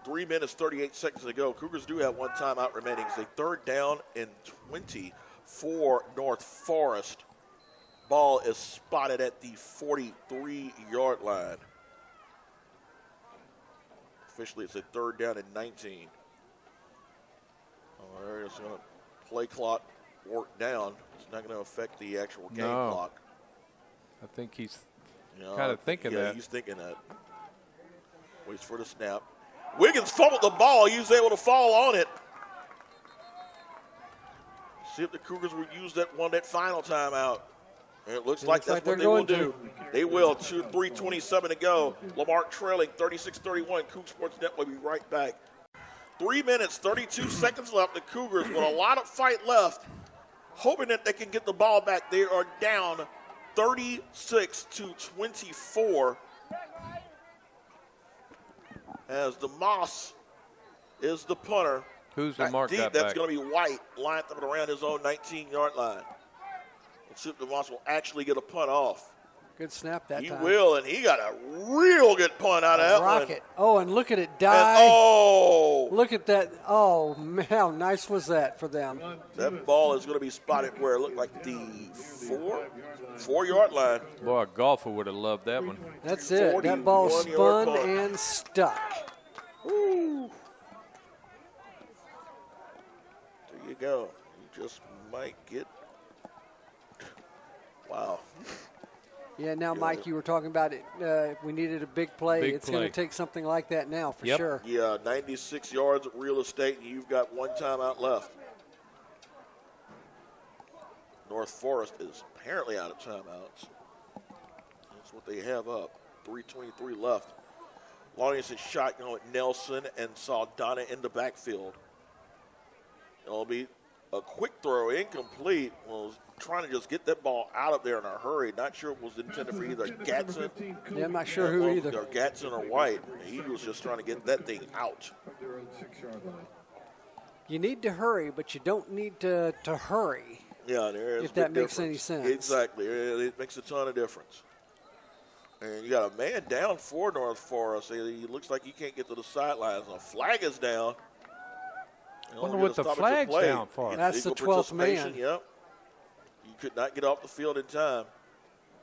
3 minutes, 38 seconds to go. Cougars do have one timeout remaining. It's a 3rd down and 20 for North Forest. Ball is spotted at the 43-yard line. Officially, it's a 3rd down and 19. All right, it's going to play clock work down. It's not going to affect the actual game clock. I think he's kind of thinking that. Yeah, he's thinking that. Waits for the snap. Wiggins fumbled the ball. He was able to fall on it. See if the Cougars would use that final timeout. And it looks like that's what they will do. They will. 3:27 to go. Lamarck trailing 36-31. Coug Sports Net will be right back. 3 minutes, 32 seconds left. The Cougars with a lot of fight left, hoping that they can get the ball back. They are down 36-24. As DeMoss is the punter. Who's Lamarck got That's back? going to be White, lined up around his own 19-yard line. Let's see if DeMoss will actually get a punt off. Good snap that time. He will, and he got a real good punt out of that rocket. one. Oh, and look at it dive. Look at that. Oh, man, how nice was that for them? That ball is going to be spotted where it looked like the 4-yard line. Boy, a golfer would have loved that one. That's it. That ball spun and stuck. Woo. There you go. You just might get. Wow. Yeah, now, Mike, you were talking about it. If we needed a big play, it's going to take something like that now for sure. Yeah, 96 yards of real estate, and you've got one timeout left. North Forest is apparently out of timeouts. That's what they have up. 3:23 left. Longest is shotgun with Nelson and Saldana in the backfield. It'll be a quick throw, incomplete. Was trying to just get that ball out of there in a hurry. Not sure it was intended for either Gatson. Yeah, I'm not sure who either. Or Gatson or White. He was just trying to get that thing out. You need to hurry, but you don't need to hurry. Yeah, there is. If that makes any sense. Exactly. It makes a ton of difference. And you got a man down for North Forest. He looks like he can't get to the sidelines. A flag is down. I wonder what the flag's down for. That's the 12th man. Yep. You could not get off the field in time.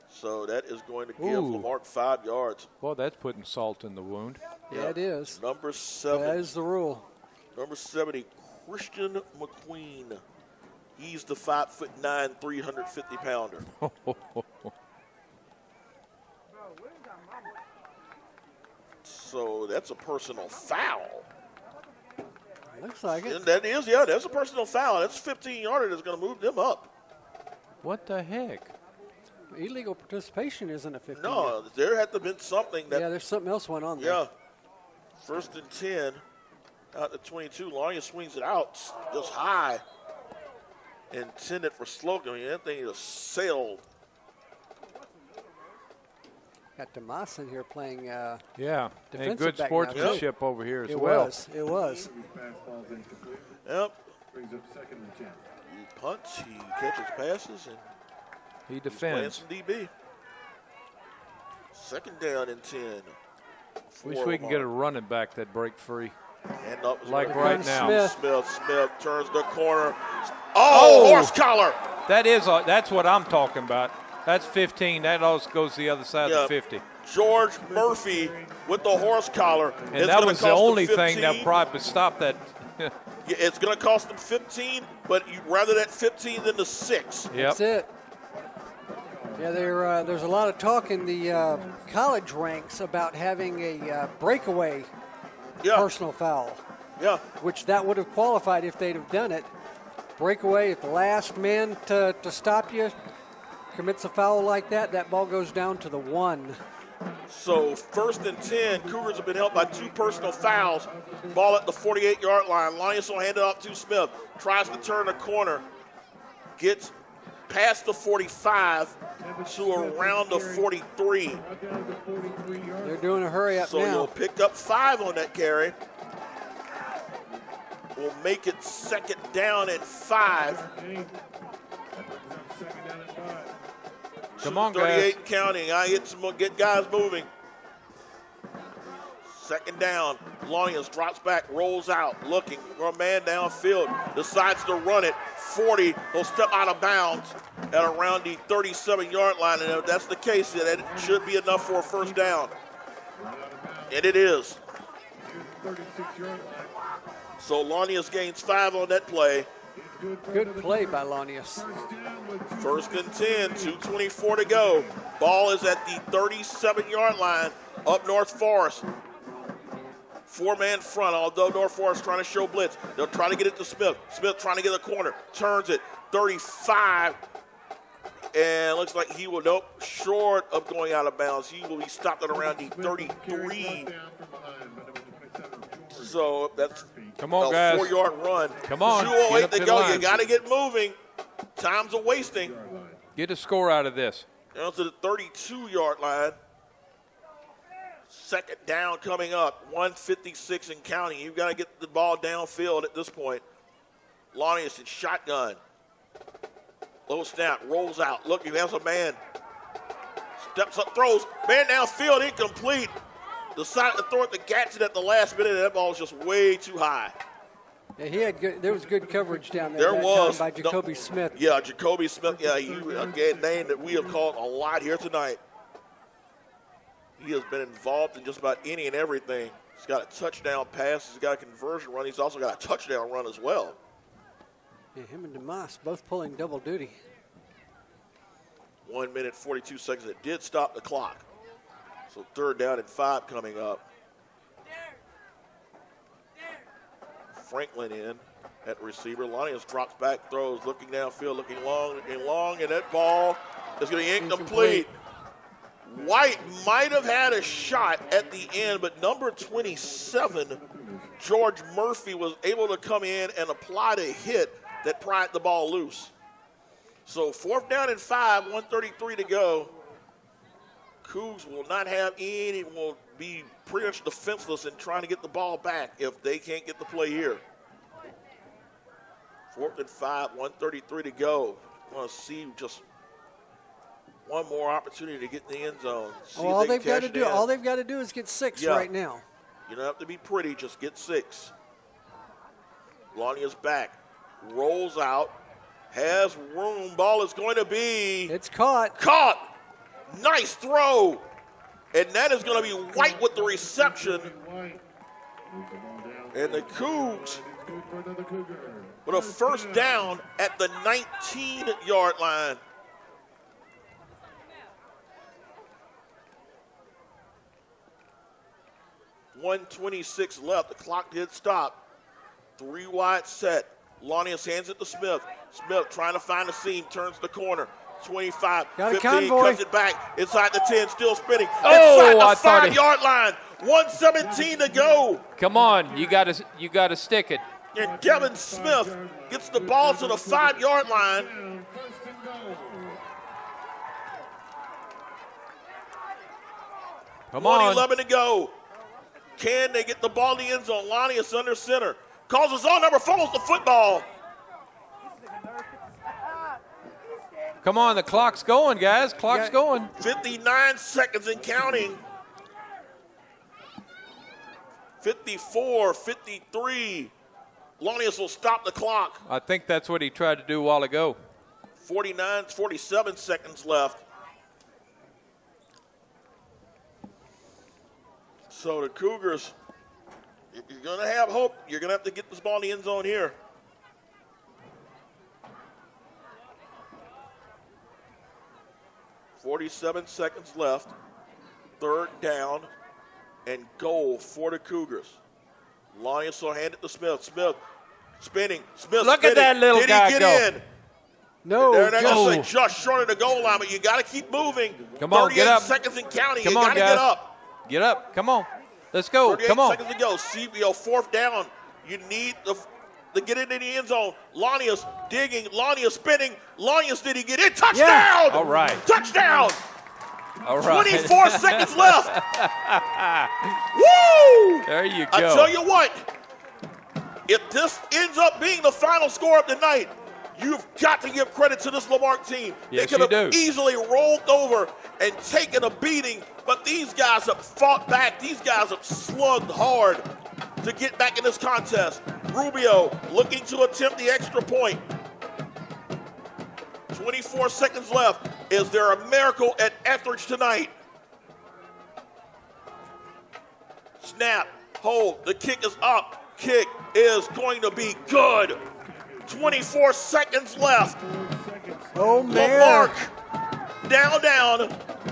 So that is going to give Lamarck 5 yards. Well, that's putting salt in the wound. Yeah, it is. Number 7. That is the rule. Number 70, Christian McQueen. He's the 5'9", 350-pounder. So that's a personal foul. Looks like it. And that is, that's a personal foul. That's a 15-yarder that's going to move them up. What the heck? Illegal participation isn't a 15. No, there had to have been something that. Yeah, there's something else went on there. Yeah. 1st and 10, out to 22. Longest swings it out just high. Intended for Slocum. That thing just sailed. Got DeMoss in here playing. Yeah, and good back sportsmanship over here as well. It was. Yep. Brings up 2nd and 10. He punts, he catches passes, and he he's playing defends. some DB. Second down and 10. Wish we can get a running back that break free. And up Like right now. Smith turns the corner. Oh, horse collar. That's what I'm talking about. That's 15. That also goes the other side of the 50. George Murphy with the horse collar. And that was the only thing that probably stopped that. Yeah, it's going to cost them 15, but you'd rather that 15 than the 6. Yep. That's it. Yeah, there's a lot of talk in the college ranks about having a breakaway personal foul. Yeah. Which that would have qualified if they'd have done it. Breakaway at the last man to stop you commits a foul like that, that ball goes down to the 1. So 1st and 10, Cougars have been helped by 2 personal fouls. Ball at the 48-yard line. Lions will hand it off to Smith. Tries to turn the corner. Gets past the 45 to around the 43. They're doing a hurry up now. So you'll pick up 5 on that carry. We'll make it 2nd down and 5. Come on, 38 guys. counting. I get guys moving. 2nd down. Lions drops back, rolls out, looking for a man downfield. Decides to run it. 40. He'll step out of bounds at around the 37-yard line. And if that's the case, then it should be enough for a 1st down. And it is. So Lanius gains 5 on that play. Good play by Lanius. 1st and 10, 2:24 to go. Ball is at the 37-yard line up North Forest. 4-man front, although North Forest trying to show blitz. They'll try to get it to Smith. Smith trying to get a corner. Turns it, 35. And looks like he will, short of going out of bounds. He will be stopped at around the 33. So that's Come on, a guys. 4-yard run. Come on. 2:08 to go. You got to get moving. Time's a wasting. Get a score out of this. Down to the 32-yard line. 2nd down coming up. 1:56 and counting. You've got to get the ball downfield at this point. Lanius in shotgun. Low snap. Rolls out. Look, he has a man. Steps up, throws. Man downfield, incomplete. Decided to throw it to Gatson at the last minute, and that ball was just way too high. Yeah, there was good coverage down there. There was. By Jacoby Smith. Yeah, Jacoby Smith. Yeah, again, name that we have called a lot here tonight. He has been involved in just about any and everything. He's got a touchdown pass. He's got a conversion run. He's also got a touchdown run as well. Yeah, him and DeMoss both pulling double duty. 1 minute, 42 seconds. It did stop the clock. So 3rd down and 5 coming up. Franklin in at receiver. Lanius drops back, throws, looking downfield, looking long, and that ball is going to be incomplete. White might have had a shot at the end, but number 27, George Murphy, was able to come in and apply the hit that pried the ball loose. So 4th down and 5, 1:33 to go. Cougs will not have any, will be pretty much defenseless in trying to get the ball back if they can't get the play here. 4th and 5, 1:33 to go. I want to see just one more opportunity to get in the end zone. All they've got to do is get 6 right now. You don't have to be pretty, just get 6. Lanius back, rolls out, has room. Ball is going to be. It's caught. Caught. Nice throw. And that is going to be White with the reception. And the Cougs with a 1st down at the 19-yard line. .126 left. The clock did stop. 3 wide set. Lanius hands it to Smith. Smith trying to find a seam, turns the corner. 25, got 15, cuts it back. Inside the 10, still spinning. Oh, inside the 5-yard line. 1:17 to go. Come on, you got to stick it. And Devon Smith gets the ball to the 5-yard line. Come on. 1:11 to go. Can they get the ball in the end zone? Lanius under center. Calls his own number, fumbles the football. Come on, the clock's going, guys. Clock's going. 59 seconds and counting. 54, 53. Lonius will stop the clock. I think that's what he tried to do a while ago. 47 seconds left. So the Cougars, if you're going to have hope, you're going to have to get this ball in the end zone here. .47 seconds left. Third down and goal for the Cougars. Lonius will hand it to Smith. Smith spinning. Smith Look spinning. at that little guy Did he go. get in? No, They're go. going to say just short of the goal line, but you got to keep moving. Come on, 38 get up. seconds and counting. Come You on, got to guys. get up. Get up. Come on. Let's go. 38 Come on. seconds to go. CBO, fourth down. You need to get it in the end zone. Lonius digging. Lonius spinning. Lonius, did he get in? Touchdown! Yeah. All right. Touchdown! All right. 24 seconds left. Woo! There you go. I tell you what, if this ends up being the final score of the night, you've got to give credit to this Lamarck team. Yes, they could you have do. easily rolled over and taken a beating, but these guys have fought back. These guys have slugged hard to get back in this contest. Rubio looking to attempt the extra point. 24 seconds left. Is there a miracle at Etheridge tonight? Snap, hold, the kick is up. Kick is going to be good. 24 seconds left. Oh, man. Lamarck down,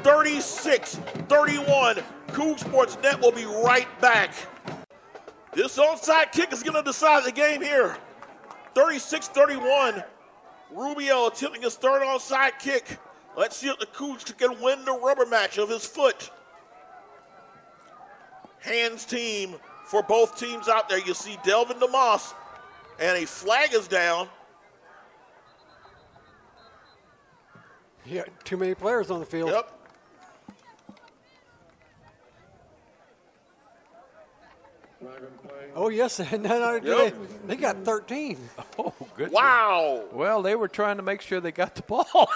36-31. Coug Sports Net will be right back. This onside kick is going to decide the game here. 36-31. Rubio attempting his third onside kick. Let's see if the Cougs can win the rubber match of his foot. Hands team for both teams out there. You see Delvin DeMoss, and a flag is down. Yeah, too many players on the field. Yep. Oh, yes. They got 13. Oh, good. Wow. Well, they were trying to make sure they got the ball.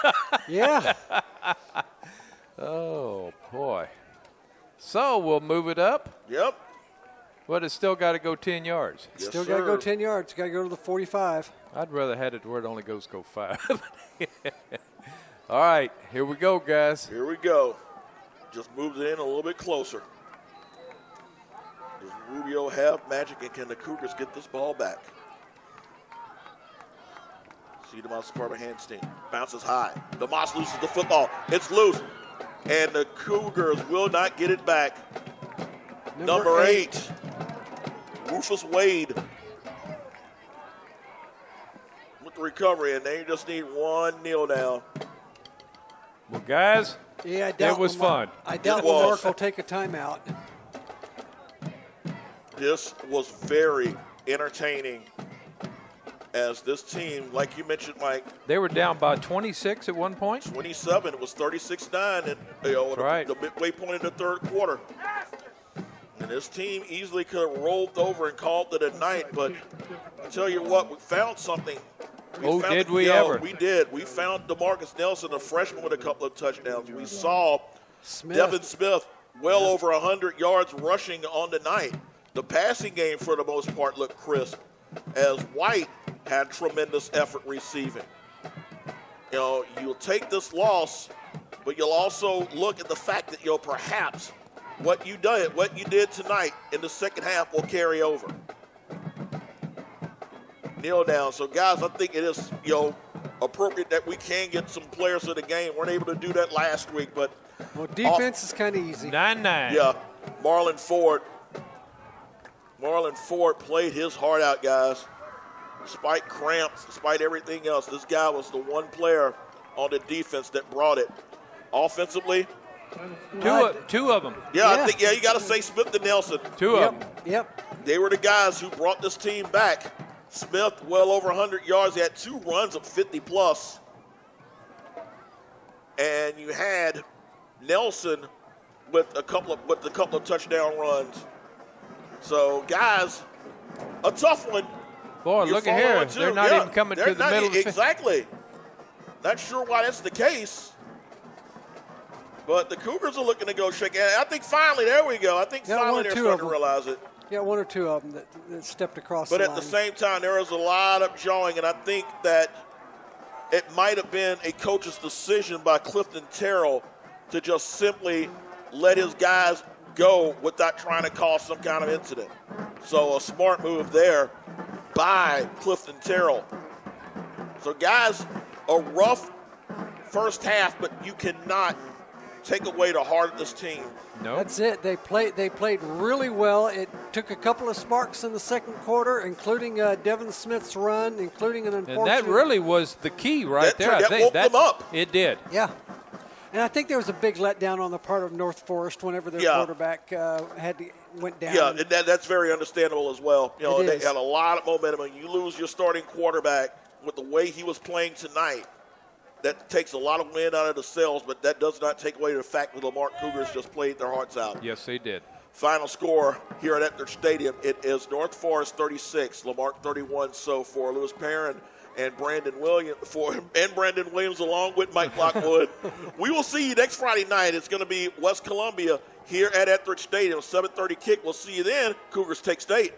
Yeah. Oh, boy. So we'll move it up. Yep. But it's still got to go 10 yards. Yes, Still got to go sir. 10 yards. Got to go to the 45. I'd rather had it where it only goes go 5. All right, here we go, guys. Here we go. Just moves it in a little bit closer. Does Rubio have magic, and can the Cougars get this ball back? See DeMoss Barber hands team. Bounces high. DeMoss loses the football. It's loose. And the Cougars will not get it back. Number 8. Rufus Wade with the recovery, and they just need one kneel down. Well, guys, Yeah, I doubt it was Lamarck- fun. I doubt It was. Lamarck will take a timeout. This was very entertaining as this team, like you mentioned, Mike, They were down by 26 at one point. 27. It was 36-9 at right. the midway point in the third quarter. And this team easily could have rolled over and called it a night, but I tell you what, we found something. Did we ever? We did. We found DeMarcus Nelson, a freshman, with a couple of touchdowns. We saw Smith. Devon Smith well over 100 yards rushing on the night. The passing game, for the most part, looked crisp, as White had tremendous effort receiving. You know, you'll take this loss, but you'll also look at the fact that, perhaps what you did tonight in the second half will carry over. Kneel down. So, guys, I think it is, appropriate that we can get some players of the game. Weren't able to do that last week, but Well, defense is kind of easy. 9-9. yeah, Marlon Ford played his heart out, guys. Despite cramps, despite everything else, this guy was the one player on the defense that brought it. Offensively, Two of them. I think you got to say Smith and Nelson. Two of them. Yep. They were the guys who brought this team back. Smith, well over 100 yards. He had 2 runs of 50-plus. And you had Nelson with a couple of touchdown runs. So, guys, a tough one. Boy, You're look at here. 4-1-2. They're not even coming They're to the not- middle of the field. Exactly. Not sure why that's the case. But the Cougars are looking to go shake it. I think finally, there we go. I think finally they're starting to realize it. Yeah, one or two of them that stepped across but the line. But at the same time, there was a lot of jawing, and I think that it might have been a coach's decision by Clifton Terrell to just simply let his guys go without trying to cause some kind of incident. So a smart move there by Clifton Terrell. So guys, a rough first half, but you cannot take away the heart of this team. No, that's it. They played really well. It took a couple of sparks in the second quarter, including Devon Smith's run, including an unfortunate. And that really was the key right there. That woke them up. It did. Yeah. And I think there was a big letdown on the part of North Forest whenever their quarterback went down. Yeah, and that's very understandable as well. You know, they had a lot of momentum, and you lose your starting quarterback with the way he was playing tonight. That takes a lot of wind out of the sails, but that does not take away the fact that the Marque Cougars just played their hearts out. Yes, they did. Final score here at Ether Stadium, it is North Forest 36, Lamarck 31. So for Lewis Perrin and Brandon Williams along with Mike Lockwood, we will see you next Friday night. It's going to be West Columbia here at Ether Stadium, 7:30 kick. We'll see you then. Cougars take State.